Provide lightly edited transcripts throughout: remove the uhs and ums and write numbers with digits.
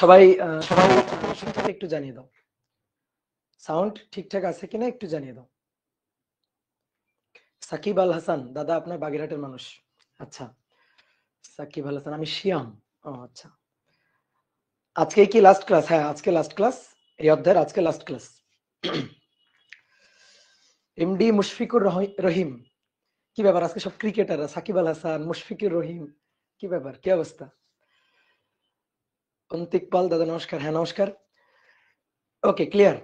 সবাই সবাই থেকে একটু জানিয়ে দাও, সাউন্ড ঠিকঠাক আছে কিনা একটু জানিয়ে দাও। সাকিব আল হাসান দাদা আপনার বাগেরহাটের মানুষ। আচ্ছা, সাকিব আল হাসান, আমি শিয়াম। ও আচ্ছা, আজকে কি লাস্ট ক্লাস? হ্যাঁ, আজকে লাস্ট ক্লাস, এই অধ্যায়ের আজকে last class. MD Mushfiqur Rahim, কি ব্যাপার? আজকে সব ক্রিকেটাররা, সাকিব আল হাসান, মুশফিকুর রহিম, কি ব্যাপার, কি অবস্থা? অন্তিক পাল দাদা নমস্কার। হ্যাঁ নমস্কার। ওকে, ক্লিয়ার।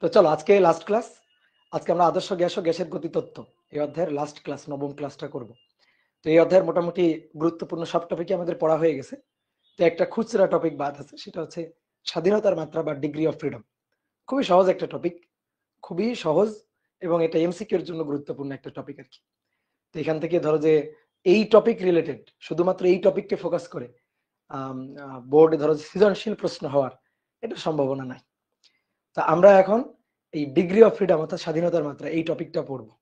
তো চলো, আজকে লাস্ট ক্লাস। আজকে আমরা আদর্শ গ্যাস ও গ্যাসের গতিতত্ত্ব এই অধ্যায়ের লাস্ট ক্লাস, নবম ক্লাসটা করব। তো এই অধ্যায়ের মোটামুটি গুরুত্বপূর্ণ সব টপিকই আমাদের পড়া হয়ে গেছে। তো একটা খুচরা টপিক বাদ আছে, সেটা হচ্ছে স্বাধীনতার মাত্রা বা ডিগ্রি অফ ফ্রিডম। খুবই সহজ একটা টপিক, খুবই সহজ, এবং এটা এমসিকিউ এর জন্য গুরুত্বপূর্ণ একটা টপিক আর কি। তো এখান থেকে ধরো যে এই টপিক রিলেটেড, শুধুমাত্র এই টপিককে ফোকাস করে বোর্ডে ধরো সৃজনশীল প্রশ্ন হওয়ার এটা সম্ভাবনা নাই। তা আমরা এখন এই ডিগ্রি অফ ফ্রিডম অর্থাৎ স্বাধীনতার মাত্রা এই টপিকটা পড়বো,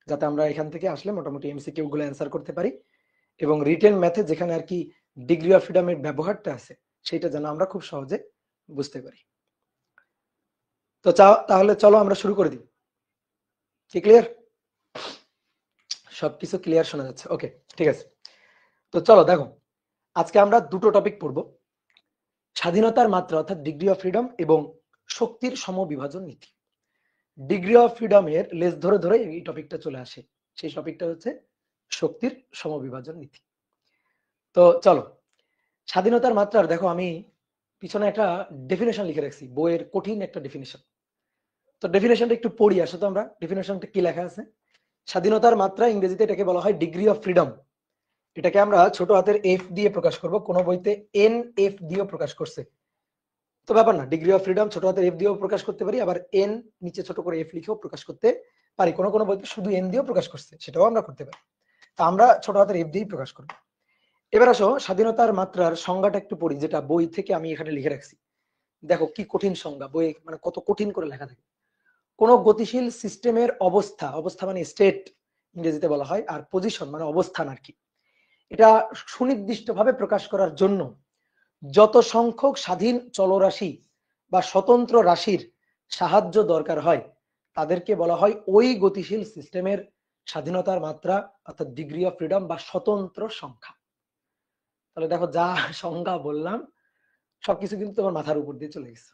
যাতে আমরা এখান থেকে আসলে মোটামুটি এমসিকিউ গুলো অ্যান্সার করতে পারি, এবং রিটেন ম্যাথে যেখানে আর কি ডিগ্রি অফ ফ্রিডমের ব্যবহারটা আছে সেটা যেন আমরা খুব সহজে বুঝতে পারি। তো তাহলে চলো আমরা শুরু করে দিই। কি ক্লিয়ার? সবকিছু ক্লিয়ার শোনা যাচ্ছে? ওকে, ঠিক আছে। তো চলো দেখো, আজকে আমরা দুটো টপিক পড়বো, স্বাধীনতার মাত্রা অর্থাৎ ডিগ্রি অফ ফ্রিডম এবং শক্তির সমবিভাজন নীতি। ডিগ্রি অফ ফ্রিডমের লেজ ধরে ধরে এই টপিকটা চলে আসে, সেই টপিকটা হচ্ছে শক্তির সমবিভাজন নীতি। তো চলো, স্বাধীনতার মাত্রার দেখো আমি পিছনে একটা ডেফিনেশন লিখে রাখছি, বইয়ের কঠিন একটা ডেফিনেশন। তো ডেফিনেশনটা একটু পড়ি, আসো তো আমরা ডেফিনেশনটা কি লেখা আছে। স্বাধীনতার মাত্রা ইংরেজিতে এটাকে বলা হয় ডিগ্রি অফ ফ্রিডম। এটাকে আমরা ছোট হাতের এফ দিয়ে প্রকাশ করব, কোন বইতে এন এফ দিয়েও প্রকাশ করছে। তো ব্যাপার না, ডিগ্রি অফ ফ্রিডম ছোট হাতের এফ দিয়েও প্রকাশ করতে পারি, আবার এন নিচে ছোট করে এফ লিখেও প্রকাশ করতে পারি। কোন কোন বইতে শুধু এন দিয়েও প্রকাশ করছে, সেটাও আমরা করতে পারি। তা আমরা ছোট হাতের এফ দিয়েই প্রকাশ করব। এবার আসো স্বাধীনতার মাত্রার সংজ্ঞাটা একটু পড়ি, যেটা বই থেকে আমি এখানে লিখে রাখছি। দেখো কি কঠিন সংজ্ঞা, বই মানে কত কঠিন করে লেখা থাকে। কোন গতিশীল সিস্টেমের অবস্থা, অবস্থা মানে স্টেট ইংরেজিতে বলা হয়, আর পজিশন মানে অবস্থান আর কি, এটা সুনির্দিষ্টভাবে প্রকাশ করার জন্য যত সংখ্যক স্বাধীন চলরাশি বা স্বতন্ত্র রাশির সাহায্য দরকার হয় তাদেরকে বলা হয় ওই গতিশীল সিস্টেমের স্বাধীনতার মাত্রা অর্থাৎ ডিগ্রি অফ ফ্রিডম বা স্বতন্ত্র সংখ্যা। তাহলে দেখো যা সংজ্ঞা বললাম সবকিছু কিন্তু তোমার মাথার উপর দিয়ে চলে গেছে।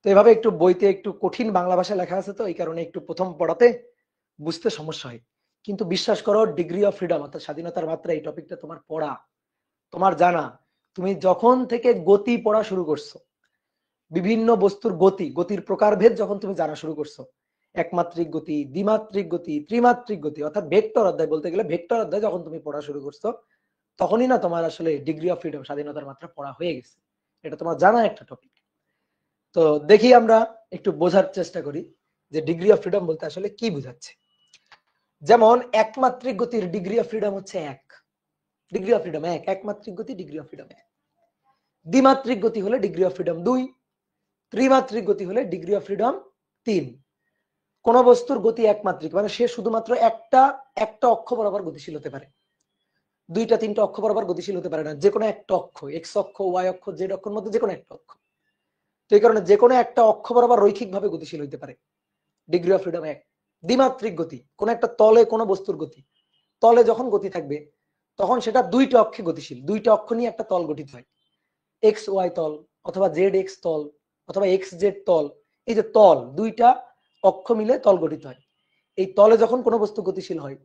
তো এভাবে একটু বইতে একটু কঠিন বাংলা ভাষায় লেখা আছে, তো এই কারণে একটু প্রথম পড়াতে বুঝতে সমস্যা হয়। কিন্তু বিশ্বাস করো, ডিগ্রি অফ ফ্রিডম অর্থাৎ স্বাধীনতার মাত্রা এই টপিকটা তোমার পড়া, তোমার জানা, তুমি যখন থেকে গতি পড়া শুরু করছো, বিভিন্ন বস্তুর গতি, গতির প্রকারভেদ যখন তুমি জানা শুরু করছো, একমাত্রিক গতি, দ্বিমাত্রিক গতি, ত্রিমাত্রিক গতি, অর্থাৎ ভেক্টর অধ্যায়, বলতে গেলে ভেক্টর অধ্যায় যখন তুমি পড়া শুরু করছো, তখনই না তোমার আসলে ডিগ্রি অফ ফ্রিডম স্বাধীনতার মাত্রা পড়া হয়ে গেছে। এটা তোমার জানা একটা টপিক। তো দেখি আমরা একটু বোঝার চেষ্টা করি যে ডিগ্রি অফ ফ্রিডম বলতে আসলে কি বোঝাচ্ছে। যেমন একমাত্রিক গতির ডিগ্রি অফ ফ্রিডম হচ্ছে এক, ডিগ্রি অফ ফ্রিডম এক, একমাত্রিক গতি ডিগ্রি অফ ফ্রিডম এক। দ্বিমাত্রিক গতি হলে ডিগ্রি অফ ফ্রিডম দুই, ত্রিমাত্রিক গতি হলে ডিগ্রি অফ ফ্রিডম তিন। কোন বস্তুর গতি একমাত্রিক মানে সে শুধুমাত্র একটা একটা অক্ষ বরাবর গতিশীল হতে পারে, দুইটা তিনটা অক্ষ বরাবর গতিশীল হতে পারে না, যে কোনো একটা অক্ষ, এক্স অক্ষ, ওয়াই অক্ষ, জেড অক্ষের মধ্যে যে কোনো একটা অক্ষ। তো এই কারণে যে কোনো একটা অক্ষ বরাবর রৈখিকভাবে গতিশীল হতে পারে, ডিগ্রি অফ ফ্রিডম এক। দ্বিমাত্রিক গতি, কোন একটা তলে কোনো বস্তুর গতি, তলে যখন গতি থাকবে তখন সেটা দুইটা অক্ষে গতিশীল, দুইটা অক্ষ নিয়ে একটা তল গঠিত হয়, এক্স ওয়াই তল অথবা জেড এক্স তল অথবা এক্স জেড তল। এই যে তল, দুইটা অক্ষ মিলে তল গঠিত হয়। এই তলে যখন কোনো বস্তু গতিশীল হয়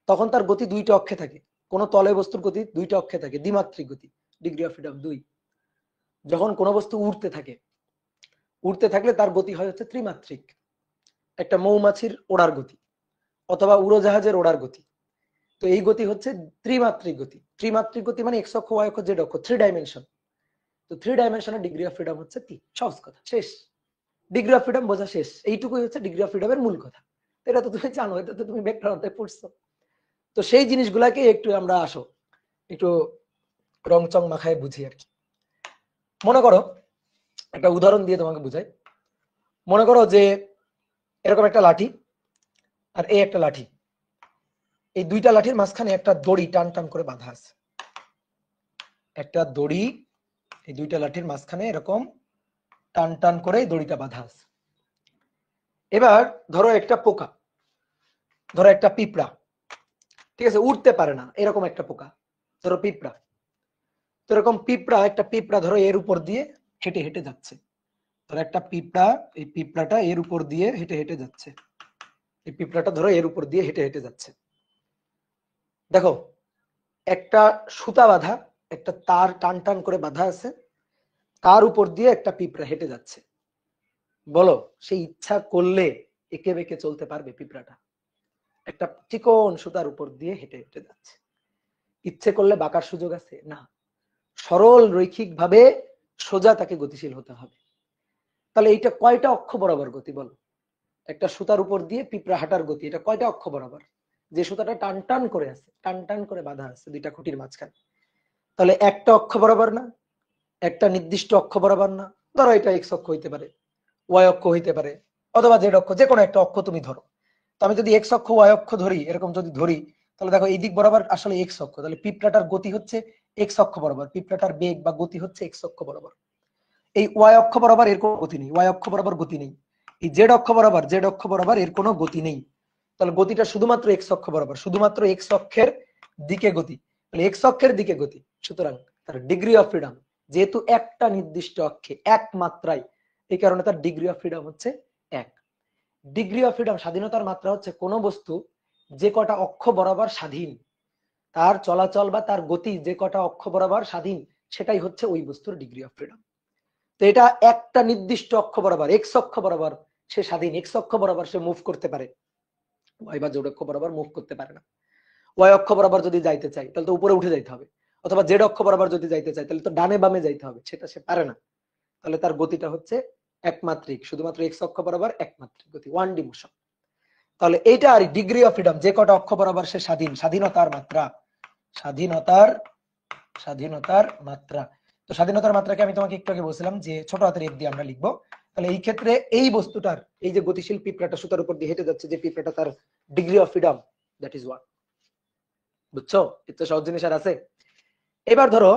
তখন তার গতি দুইটা অক্ষে থাকে, কোন তলে বস্তুর গতি দুইটা অক্ষে থাকে, দ্বিমাত্রিক গতি, ডিগ্রি অফ ফ্রিডম দুই। যখন কোনো বস্তু উড়তে থাকে, উড়তে থাকলে তার গতি হয় হচ্ছে ত্রিমাত্রিক, একটা মৌমাছির ওড়ার গতি অথবা উড়োজাহাজের ওড়ার গতি। তো এই গতি হচ্ছে ত্রিমাত্রিক গতি। ত্রিমাত্রিক গতি মানে এক্স অক্ষ, ওয়াই অক্ষ, জেড অক্ষ, থ্রি ডাইমেনশন। তো থ্রি ডাইমেনশনের ডিগ্রি অফ ফ্রিডম হচ্ছে তিন। সহজ কথা, শেষ। ডিগ্রি অফ ফ্রিডম বোঝা শেষ, এইটুকুই হচ্ছে ডিগ্রি অফ ফ্রিডমের মূল কথা। এটা তো তুমি জানো, এটা তো তুমি ভেক্টর অধ্যায়ে পড়ছো। তো সেই জিনিসগুলাকে একটু আমরা আসো একটু রংচং মাখায় বুঝি আর কি। মনে করো, একটা উদাহরণ দিয়ে তোমাকে বুঝাই। মনে করো যে এরকম একটা লাঠি আর এই একটা লাঠি, এই দুইটা লাঠির মাঝখানে একটা দড়ি টান টান করে বাঁধা আছে। একটা দড়ি এই দুইটা লাঠির মাঝখানে এরকম টান টান করে দড়িটা বাঁধা আছে। এবার ধরো একটা পোকা, ধরো একটা পিঁপড়া, ঠিক আছে, উঠতে পারে না, এরকম একটা পোকা, ধরো পিঁপড়া। তো এরকম পিঁপড়া, একটা পিঁপড়া ধরো এর উপর দিয়ে হেঁটে হেঁটে যাচ্ছে। ধরো একটা পিঁপড়া, এই পিঁপড়াটা এর উপর দিয়ে হেঁটে হেঁটে যাচ্ছে। এই পিঁপড়াটা ধরো এর উপর দিয়ে হেঁটে হেঁটে যাচ্ছে। দেখো একটা সুতা বাঁধা, একটা তার টান টান করে বাঁধা আছে, তার উপর দিয়ে একটা পিঁপড়া হেঁটে যাচ্ছে। বলো সে ইচ্ছা করলে একে বেঁকে চলতে পারবে? পিঁপড়াটা একটা চিকন সুতার উপর দিয়ে হেঁটে হেঁটে যাচ্ছে, ইচ্ছে করলে বাঁকার সুযোগ আছে? না, সরল রৈখিক ভাবে সোজা তাকে গতিশীল হতে হবে। তাহলে এইটা কয়টা অক্ষ বরাবর গতি বলো? একটা সুতার উপর দিয়ে পিঁপড়া হাঁটার গতি, এটা কয়টা অক্ষ বরাবর? যে সুতাটা টান টান করে আছে, টান টান করে বাঁধা আছে দুইটা খুঁটির মাঝখানে, তাহলে একটা অক্ষ বরাবর না? একটা নির্দিষ্ট অক্ষ বরাবর না? ধরো এটা এক্স অক্ষ হইতে পারে, ওয়াই অক্ষ হইতে পারে, অথবা জেড অক্ষ, যে কোনো একটা অক্ষ তুমি ধরো। তো আমি যদি এক্স অক্ষ ওয়াই অক্ষ ধরি, এরকম যদি ধরি, তাহলে দেখো এই দিক বরাবর আসলে এক্স অক্ষ, তাহলে পিঁপড়াটার গতি হচ্ছে এক্স অক্ষ বরাবর, পিঁপড়াটার বেগ বা গতি হচ্ছে এক্স অক্ষ বরাবর। এই ওয়াই অক্ষ বরাবর এর কোনো গতি নেই, ওয়াই অক্ষ বরাবর গতি নেই। এই জেড অক্ষ বরাবর, জেড অক্ষ বরাবর এর কোনো গতি নেই। তাহলে গতিটা শুধুমাত্র এক্স অক্ষ বরাবর, শুধুমাত্র এক্স অক্ষের দিকে গতি। তাহলে এক্স অক্ষের দিকে গতি, সুতরাং তার ডিগ্রি অফ ফ্রিডম যেহেতু একটা নির্দিষ্ট অক্ষে এক মাত্রায়, এই কারণে তার ডিগ্রি অফ ফ্রিডম হচ্ছে এক। ডিগ্রি অফ ফ্রিডম, স্বাধীনতার মাত্রা হচ্ছে কোন বস্তু যে কটা অক্ষ বরাবর স্বাধীন, তার চলাচল বা তার গতি যে কটা অক্ষ বরাবর স্বাধীন, সেটাই হচ্ছে ওই বস্তুর ডিগ্রি অফ ফ্রিডম। তো এটা একটা নির্দিষ্ট অক্ষ বরাবর, এক্স অক্ষ বরাবর সে স্বাধীন, এক্স অক্ষ বরাবর সে মুভ করতে পারে, ওয়াই বা জেড অক্ষ বরাবর মুভ করতে পারে না। ওয়াই অক্ষ বরাবর যদি যাইতে চাই তাহলে তো উপরে উঠে যাইতে হবে, অথবা জেড অক্ষ বরাবর যদি যাইতে চাই তাহলে তো ডানে বামে যাইতে হবে, সেটা সে পারে না। তাহলে তার গতিটা হচ্ছে একমাত্রিক, শুধুমাত্র এক্স অক্ষ বরাবর একমাত্রিক গতি, ওয়ান ডি মোশন। তাহলে এইটা আর ডিগ্রি অফ ফ্রিডম, যে কটা অক্ষ বরাবর সে স্বাধীন, স্বাধীনতার মাত্রা, স্বাধীনতার স্বাধীনতার মাত্রা। তো স্বাধীনতার মাত্রাকে আমি তোমাকে একটু আগে বলছিলাম যে ছোট হাতের এফ দিয়ে আমরা লিখবো। তাহলে এই ক্ষেত্রে এই বস্তুটার, এই যে গতিশীল পিঁপড়াটা সুতার উপর দিয়ে হেঁটে যাচ্ছে যে পিঁপড়াটা, তার degree of freedom that is one. বুঝছো? এত সহজ জিনিস আর আছে? এবার ধরো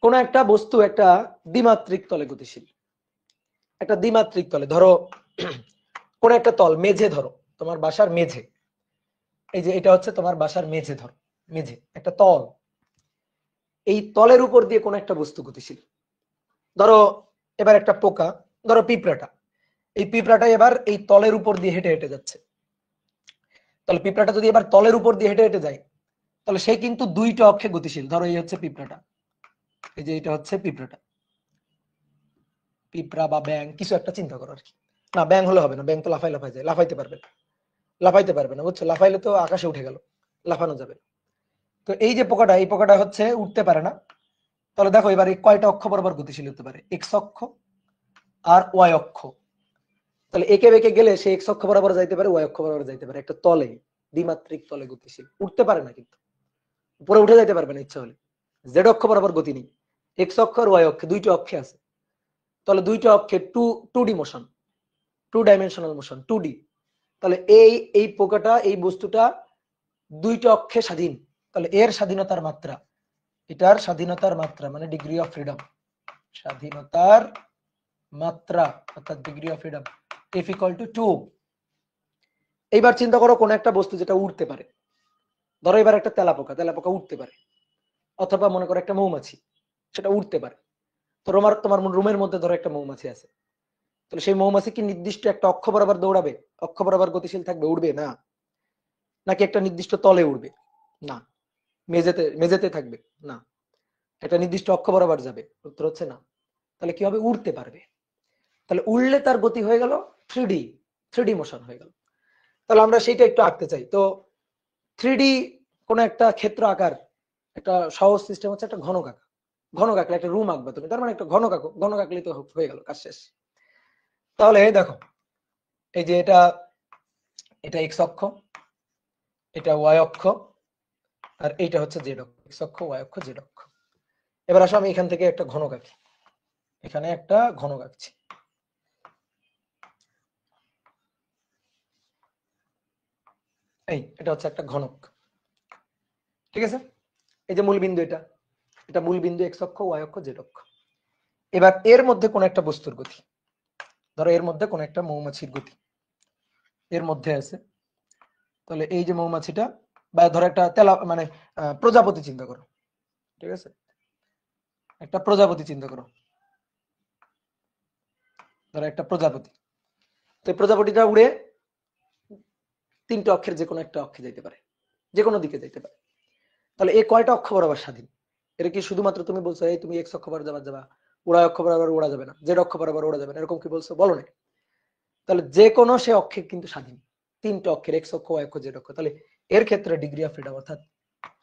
কোন একটা বস্তু একটা দ্বিমাত্রিক তলে গতিশীল, একটা দ্বিমাত্রিক তলে, ধরো কোন একটা তল, মেঝে ধরো, তোমার বাসার মেঝে, এই যে এটা হচ্ছে তোমার বাসার মেঝে, ধরো মেঝে একটা তল, এই তলের উপর দিয়ে কোন একটা বস্তু গতিশীল। ধরো এবার একটা পোকা, ধরো পিঁপড়াটা, এই পিঁপড়াটা এবার এই তলের উপর দিয়ে হেঁটে হেঁটে যাচ্ছে। তাহলে পিঁপড়াটা যদি এবার তলের উপর দিয়ে হেঁটে হেঁটে যায়, তাহলে সে কিন্তু দুইটা অক্ষে গতিশীল। ধরো এই হচ্ছে পিঁপড়াটা, এই যে এটা হচ্ছে পিঁপড়াটা, পিঁপড়া বা ব্যাং কিছু একটা চিন্তা করো আর কি। না ব্যাং হলে হবে না, ব্যাং তো লাফাই লাফাই যায়, লাফাইতে পারবে না, লাফাইতে পারবে না, বুঝছো? লাফাইলে তো আকাশে উঠে গেল, লাফানো যাবে। তো এই যে পোকাটা, এই পোকাটা হচ্ছে উঠতে পারে না। তাহলে দেখো এবার কয়টা অক্ষ বরাবর গতিশীল হতে পারে? এক্স অক্ষ আর ওয়াই অক্ষ। তাহলে একে বেঁকে গেলে সে এক্স অক্ষ বরাবর যাইতে পারে, ওয়াই অক্ষ বরাবর যাইতে পারে, একটা তলে, দ্বিমাত্রিক তলে গতিশীল। উঠতে পারে না কিন্তু, উপরে উঠে যাইতে পারবে না ইচ্ছা হলে। জেড অক্ষ বরাবর গতি নেই, এক্স অক্ষ আর ওয়াই অক্ষে, দুইটা অক্ষে আছে। তাহলে দুইটা অক্ষে two D motion, two dimensional motion, two D. তাহলে এই পোকাটা, এই বস্তুটা দুইটা অক্ষে স্বাধীন। তাহলে এর স্বাধীনতার মাত্রা, এটার স্বাধীনতার মাত্রা মানে ডিগ্রি অফ ফ্রিডম, স্বাধীনতার মাত্রা অর্থাৎ degree of freedom F equal two 2। এইবার চিন্তা করো কোন একটা বস্তু যেটা উঠতে পারে, ধরো এবার একটা তেলাপোকা, তেলাপোকা উঠতে পারে, অথবা মনে করো একটা মৌমাছি, সেটা উঠতে পারে। তো তোমার রুমের মধ্যে ধরো একটা মৌমাছি আছে, তাহলে সেই মৌমাছি কি নির্দিষ্ট একটা অক্ষ বরাবর দৌড়াবে, অক্ষ বরাবর গতিশীল থাকবে, উড়বে? না। নাকি একটা নির্দিষ্ট তলে উড়বে? না। মেঝেতে মেঝেতে থাকবে? না। একটা নির্দিষ্ট অক্ষ বরাবর যাবে? উত্তর হচ্ছে না। তাহলে কি হবে? উড়তে পারবে। তাহলে উড়লে তার গতি হয়ে গেল থ্রিডি, থ্রিডি মোশন হয়ে গেল। তাহলে আমরা সেইটা একটু আঁকতে চাই। তো থ্রিডি কোন একটা ক্ষেত্র আকার, একটা সহজ সিস্টেম হচ্ছে একটা ঘনক আঁকা। ঘনক আঁকলে একটা রুম আঁকবে তুমি, তার মানে একটা ঘনক আঁকো, ঘনক আঁকলেই তো হয়ে গেল, কাজ শেষ। তাহলে দেখো এই যে এটা, এটা এক্স অক্ষ, এটা ওয়াই অক্ষ, আর এইটা হচ্ছে জেড অক্ষ, এক্স অক্ষ, ওয়াই অক্ষ, জেড অক্ষ। এবার আসো আমি এখান থেকে একটা ঘনক আঁকি, এখানে একটা ঘনক আঁকছি। এটা হচ্ছে একটা ঘনক, ঠিক আছে। এই যে মূল বিন্দু, এটা মূল বিন্দু, এক্স অক্ষ, ওয়াই অক্ষ, জেড অক্ষ। এবার এর মধ্যে কোন একটা বস্তুর গতি, ধরো এর মধ্যে কোন একটা মৌমাছির গতি এর মধ্যে আছে, তাহলে এই যে মৌমাছিটা, বা ধরো একটা তেলা মানে প্রজাপতি চিন্তা করো, ঠিক আছে, একটা প্রজাপতি চিন্তা করো, ধরো একটা প্রজাপতি। তো প্রজাপতিটা উড়ে তিনটা অক্ষের যে কোনো একটা অক্ষে যেতে পারে, যে কোনো দিকে যেতে পারে। তাহলে এই কয়টা অক্ষ বরাবর স্বাধীন? এটা কি শুধুমাত্র তুমি বলছো এই তুমি এক্স অক্ষ বরাবর যাবা, ওয়াই অক্ষ বরাবর ওড়া যাবে না, জেড অক্ষ বরাবর ওড়া যাবে না, এরকম কি বলছো? বলো না। তাহলে যে কোনো সে অক্ষে কিন্তু স্বাধীন, তিনটা অক্ষের, এক্স অক্ষ, ওয়াই অক্ষ, জেড অক্ষ। তাহলে এর ক্ষেত্রে ডিগ্রি অফ ফ্রিডম অর্থাৎ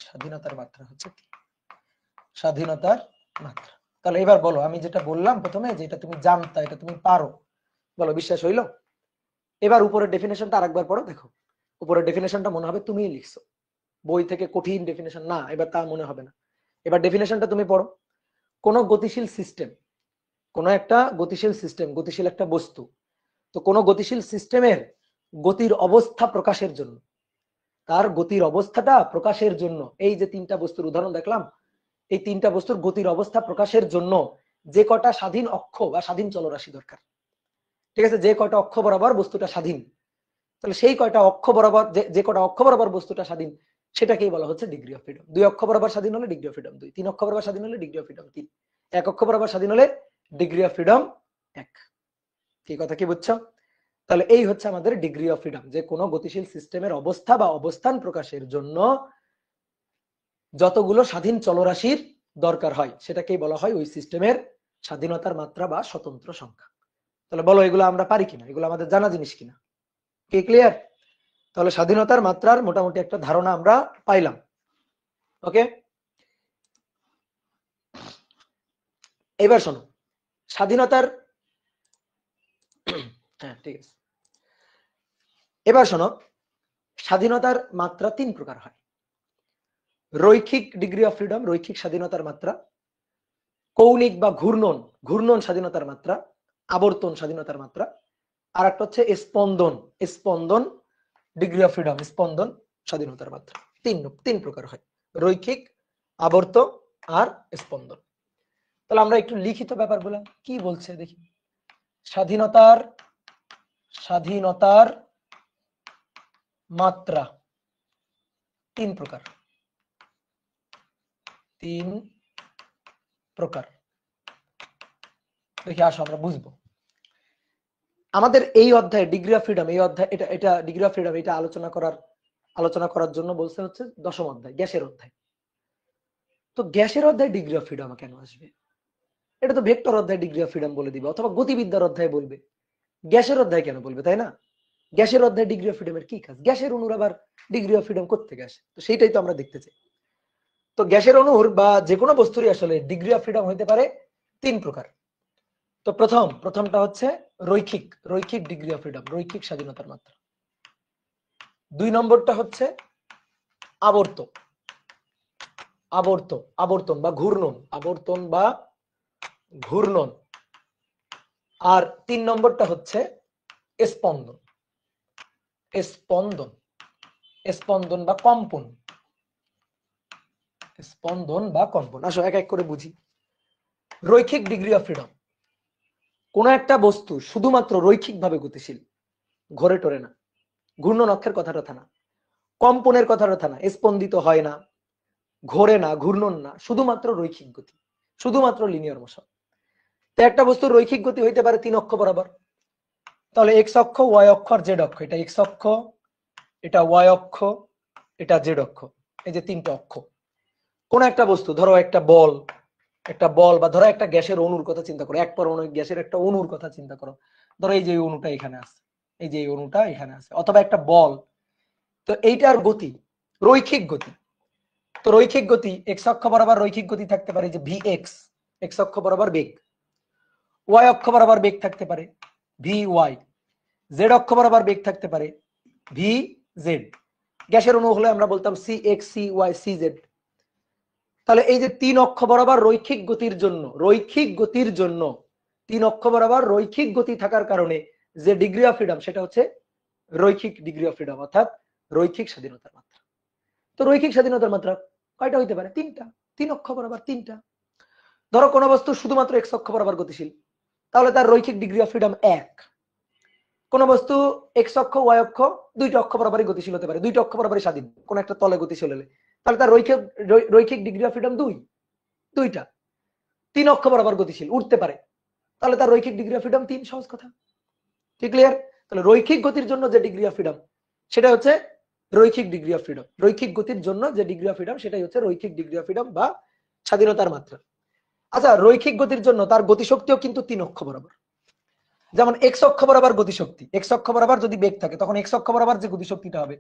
স্বাধীনতার মাত্রা হচ্ছে স্বাধীনতার মাত্রা। তাহলে এবার বলো, আমি যেটা বললাম প্রথমে, যে এটা তুমি জানতা, এটা তুমি পারো, বলো বিশ্বাস হইলো? এবার উপরের ডেফিনেশনটা আরেকবার পড়ো, দেখো উপরের ডেফিনেশনটা মনে হবে তুমিই লিখছো, বই থেকে কঠিন ডেফিনেশন না, এবার তা মনে হবে না। এবার ডেফিনেশনটা তুমি পড়ো। কোন গতিশীল সিস্টেম, কোন একটা গতিশীল সিস্টেম, গতিশীল একটা বস্তু, তো কোন গতিশীল সিস্টেমের গতির অবস্থা প্রকাশের জন্য, তার গতির অবস্থাটা প্রকাশের জন্য, এই যে তিনটা বস্তুর উদাহরণ দেখলাম, এই তিনটা বস্তুর গতির অবস্থা প্রকাশের জন্য যে কটা স্বাধীন অক্ষ বা স্বাধীন চলরাশি দরকার, ঠিক আছে, যে কয়টা অক্ষ বরাবর বস্তুটা স্বাধীন, তাহলে সেই কয়টা অক্ষ বরাবর, যে কটা অক্ষ বরাবর বস্তুটা স্বাধীন, সেটাকেই বলা হচ্ছে ডিগ্রি অফ ফ্রিডম। দুই অক্ষ বরাবর স্বাধীন হলে ডিগ্রি অফ ফ্রিডম 2, তিন অক্ষ বরাবর স্বাধীন হলে ডিগ্রি অফ ফ্রিডম 3, এক অক্ষ বরাবর স্বাধীন হলে ডিগ্রি অফ ফ্রিডম 1। কি কথা কি বুঝছো? তাহলে এই হচ্ছে আমাদের ডিগ্রি অফ ফ্রিডম, যে কোনো গতিশীল সিস্টেমের অবস্থা বা অবস্থান প্রকাশের জন্য যতগুলো স্বাধীন চলরাশির দরকার হয়, সেটাকেই বলা হয় ওই সিস্টেমের স্বাধীনতার মাত্রা বা স্বতন্ত্র সংখ্যা। তাহলে বলো এগুলো আমরা পারি কিনা, এগুলো আমাদের জানা জিনিস কিনা, কি ক্লিয়ার? তাহলে স্বাধীনতার মাত্রার মোটামুটি একটা ধারণা আমরা পাইলাম। ওকে, এবার শোনো স্বাধীনতার হ্যাঁ ঠিক আছে, এবার শোনো স্বাধীনতার মাত্রা তিন প্রকার হয়। রৈখিক ডিগ্রি অফ ফ্রিডম, রৈখিক স্বাধীনতার মাত্রা, কৌণিক বা ঘূর্ণন, ঘূর্ণন স্বাধীনতার মাত্রা, আবর্তন স্বাধীনতার মাত্রা, আর একটা হচ্ছে স্পন্দন, স্পন্দন ডিগ্রি অফ ফ্রিডম, স্পন্দন স্বাধীনতার মাত্রা। তিন প্রকার হয়, রৈখিক, আবর্ত আর স্পন্দন। তাহলে আমরা একটু লিখিত ব্যাপারগুলো কি বলছে দেখি। স্বাধীনতার মাত্রা তিন প্রকার, দেখি আসো আমরা বুঝবো। আমাদের এই অধ্যায়ে ডিগ্রি অফ ফ্রিডম, এই অধ্যায় এটা ডিগ্রি অফ ফ্রিডম, এটা আলোচনা করার জন্য বলছে হচ্ছে দশম অধ্যায়, গ্যাসের অধ্যায়। তো গ্যাসের অধ্যায় ডিগ্রি অফ ফ্রিডম কেন আসবে? এটা তো ভেক্টর অধ্যায় ডিগ্রি অফ ফ্রিডম বলে দিবে, অথবা গতিবিদ্যার অধ্যায় বলবে, গ্যাসের অধ্যায় কেন বলবে, তাই না? গ্যাসের অধ্যায় ডিগ্রি অফ ফ্রিডমের কি কাজ? গ্যাসের অণুর আবার ডিগ্রি অফ ফ্রিডম কোত্থেকে আসে? তো সেইটাই তো আমরা দেখতে চাই। তো গ্যাসের অণুর বা যে কোনো বস্তুরই আসলে ডিগ্রি অফ ফ্রিডম হইতে পারে তিন প্রকার। তো প্রথমটা হচ্ছে রৈখিক ডিগ্রি অফ ফ্রিডম, রৈখিক স্বাধীনতার মাত্রা। দুই নম্বরটা হচ্ছে আবর্তন বা ঘূর্ণন, আর তিন নম্বরটা হচ্ছে স্পন্দন বা কম্পন। আসো এক এক করে বুঝি। রৈখিক ডিগ্রি অফ ফ্রিডম, কোন একটা বস্তু শুধুমাত্র রৈখিক ভাবে গতিশীল, ঘোরে টোরে না, ঘূর্ণন অক্ষের কথাটা না, কম্পনের কথাটা না, স্পন্দিত হয় না, ঘোরে না, ঘূর্ণন না, শুধুমাত্র রৈখিক গতি, শুধুমাত্র লিনিয়ার মোশন। তো একটা বস্তুর রৈখিক গতি হইতে পারে তিন অক্ষ বরাবর। তাহলে এক্স অক্ষ, ওয়াই অক্ষ আর জেড অক্ষ, এটা এক্স অক্ষ, এটা ওয়াই অক্ষ, এটা জেড অক্ষ, এই যে তিনটা অক্ষ। কোন একটা বস্তু, ধরো একটা বল বা ধরো একটা গ্যাসের অণুর কথা চিন্তা করো, এক পারমাণবিক গ্যাসের একটা অণুর কথা চিন্তা করো, ধরো এই যে অণুটা এখানে আছে, এই যে অণুটা এখানে আছে, অথবা একটা বল। তো এইটার গতি রৈখিক গতি। তো রৈখিক গতি এক্স অক্ষ বরাবর রৈখিক গতি থাকতে পারে যে ভি এক্স, এক্স অক্ষ বরাবর বেগ, ওয়াই অক্ষ বরাবর বেগ থাকতে পারে ভি ওয়াই, জেড অক্ষ বরাবর বেগ থাকতে পারে ভি জেড। গ্যাসের অণু হলে আমরা বলতাম C X, C Y, C Z. তাহলে এই যে তিন অক্ষ বরাবর রৈখিক গতির জন্য তিন অক্ষ বরাবর রৈখিক গতি থাকার কারণে যে ডিগ্রি অফ ফ্রিডম, সেটা হচ্ছে রৈখিক ডিগ্রি অফ ফ্রিডম, অর্থাৎ রৈখিক স্বাধীনতার মাত্রা। তো রৈখিক স্বাধীনতার মাত্রা কয়টা হইতে পারে? তিনটা। 3 অক্ষ বরাবর তিনটা। ধরো কোন বস্তু শুধুমাত্র x অক্ষ বরাবর গতিশীল, তাহলে তার রৈখিক ডিগ্রি অফ ফ্রিডম 1। কোন বস্তু x অক্ষ y অক্ষ দুইটা অক্ষ বরাবরই গতিশীল হতে পারে, দুইটা অক্ষ বরাবরই স্বাধীন, কোন একটা তলে গতিশীল হলে, তাহলে তার রৈখিক ডিগ্রি অফ ফ্রিডম 2, দুইটা। 3 অক্ষ বরাবর গতিশীল, উঠতে পারে, তাহলে তার রৈখিক ডিগ্রি অফ ফ্রিডম 3। সহজ কথা, কি ক্লিয়ার? তাহলে রৈখিক গতির জন্য যে ডিগ্রি অফ ফ্রিডম সেটা হচ্ছে রৈখিক ডিগ্রি অফ ফ্রিডম। রৈখিক গতির জন্য যে ডিগ্রি অফ ফ্রিডম সেটাই হচ্ছে রৈখিক ডিগ্রি অফ ফ্রিডম বা স্বাধীনতার মাত্রা। আচ্ছা, রৈখিক গতির জন্য তার গতিশক্তিও কিন্তু 3 অক্ষ বরাবর। যেমন এক্স অক্ষ বরাবর গতিশক্তি, এক্স অক্ষ বরাবর যদি বেগ থাকে তখন এক্স অক্ষ বরাবর যে গতিশক্তিটা হবে,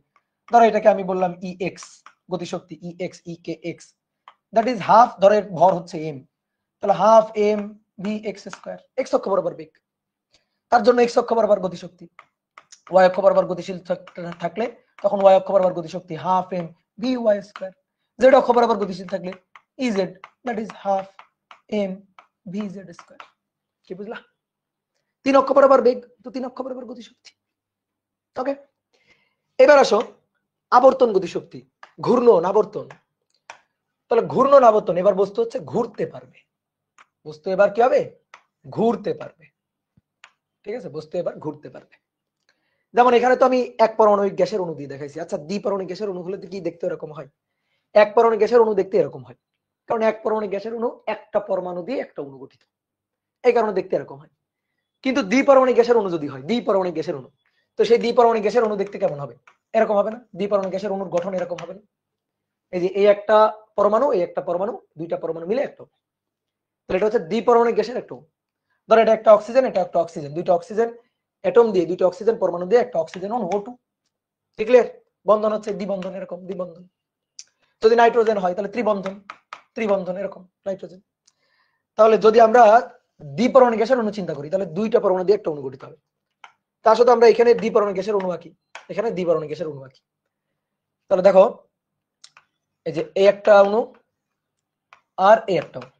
ধরো এটাকে আমি বললাম ই এক্স, গতিশক্তি E X E K X, that is half, ধরো এর ভর হচ্ছে এম, তাহলে half M V X square. X অক্ষ বরাবর বেগ, তার জন্য এক্স অক্ষ বরাবর গতিশক্তি। ওয়াই অক্ষ বরাবর গতিশীল থাকলে তখন ওয়াই অক্ষ বরাবর গতিশক্তি half M V Y square. Z অক্ষ বরাবর গতিশীল থাকলে E Z, that is half M V Z square. কি বুঝলা? 3 অক্ষ বরাবর বেগ, তো 3 অক্ষ বরাবর গতিশক্তি। ওকে, এবার আসো আবর্তন গতিশক্তি, ঘূর্ণন আবর্তন। তাহলে ঘূর্ণন আবর্তন, এবার বস্তু হচ্ছে ঘুরতে পারবে, বস্তু এবার কি হবে? ঘুরতে পারবে। ঠিক আছে, বস্তু এবার ঘুরতে পারবে। যেমন এখানে তো আমি এক পারমাণবিক গ্যাসের অণু দিয়ে দেখাইছি। আচ্ছা, দ্বিপারমাণবিক গ্যাসের অণু হলে কি দেখতে এরকম হয়? এক পারমাণবিক গ্যাসের অণু দেখতে এরকম হয়, কারণ এক পারমাণবিক গ্যাসের অণু একটা পরমাণু দিয়ে একটা অণু গঠিত, এই কারণে দেখতে এরকম হয়। কিন্তু দ্বিপারমাণবিক গ্যাসের অণু যদি হয়, দ্বিপারমাণবিক গ্যাসের অণু, তো সেই দ্বিপারমাণবিক গ্যাসের অণু দেখতে কেমন হবে? এরকম হবে না? দ্বিপারমাণবিক গ্যাসের অণুর গঠন এরকম হবে না? এই যে এই একটা পরমাণু, এই একটা পরমাণু, দুইটা পরমাণু মিলে একটা, তাহলে এটা হচ্ছে দ্বিপারমাণবিক গ্যাসের একটা। ধর এটা একটা অক্সিজেন, এটা একটা অক্সিজেন, দুইটা অক্সিজেন অ্যাটম দিয়ে, দুইটা অক্সিজেন পরমাণু দিয়ে একটা অক্সিজেন অণু O2। ক্লিয়ার? বন্ধন হচ্ছে দ্বিবন্ধন, এরকম দ্বিবন্ধন। যদি নাইট্রোজেন হয় তাহলে ত্রিবন্ধন, ত্রিবন্ধন এরকম নাইট্রোজেন। তাহলে যদি আমরা দ্বিপারমাণবিক গ্যাসের অণু চিন্তা করি, তাহলে দুইটা পরমাণু দিয়ে একটা অণু গঠিত হবে। তার সাথে আমরা এখানে দ্বিপারমাণবিক গ্যাসের অণু আঁকি, এখানে দ্বিপারমাণবিক গ্যাসের অণু আঁকি। তাহলে দেখো এই যে এই একটা অণু আর এই একটা অণু,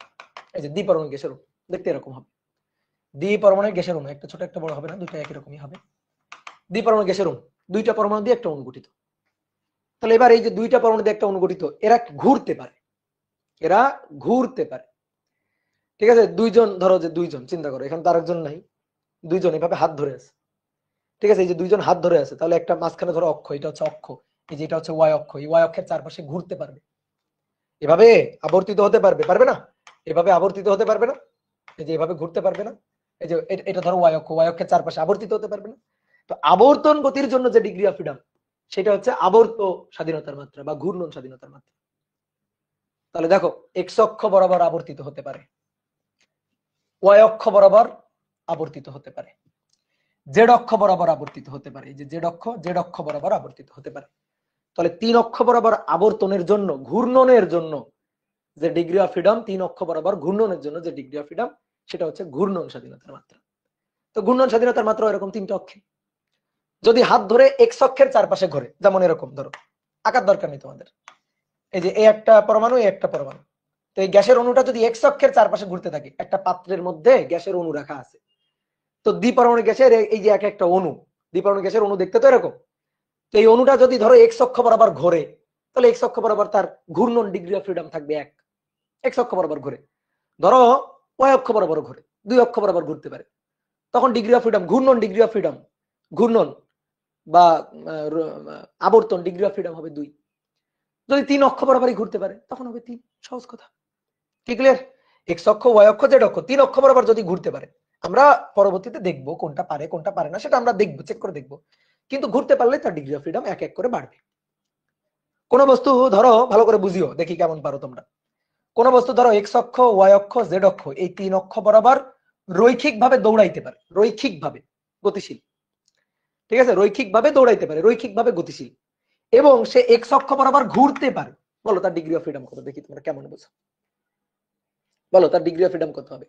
এই যে দ্বিপারমাণবিক গ্যাসের অণু দেখতে এরকম হবে। দ্বিপারমাণবিক গ্যাসের অণু, একটা ছোট একটা বড় হবে না, দুইটা একই রকমই হবে। দ্বিপারমাণবিক গ্যাসের অণু, দুইটা পরমাণু দিয়ে একটা অণু গঠিত। তাহলে এবার এই যে দুইটা পরমাণু দিয়ে একটা অণু গঠিত, এরা ঘুরতে পারে, এরা ঘুরতে পারে। ঠিক আছে, দুইজন, ধরো যে দুইজন চিন্তা করো, এখানে তো আরেকজন নাই, দুইজন এভাবে হাত ধরে আছে। ঠিক আছে, এই যে দুইজন হাত ধরে আছে, তাহলে একটা মাঝখানে ধরো অক্ষ, এটা হচ্ছে অক্ষ, এই যে এটা হচ্ছে ওয়াই অক্ষ, এই ওয়াই অক্ষের চারপাশে ঘুরতে পারবে, এভাবে আবর্তিত হতে পারবে, পারবে না? এভাবে আবর্তিত হতে পারবে না? এই যে এভাবে ঘুরতে পারবে না? এই যে এটা ধরো ওয়াই অক্ষ, ওয়াই অক্ষের চারপাশে আবর্তিত হতে পারবে না? তো আবর্তন গতির জন্য যে ডিগ্রি অফ ফ্রিডম সেটা হচ্ছে আবর্ত স্বাধীনতার মাত্রা বা ঘূর্ণন স্বাধীনতার মাত্রা। তাহলে দেখো এক্স অক্ষ বরাবর আবর্তিত হতে পারে, ওয়াই অক্ষ বরাবর আবর্তিত হতে পারে, জেড অক্ষ বরাবর আবর্তিত হতে পারে, এই যে জেড অক্ষ বরাবর আবর্তিত হতে পারে। তাহলে 3 অক্ষ বরাবর আবর্তনের জন্য, ঘূর্ণনের জন্য যে ডিগ্রি অফ ফ্রিডম, 3 অক্ষ বরাবর ঘূর্ণনের জন্য যে ডিগ্রি অফ ফ্রিডম সেটা হচ্ছে ঘূর্ণন স্বাধীনতার মাত্রা। তো ঘূর্ণন স্বাধীনতার মাত্রা এরকম 3টা অক্ষে। যদি হাত ধরে এক্স অক্ষের চারপাশে ঘোরে, যেমন এরকম ধরো, আকার দরকার নেই তোমাদের, এই যে এই একটা পরমাণু, এই একটা পরমাণু, তো এই গ্যাসের অণুটা যদি এক্স অক্ষের চারপাশে ঘুরতে থাকে, একটা পাত্রের মধ্যে গ্যাসের অণু রাখা আছে, তো দ্বিপারমাণবিক গ্যাসের এই যে এক একটা অণু, দ্বিপারমাণবিক গ্যাসের অণু দেখতে তো এরকম, তো এই অণুটা যদি ধরো এক্স অক্ষ বরাবর ঘোরে, তাহলে এক্স অক্ষ বরাবর তার ঘূর্ণন ডিগ্রি অফ ফ্রিডম থাকবে 1। এক্স অক্ষ বরাবর ঘুরে, ধরো ওয়াই অক্ষ বরাবর ঘুরে, 2 অক্ষ বরাবর ঘুরতে পারে, তখন ডিগ্রি অফ ফ্রিডম, ঘূর্ণন ডিগ্রি অফ ফ্রিডম, ঘূর্ণন বা আবর্তন ডিগ্রি অফ ফ্রিডম হবে 2। যদি 3 অক্ষ বরাবরই ঘুরতে পারে তখন হবে 3। সহজ কথা, কি ক্লিয়ার? এক্স অক্ষ, ওয়াই অক্ষ, জেড অক্ষ, 3 অক্ষ বরাবর যদি ঘুরতে পারে, আমরা পরবর্তীতে দেখবো কোনটা পারে কোনটা পারে না, সেটা আমরা দেখবো, চেক করে দেখবো, কিন্তু ঘুরতে পারলে তার ডিগ্রি অফ ফ্রিডম এক এক করে বাড়বে। কোন বস্তু ধরো, ভালো করে বুঝিও, দেখি কেমন পারো তোমরা। কোন বস্তু ধরো এক্স অক্ষ, ওয়াই অক্ষ, জেড অক্ষ, এই 3 অক্ষ বরাবর রৈখিক ভাবে দৌড়াইতে পারে, রৈখিক ভাবে গতিশীল। ঠিক আছে, রৈখিক ভাবে দৌড়াইতে পারে, রৈখিক ভাবে গতিশীল, এবং সে এক্স অক্ষ বরাবর ঘুরতে পারে। বলো তার ডিগ্রি অফ ফ্রিডম কত, দেখি তোমরা কেমন বুঝো। বলো তার ডিগ্রি অফ ফ্রিডম কত হবে?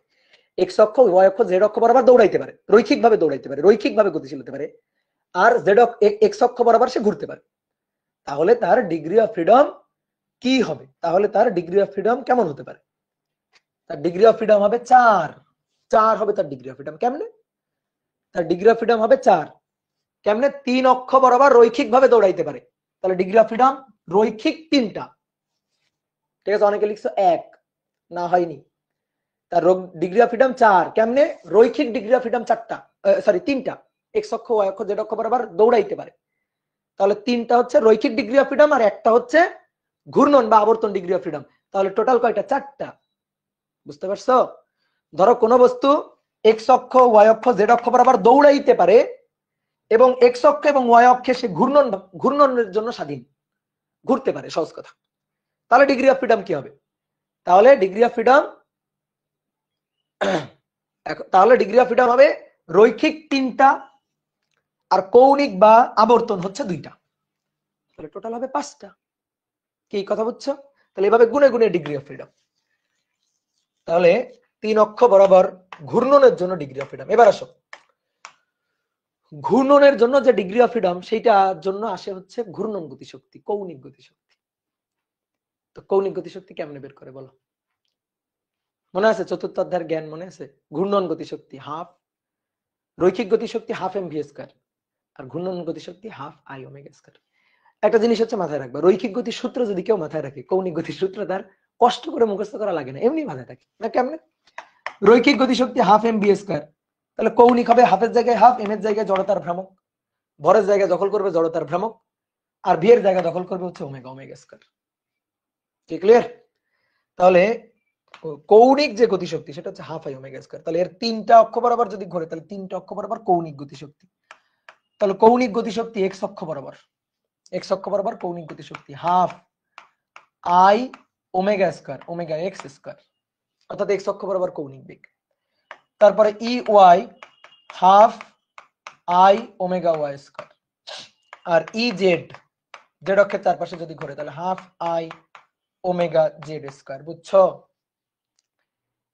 এক্স অক্ষ, ওয়াই অক্ষ, জেড অক্ষ বরাবর দৌড়াইতে পারে, রৈখিক ভাবে দৌড়াইতে পারে, রৈখিক ভাবে গতিশীল হতে পারে, আর জেড এক্স অক্ষ বরাবর সে ঘুরতে পারে। তাহলে তার ডিগ্রি অফ ফ্রিডম কি হবে? তাহলে তার ডিগ্রি অফ ফ্রিডম কেমন হতে পারে? তার ডিগ্রি অফ ফ্রিডম হবে 4। 4 হবে তার ডিগ্রি অফ ফ্রিডম। কেমনে? তার ডিগ্রি অফ ফ্রিডম হবে 4। কেমনে? 3 অক্ষ বরাবর রৈখিক ভাবে দৌড়াইতে পারে, তাহলে ডিগ্রি অফ ফ্রিডম রৈখিক তিনটা, ঠিক আছে? অনেকে লিখছো এক, না হয়নি। তার ডিগ্রি অফ ফ্রিডম 4, কেমনে? রৈখিক ডিগ্রি অফ ফ্রিডম 4টা, সরি 3টা, এক্স অক্ষ ওয়াই অক্ষ জেড অক্ষ বরাবর দৌড়াইতে পারে। তাহলে 3টা হচ্ছে রৈখিক ডিগ্রি অফ ফ্রিডম আর একটা হচ্ছে ঘূর্ণন বা আবর্তন ডিগ্রি অফ ফ্রিডম। তাহলে টোটাল কয়টা? 4টা। বুঝতে পারছো? ধরো কোন বস্তু এক্স অক্ষ ওয়াই অক্ষ জেড অক্ষ বরাবর দৌড়াইতে পারে এবং এক্স অক্ষ এবং ওয়াই অক্ষে সে ঘূর্ণনের জন্য স্বাধীন, ঘুরতে পারে, সহজ কথা। তাহলে ডিগ্রি অফ ফ্রিডম কি হবে? তাহলে ডিগ্রি অফ ফ্রিডম হবে রৈখিক 3টা আর কৌণিক বা আবর্তন হচ্ছে 2টা, তাহলে টোটাল হবে 5টা। কি কথা বুঝছো? তাহলে এভাবে গুণে গুণে ডিগ্রি অফ ফ্রিডম। তাহলে 3 অক্ষ বরাবর ঘূর্ণনের জন্য ডিগ্রি অফ ফ্রিডম। এবার আসো, ঘূর্ণনের জন্য যে ডিগ্রি অফ ফ্রিডম সেইটার জন্য আসে হচ্ছে ঘূর্ণন গতিশক্তি, কৌণিক গতিশক্তি। তো কৌণিক গতিশক্তি কেমনে বের করে বলো? মনে আছে? চতুর্থ অধ্যায়ের জ্ঞান মনে আছে? ঘূর্ণন গতিশক্তি হাফ, রৈখিক গতিশক্তি হাফ এম ভি স্কয়ার, আর ঘূর্ণন গতিশক্তি হাফ আই ওমেগা স্কয়ার। একটা জিনিস হচ্ছে মাথায় রাখবা, রৈখিক গতির সূত্র যদি কেউ মাথায় রাখে, কৌণিক গতির সূত্র তার কষ্ট করে মুখস্থ করা লাগে না, এমনি মাথায় থাকে না। কেমনে? রৈখিক গতিশক্তি হাফ এম বি স্কয়ার, তাহলে কৌণিক হবে হাফের জায়গায় হাফ, এম এর জায়গায় জড়তার ভ্রামক, ভরের জায়গায় দখল করবে জড়তার ভ্রামক, আর ভি এর জায়গা দখল করবে হচ্ছে ওমেগা, ওমেগা স্কয়ার। কি ক্লিয়ার? তাহলে কৌণিক যে গতিশক্তি সেটা হচ্ছে হাফ আই ওমেগা স্কয়ার। তাহলে এর 3টা অক্ষ বরাবর যদি ঘোরে তাহলে 3টা অক্ষ বরাবর কৌণিক গতিশক্তি। তাহলে কৌণিক গতিশক্তি এক্স অক্ষ বরাবর, এক্স অক্ষ বরাবর কৌণিক গতিশক্তি half I omega square, omega X square, অর্থাৎ এক্স অক্ষ বরাবর কৌণিক বেগ। তারপরে E Y half I omega Y square, আর ই জেড, জেড অক্ষের চারপাশে যদি ঘোরে তাহলে half I omega Z square. বুঝছো?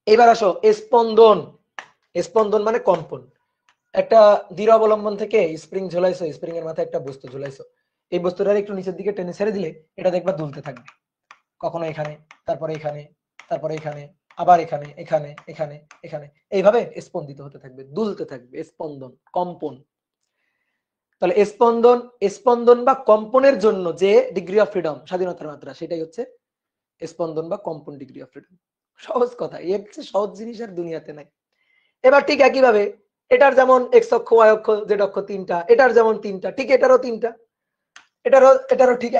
এবার আসো স্পন্দন। স্পন্দন মানে কম্পন। একটা দৃঢ় অবলম্বন থেকে স্প্রিং ঝুলাইছো, স্প্রিং এর মাথায় একটা বস্তু ঝুলাইছো, এই বস্তুটার একটু নিচের দিকে টেনে ছেড়ে দিলে এটা দেখবা দুলতে থাকবে, কখনো এখানে, তারপরে এখানে, তারপরে এখানে, আবার এখানে, এখানে, এখানে, এখানে, এইভাবে স্পন্দিত হতে থাকবে, দুলতে থাকবে। স্পন্দন, কম্পন। তাহলে স্পন্দন, স্পন্দন বা কম্পনের জন্য যে ডিগ্রি অফ ফ্রিডম, স্বাধীনতার মাত্রা, সেটাই হচ্ছে স্পন্দন বা কম্পন ডিগ্রি অফ ফ্রিডম। সহজ কথা, এর চেয়ে সহজ জিনিস আর দুনিয়াতে নাই। এবার ঠিক একইভাবে এটার যেমন এক্স অক্ষ ওয়াই অক্ষ জেড অক্ষ 3টা, এটার যেমন 3টা, ঠিক এটারও 3টা, এটারও ঠিক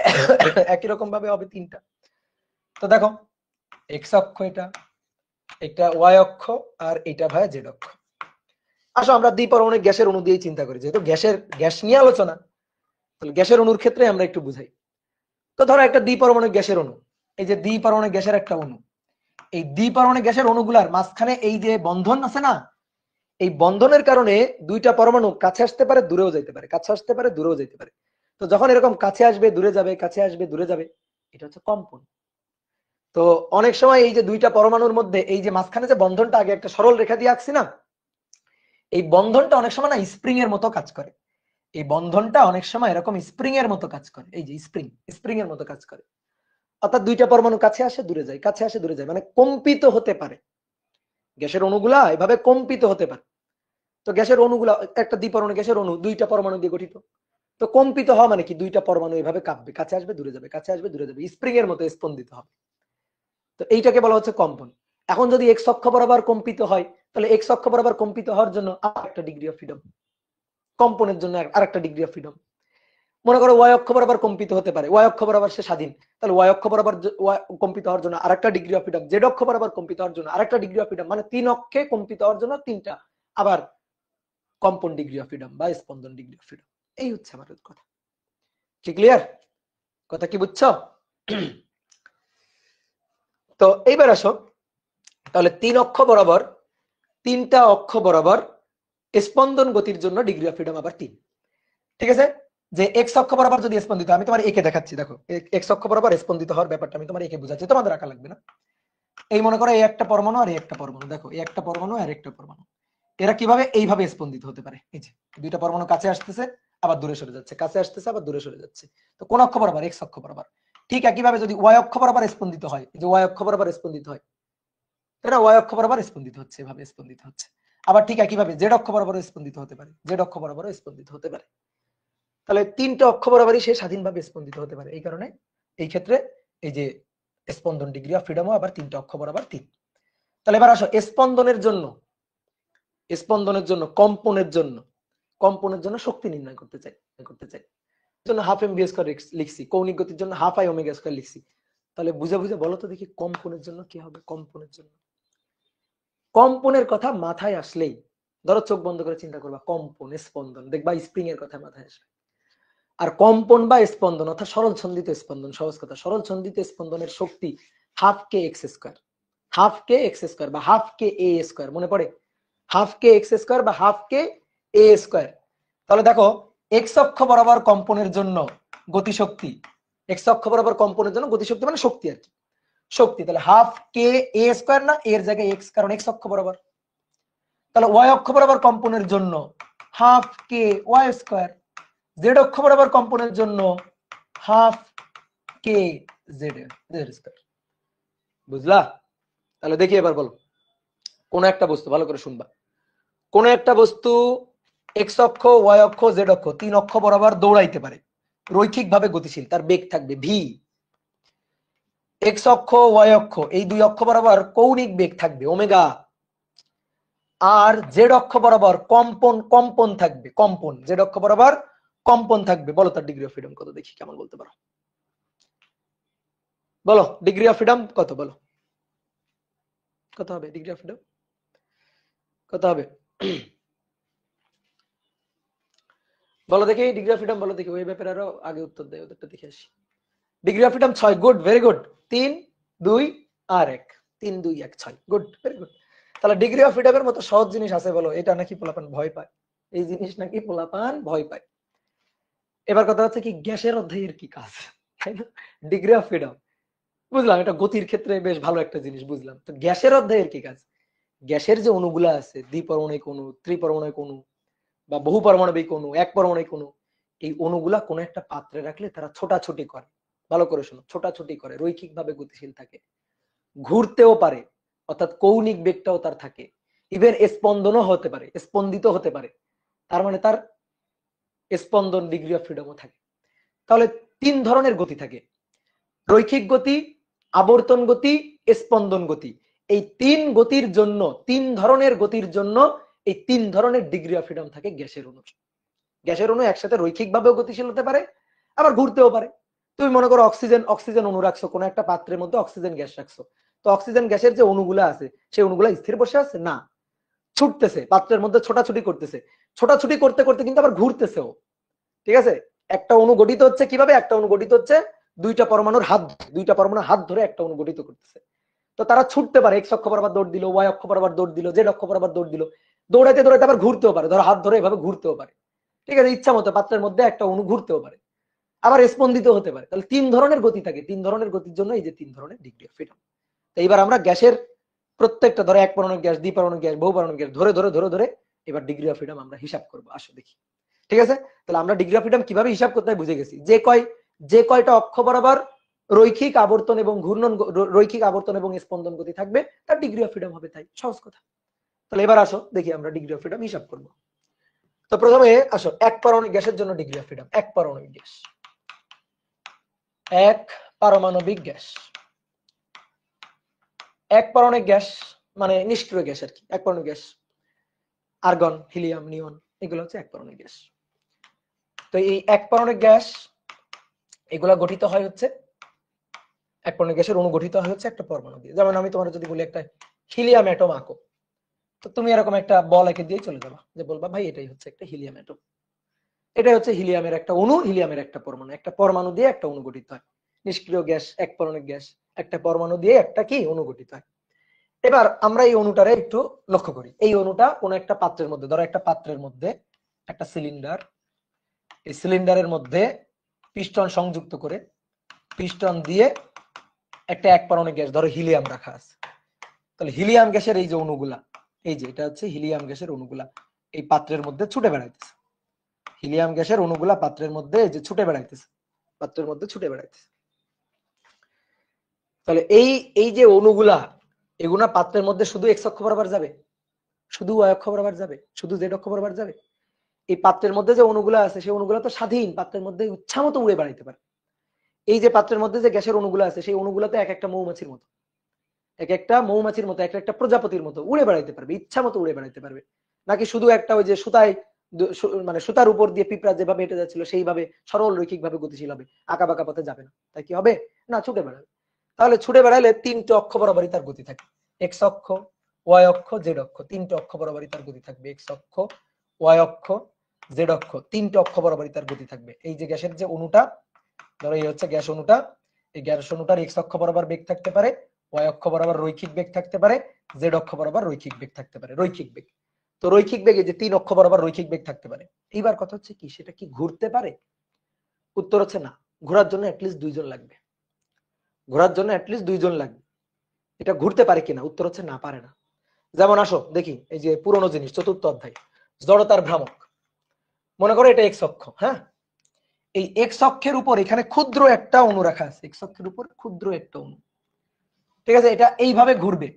একই রকম ভাবে হবে 3টা। তো দেখো এক্স অক্ষ এটা, এটা ওয়াই অক্ষ, আর এটা ভাই জেড অক্ষ। আসো আমরা দ্বিপরমাণু গ্যাসের অণু দিয়ে চিন্তা করি, যেহেতু গ্যাস নিয়ে আলোচনা, তাহলে গ্যাসের অণুর ক্ষেত্রে আমরা একটু বুঝাই। তো ধরো একটা দ্বিপরমাণু গ্যাসের অণু, এই যে দ্বিপরমাণু গ্যাসের একটা অণু, এই দ্বিপরমাণু গ্যাসের অণুগুলার মাঝখানে এই যে বন্ধন আছে না, এই বন্ধনের কারণে 2টা পরমাণু কাছে আসতে পারে, দূরেও যেতে পারে, কাছে আসতে পারে, দূরেও যেতে পারে। তো যখন এরকম কাছে আসবে দূরে যাবে, কাছে আসবে দূরে যাবে, এটা হচ্ছে কম্পন। তো অনেক সময় এই যে 2টা পরমাণুর মধ্যে এই যে মাঝখানে যে বন্ধনটা, আগে একটা সরল রেখা দিয়ে আঁকছি না, এই বন্ধনটা অনেক সময় না স্প্রিং এর মতো কাজ করে। এই বন্ধনটা অনেক সময় এরকম স্প্রিং এর মতো কাজ করে, এই যে স্প্রিং এর মতো কাজ করে। অর্থাৎ 2টা পরমাণু কাছে আসে দূরে যায়, কাছে আসে দূরে যায়, মানে কম্পিত হতে পারে। গ্যাসের অণুগুলা এভাবে কম্পিত হতে পারে। তো গ্যাসের অণুগুলা, একটা দ্বিপরমাণু গ্যাসের অণু 2টা পরমাণু দিয়ে গঠিত। তো কম্পিত হওয়া মানে কি? 2টা পরমাণু এভাবে কাঁপবে, কাছে আসবে দূরে যাবে, কাছে আসবে দূরে যাবে, স্প্রিং এর মতো স্পন্দিত হবে। তো এইটাকে বলা হচ্ছে কম্পন। এখন যদি এক্স অক্ষ বরাবর কম্পিত হয়, তাহলে এক্স অক্ষ বরাবর কম্পিত হওয়ার জন্য আরেকটা ডিগ্রি অফ ফ্রিডম, কম্পনের জন্য আরেকটা ডিগ্রি অফ ফ্রিডম। মনে করো ওয়াই অক্ষ বরাবর কম্পিত হতে পারে, ওয়াই অক্ষ বরাবর সে স্বাধীন, তাহলে ওয়াই অক্ষ বরাবর কম্পিত হওয়ার জন্য আরেকটা ডিগ্রি অফ ফ্রিডম, জেড অক্ষ বরাবর কম্পিত হওয়ার জন্য আরেকটা ডিগ্রি অফ ফ্রিডম, মানে 3 অক্ষে কম্পিত হওয়ার জন্য 3টা আবার কম্পন ডিগ্রি অফ ফ্রিডম বা স্পন্দন ডিগ্রি অফ ফ্রিডম। এই হচ্ছে আমার কথা। কি ক্লিয়ার? কথা কি বুঝছো? তো এইবার আসো, তাহলে 3 অক্ষ বরাবর, 3টা অক্ষ বরাবর স্পন্দন গতির জন্য ডিগ্রি অফ ফ্রিডম আবার 3। ঠিক আছে? যে এক্স অক্ষ বরাবর যদি স্পন্দিত, আমি তোমার একে দেখাচ্ছি, দেখো এক্স অক্ষ বরাবর স্পন্দিত হওয়ার ব্যাপারটা আমি তোমার একে বুঝাচ্ছি, তোমাদের আঁকা লাগবে না। এই মনে করো এই একটা পরমাণু আর এই একটা পরমাণু, দেখো এই একটা পরমাণু আর একটা পরমাণু, এরা কিভাবে এইভাবে স্পন্দিত হতে পারে? এই যে 2টা পরমাণু কাছে আসতেছে আবার দূরে সরে যাচ্ছে, কাছে আসতেছে আবার দূরে সরে যাচ্ছে। তো কোন অক্ষ বরাবর? এক্স অক্ষ বরাবর। ঠিক একইভাবে যদি ওয়াই অক্ষ বরাবর স্পন্দিত হয়, যে ওয়াই অক্ষ বরাবর স্পন্দিত হয়, তাই না? ওয়াই অক্ষ বরাবর স্পন্দিত হচ্ছে, এভাবে স্পন্দিত হচ্ছে। আবার ঠিক একইভাবে জেড অক্ষ বরাবর স্পন্দিত হতে পারে, জেড অক্ষ বরাবর স্পন্দিত হতে পারে। তাহলে তিনটা অক্ষ বরাবরই সে স্বাধীনভাবে স্পন্দিত হতে পারে। এই কারণে এই ক্ষেত্রে এই যে স্পন্দন ডিগ্রি অফ ফ্রিডমও আবার তিনটা অক্ষ বরাবর 3। তাহলে এবার আসো স্পন্দনের জন্য কম্পনের জন্য শক্তি নির্ণয় করতে চাই জন্য হাফ এমভি স্কয়ার লিখছি, কৌণিক গতির জন্য হাফ আই ওমেগা স্কয়ার লিখছি। তাহলে বুঝে বুঝে বলো তো দেখি কম্পনের জন্য কি হবে। কম্পনের কথা মাথায় আসলেই ধরো চোখ বন্ধ করে চিন্তা করবা, কম্পন স্পন্দন, দেখবা স্প্রিং এর কথা মাথায় আসবে। আর কম্পন বা স্পন্দন অর্থাৎ সরল ছন্দিত স্পন্দন, সহজ কথা, সরল ছন্দিত স্পন্দনের শক্তি হাফ কে এক্স স্কয়ার বা হাফ কে এ স্কয়ার, মনে পড়ে? হাফ কে এক্স স্কয়ার বা হাফ কে এ স্কয়ার। তাহলে দেখো এক্স অক্ষ বরাবর কম্পনের জন্য গতিশক্তি, এক্স অক্ষ বরাবর কম্পনের জন্য গতিশক্তি মানে শক্তি আর কি, শক্তি। তাহলে হাফ কে এ স্কয়ার না, এর জায়গায় এক্স, কারণ এক্স অক্ষ বরাবর। তাহলে ওয়াই অক্ষ বরাবর কম্পনের জন্য হাফ কে ওয়াই স্কয়ার, জেড অক্ষ বরাবর কম্পনের জন্য হাফ কে জেড স্কয়ার। বুঝলা? তাহলে দেখি এবার বলো, কোন একটা বস্তু, ভালো করে শুনবা, কোন একটা বস্তু এক্স অক্ষ, ওয়াই অক্ষ, জেড অক্ষ, 3 অক্ষ বরাবর দৌড়াইতে পারে, রৈখিকভাবে গতিশীল, তার বেগ থাকবে ভি। এক্স অক্ষ, ওয়াই অক্ষ এই 2 অক্ষ বরাবর কৌণিক বেগ থাকবে ওমেগা। আর জেড অক্ষ বরাবর কম্পন থাকবে, জেড অক্ষ বরাবর কম্পন থাকবে। বলো তার ডিগ্রি অফ ফ্রিডম কত, দেখি কেমন বলতে পারো। বলো ডিগ্রি অফ ফ্রিডম কত, বলো কত হবে ডিগ্রি অফ ফ্রিডম, কত হবে? বলো দেখি ডিগ্রি অফ ফ্রিডম, বলো দেখি। ওই ব্যাপারে আরো আগে উত্তর দেয়, ওদেরটা দেখে আসি। Degree of freedom 6। Good, very good. 3 2 আর 1, 3 2 1 6। Good, very good. তাহলে ডিগ্রি অফ ফ্রিডমের মতো সহজ জিনিস আছে বলো, এটা নাকি পোলাপান ভয় পায়, এই জিনিস নাকি পোলাপান ভয় পায়। এবার কথা হচ্ছে কি, গ্যাসের অধ্যায়ের কি কাজ, তাই না? ডিগ্রি অফ ফ্রিডম বুঝলাম, এটা গতির ক্ষেত্রে বেশ ভালো একটা জিনিস বুঝলাম। তো গ্যাসের অধ্যায়ের কি কাজ? গ্যাসের যে অণুগুলা আছে, দ্বিপরমাণবিক অণু, ত্রিপরমাণবিক অণু বা বহু পারমাণবিক অণু, এক পারমাণবিক অণু, এই অণুগুলা কোনো একটা পাত্রে রাখলে তারা ছোটাছুটি করে। ভালো করে শোনো, ছোটাছুটি করে, রৈখিকভাবে গতিশীল থাকে, ঘুরতেও পারে, অর্থাৎ কৌণিক বেগটাও তার থাকে, ইভেন স্পন্দনও হতে পারে, স্পন্দিত হতে পারে। তার মানে তার স্পন্দন ডিগ্রি অফ ফ্রিডমও থাকে। তাহলে 3 ধরনের গতি থাকে, রৈখিক গতি, আবর্তন গতি, স্পন্দন গতি। এই 3 গতির জন্য, 3 ধরনের গতির জন্য এই 3 ধরনের ডিগ্রি অফ ফ্রিডম থাকে গ্যাসের অণুর। গ্যাসের অণু একসাথে রৈখিকভাবেও গতিশীল হতে পারে, আবার ঘুরতেও পারে। তুমি মনে করো অক্সিজেন অণু রাখছো কোন একটা পাত্রের মধ্যে, অক্সিজেন গ্যাস রাখছো, তো অক্সিজেন গ্যাসের যে অণুগুলা আছে সেই অণুগুলা স্থির বসে আছে না, ছুটতেছে, পাত্রের মধ্যে ছোটাছুটি করতেছে, ছোটাছুটি করতে করতে কিন্তু আবার ঘুরতেছেও। ঠিক আছে? একটা অণু গঠিত হচ্ছে কিভাবে? একটা অণু গঠিত হচ্ছে দুইটা পরমাণুর হাত ধরে একটা অণু গঠিত করতেছে। তো তারা ছুটতে পারে, এক্স অক্ষ বরাবর দৌড় দিল, ওয়াই অক্ষ বরাবর দৌড় দিল, জেড অক্ষ বরাবর দৌড় দিল, দৌড়াইতে দৌড়াইতে আবার ঘুরতেও পারে, ধরো হাত ধরে এভাবে ঘুরতেও পারে। ঠিক আছে? ইচ্ছা মতো পাত্রের মধ্যে একটা অণু ঘুরতেও পারে, আবার স্পন্দিত হতে পারে। তাহলে 3 ধরনের গতি থাকে, 3 ধরনের গতির জন্য এই যে 3 ধরনের ডিগ্রি অফ ফ্রিডম। এইবার আমরা গ্যাসের প্রত্যেকটা, ধরো এক পারমাণবিক গ্যাস, দ্বিপারমাণবিক গ্যাস, বহু পারমাণবিক গ্যাস ধরে ধরে ধরে ধরে এবার ডিগ্রি অফ ফ্রিডম আমরা হিসাব করবো, আসো দেখি। ঠিক আছে? তাহলে আমরা ডিগ্রি অফ ফ্রিডম কিভাবে হিসাব করতে হয় বুঝে গেছি। যে কয়টা অক্ষ বরাবর রৈখিক আবর্তন এবং ঘূর্ণন, রৈখিক আবর্তন এবং স্পন্দন গতি থাকবে তার ডিগ্রি অফ ফ্রিডম হবে, তাই সহজ কথা। তাহলে এবার আসো দেখি আমরা ডিগ্রি অফ ফ্রিডম হিসাব করব। তো প্রথমে আসো এক পারমাণবিক গ্যাসের জন্য ডিগ্রি অফ ফ্রিডম। এক পারমাণবিক গ্যাস, এক পারমাণবিক গ্যাস, এক পারমাণবিক গ্যাস মানে নিষ্ক্রিয় গ্যাস আর কি। এক পারমাণবিক গ্যাস, আর্গন, হিলিয়াম, নিয়ন, এগুলো হচ্ছে এক পারমাণবিক গ্যাস। তো এই এক পারমাণবিক গ্যাস এগুলা গঠিত হয় হচ্ছে, এক পারমাণবিক গ্যাসের অণু গঠিত হয় হচ্ছে একটা পরমাণু দিয়ে। যেমন আমি তোমার যদি বলি একটা হিলিয়াম অ্যাটম আঁকো, তো তুমি এরকম একটা বল এঁকে দিয়ে চলে যাবা, যে বলবা ভাই এটাই হচ্ছে একটা হিলিয়াম অ্যাটম, এটাই হচ্ছে হিলিয়ামের একটা অণু, হিলিয়ামের একটা পরমাণু। একটা পরমাণু দিয়ে একটা অণু গঠিত হয়, নিষ্ক্রিয় গ্যাস, এক পারমাণবিক গ্যাস, একটা পরমাণু দিয়ে একটা কি অণু গঠিত হয়। এবার আমরা এই অণুটারে একটু লক্ষ্য করি। এই অণুটা কোন একটা পাত্রের মধ্যে, ধরো একটা পাত্রের মধ্যে একটা সিলিন্ডার, এই সিলিন্ডারের মধ্যে পিস্টন সংযুক্ত করে, পিস্টন দিয়ে একটা এক পারমাণবিক গ্যাস ধরো হিলিয়াম রাখা আছে। তাহলে হিলিয়াম গ্যাসের এই যে অণুগুলা, এই যে এটা হচ্ছে হিলিয়াম গ্যাসের অণুগুলা এই পাত্রের মধ্যে ছুটে বেড়াইতেছে। হিলিয়াম গ্যাসের অণুগুলা পাত্রের মধ্যে এই যে ছুটে বেড়াইতেছে, পাত্রের মধ্যে ছুটে বেড়াইতেছে। তাহলে এই যে অণুগুলা, এগুলা পাত্রের মধ্যে শুধু এক্স অক্ষ বরাবর যাবে, শুধু ওয়াই অক্ষ বরাবর যাবে, শুধু জেড অক্ষ বরাবর যাবে? এই পাত্রের মধ্যে যে অণুগুলো আছে সেই অণুগুলো তো স্বাধীন, পাত্রের মধ্যে ইচ্ছামতো উড়ে বেড়াইতে পারে। এই যে পাত্রের মধ্যে যে গ্যাসের অণুগুলো আছে সেই অণুগুলো তো এক একটা মৌমাছির মতো, এক একটা মৌমাছির মতো, এক একটা প্রজাপতির মতো উড়ে বেড়াইতে পারবে, ইচ্ছা মতো উড়ে বেড়াইতে পারবে। নাকি শুধু একটা ওই যে সুতায় মানে সুতার উপর দিয়ে পিঁপড়া যেভাবে হেঁটে যাচ্ছিল সেইভাবে সরল রৈখিক ভাবে গতিশীল হবে, আঁকা বাঁকা পথে যাবে না, তাই কি হবে না, ছুটে বেড়াবে। তাহলে ছুটে বেড়ালে তিনটে অক্ষ বরাবরই তার গতি থাকে, এক্স অক্ষ, ওয়াই অক্ষ, জেড অক্ষ, তিনটে অক্ষ বরাবরই তার গতি থাকবে, এক্স অক্ষ, ওয়াই অক্ষ, জেড অক্ষ, তিনটে অক্ষ বরাবরই তার গতি থাকবে। এই যে গ্যাসের যে অণুটা, ধরো এই হচ্ছে গ্যাস অণুটা, এই গ্যাস অণুটার এক্স অক্ষ বরাবর বেগ থাকতে পারে, ওয়াই অক্ষ বরাবর রৈখিক বেগ থাকতে পারে, জেড অক্ষ বরাবর রৈখিক বেগ থাকতে পারে, রৈখিক বেগ। তো রৈখিক বেগে যে তিন অক্ষ বরাবর রৈখিক বেগ থাকতে পারে। এইবার কথা হচ্ছে কি, সেটা কি ঘুরতে পারে? উত্তর হচ্ছে না, ঘোরার জন্য অ্যাটলিস্ট দুইজন লাগবে, ঘোরার জন্য অ্যাটলিস্ট দুইজন লাগবে। এটা ঘুরতে পারে কিনা, উত্তর হচ্ছে না, পারে না। যেমন আসো দেখি, এই যে পুরনো জিনিস, চতুর্থ অধ্যায়, জড়তার ভ্রামক। মনে করো এটা এক্স অক্ষ, হ্যাঁ, এই এক্স অক্ষের উপর এখানে ক্ষুদ্র একটা অণু রাখা আছে, এক্স অক্ষের উপর ক্ষুদ্র একটা অণু, ঠিক আছে, এটা এইভাবে ঘুরবে।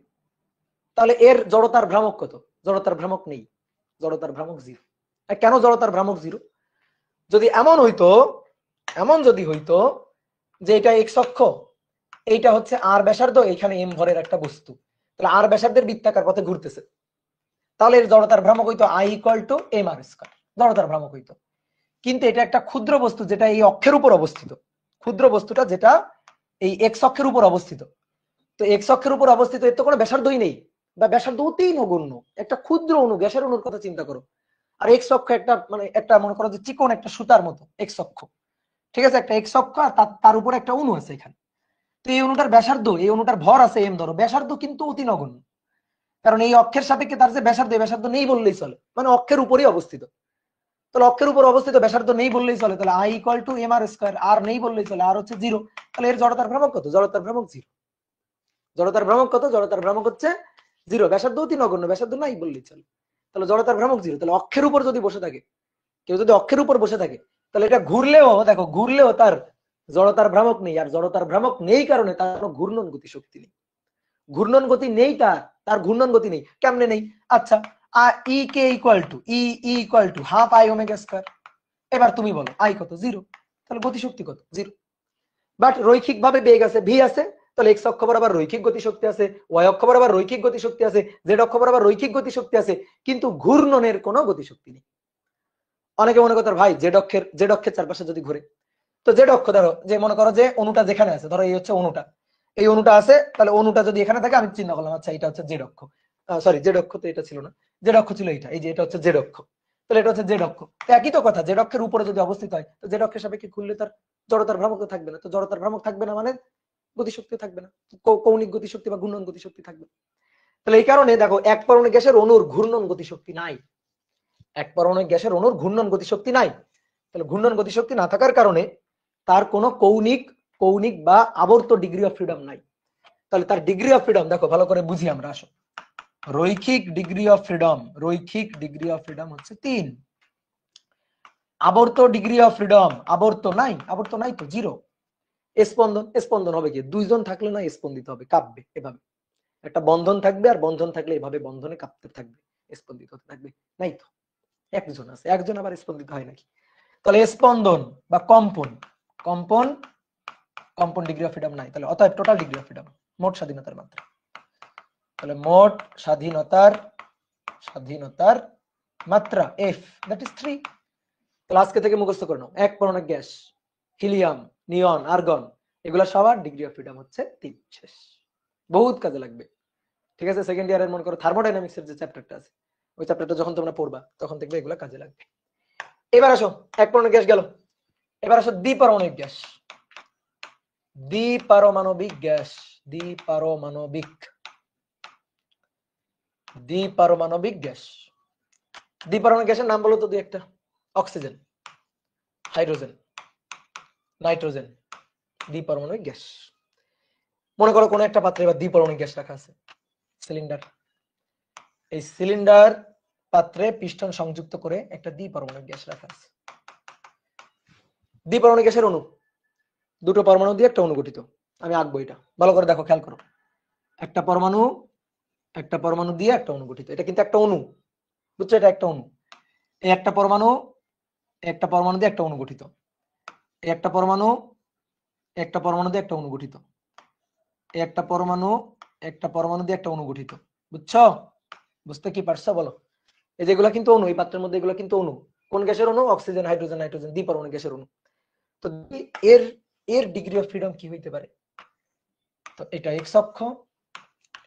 তাহলে এর জড়তার ভ্রামক কত? জড়তার ভ্রামক নেই, জড়তার ভ্রামক জিরো। কেন জড়তার ভ্রামক জিরো? যদি এমন হইতো, এমন যদি হইতো যে এটা এক্স অক্ষ, এইটা হচ্ছে আর ব্যাসার্ধ, এখানে এম ভরের একটা বস্তু, তাহলে আর ব্যাসার্ধের বৃত্তাকার পথে ঘুরতেছে, তাহলে এর জড়তার ভ্রামক হইতো I equal to M R square, জড়তার ভ্রামক হইতো। কিন্তু এটা একটা ক্ষুদ্র বস্তু যেটা এই অক্ষের উপর অবস্থিত, ক্ষুদ্র বস্তুটা যেটা এই এক্স অক্ষের উপর অবস্থিত, তো এক্স অক্ষের উপর অবস্থিত, এর তো কোনো ব্যাসার্ধই নেই, বা ব্যাসার্ধ অতি নগণ্য, একটা ক্ষুদ্র অণু, গ্যাসের অণুর কথা চিন্তা করো। আর এক্স অক্ষ একটা মানে একটা মনে করো যে চিকন একটা সুতার মতো এক্স অক্ষ, ঠিক আছে, একটা এক্স অক্ষ, আর তার উপর একটা অণু আছে এখানে। তো এই অণুটার ব্যাসার্ধ, এই অণুটার ভর আছে এম, ধরো ব্যাসার্ধ কিন্তু অতি নগণ্য, কারণ এই অক্ষের সাপেক্ষে তার যে ব্যাসার্ধ, ব্যাসার্ধ নেই বললেই চলে, মানে অক্ষের উপরই অবস্থিত। তাহলে অক্ষের উপর অবস্থিত, ব্যাসার্ধ নেই বললেই চলে, তাহলে I equal to M R square, আর নেই বললেই চলে, আর হচ্ছে জিরো। তাহলে এর জড়তার ভ্রামক কত? জড়তার ভ্রামক জিরো। জড়তার ভ্রামক কত? জড়তার ভ্রামক হচ্ছে জিরো। ব্যাসার্ধ অতি নগণ্য, ব্যাসার্ধ নাই বললেই চলে, তাহলে জড়তার ভ্রামক জিরো। তাহলে অক্ষের উপর যদি বসে থাকে, কেউ যদি অক্ষের উপর বসে থাকে, তাহলে এটা ঘুরলেও, দেখো ঘুরলেও তার জড়তার ভ্রামক নেই, আর জড়তার ভ্রামক নেই কারণে তার কোনো ঘূর্ণন গতি শক্তি নেই, ঘূর্ণন গতি নেই, তার ঘূর্ণন গতি নেই। কেমনে নেই? আচ্ছা, E K equal to equal to half I omega square. এবার তুমি বলো আই কত? জিরো, তাহলে গতি শক্তি কত? জিরো। বাট রৈখিক ভাবে বেগ আছে, ভি আছে, তাহলে এক্স অক্ষ বরাবর রৈখিক গতি শক্তি আছে, ওয়াই অক্ষ বরাবর রৈখিক গতি শক্তি আছে, জেড অক্ষ বরাবর রৈখিক গতি শক্তি আছে, কিন্তু ঘূর্ণনের কোনো গতি শক্তি নেই। অনেকে মনে করতে ভাই জেড অক্ষের চারপাশে যদি ঘুরে, তো জেড অক্ষ ধরো, যে মনে করো যে অণুটা যেখানে আছে, ধরো এই হচ্ছে অণুটা, এই অণুটা আছে, তাহলে অণুটা যদি এখানে থাকে, আমি চিন্তা করলাম আচ্ছা এটা হচ্ছে জেড অক্ষ, সরি জেড অক্ষ তো এটা ছিল না, জেড অক্ষ ছিল এইটা, এই যে এটা হচ্ছে জেড অক্ষ, তাহলে এটা হচ্ছে জেড অক্ষ। তো একই তো কথা, জেড অক্ষের উপরে যদি অবস্থিত হয়, তো জেড অক্ষের সাপেক্ষে ঘুরলে তার জড়তার ভ্রামক তো থাকবে না, তো জড়তার ভ্রামক থাকবে না মানে গতিশক্তি থাকবে না, কৌণিক গতিশক্তি বা ঘূর্ণন গতিশক্তি থাকবে। তাহলে এই কারণে দেখো এক পরমাণু গ্যাসের অণুর ঘূর্ণন গতিশক্তি নাই, এক পরমাণু গ্যাসের অণুর ঘূর্ণন গতিশক্তি নাই। তাহলে ঘূর্ণন গতিশক্তি না থাকার কারণে তার কোনো কৌণিক কৌণিক বা আবর্ত ডিগ্রি অফ ফ্রিডম নাই। তাহলে তার ডিগ্রি অফ ফ্রিডম দেখো ভালো করে বুঝি আমরা, আসো, রৈখিক ডিগ্রি অফ ফ্রিডম, রৈখিক ডিগ্রি অফ ফ্রিডম হচ্ছে 3। আবর্ত ডিগ্রি অফ ফ্রিডম, আবর্ত নাই, আবর্ত নাই তো জিরো। স্পন্দন, স্পন্দন হবে কি? দুইজন থাকলে না স্পন্দিত হবে, কাঁপবে এভাবে, একটা বন্ধন থাকবে, আর বন্ধন থাকলে এভাবে বন্ধনে কাঁপতে থাকবে, স্পন্দিত হতে থাকবে। নাই তো, একজন আছে, একজন আবার স্পন্দিত হয় নাকি? তাহলে স্পন্দন বা কম্পন, কম্পন কম্পন ডিগ্রি অফ ফ্রিডম নাই, তাহলে অতএব টোটাল ডিগ্রি অফ ফ্রিডম, মোট স্বাধীনতার মাত্রা, তাহলে মোট স্বাধীনতার মাত্রা এফ, দ্যাট ইজ 3। তাহলে আজকে থেকে মুখস্থ করে নাও, এক পরমাণু গ্যাস, হিলিয়াম, নিয়ন, আর্গন, এগুলা সবার ডিগ্রি অফ ফ্রিডম হচ্ছে 3। শেষ, বহুত কাজে লাগবে, ঠিক আছে। সেকেন্ড ইয়ারের মনে করো থার্মোডাইনামিক্স এর যে চ্যাপ্টারটা আছে, ওই চ্যাপ্টারটা যখন তোমরা পড়বা তখন দেখবে এগুলা কাজে লাগবে। এবার আসো, এক পরমাণু গ্যাস গেল, এবার আসো দ্বিপারমাণবিক গ্যাস, দ্বিপারমাণবিক গ্যাস, দ্বিপারমাণবিক গ্যাস। দ্বিপারমাণবিক গ্যাসের নাম বলো তো দুই একটা। অক্সিজেন, হাইড্রোজেন, নাইট্রোজেন, দ্বিপারমাণবিক গ্যাস। মনে করো কোনো একটা পাত্রে এবার দ্বিপারমাণবিক গ্যাস রাখা আছে, সিলিন্ডার, এই সিলিন্ডার পাত্রে পিস্টন সংযুক্ত করে একটা দ্বিপারমাণবিক গ্যাস রাখা আছে। দ্বিপারমাণবিক গ্যাসের অণু, দুটো পরমাণু দিয়ে একটা অণু গঠিত। আমি আঁকবো এটা, ভালো করে দেখো, খেয়াল করো, একটা পরমাণু দিয়ে একটা অণু গঠিত, এটা কিন্তু একটা অণু, বুঝছো, এটা একটা অণু। এই একটা পরমাণু দিয়ে একটা অণু গঠিত, এই একটা পরমাণু দিয়ে একটা অণু গঠিত, এই একটা পরমাণু দিয়ে একটা অণু গঠিত। বুঝছো? বুঝতে কি পারছো বলো? এই যেগুলো কিন্তু অণু, এই পাত্রের মধ্যে এগুলো কিন্তু অণু। কোন গ্যাসের অণু? অক্সিজেন, হাইড্রোজেন, দ্বিপরমাণু গ্যাসের অণু। তো এর এর ডিগ্রি অফ ফ্রিডম কি হইতে পারে? তো এটা এক্স অক্ষ,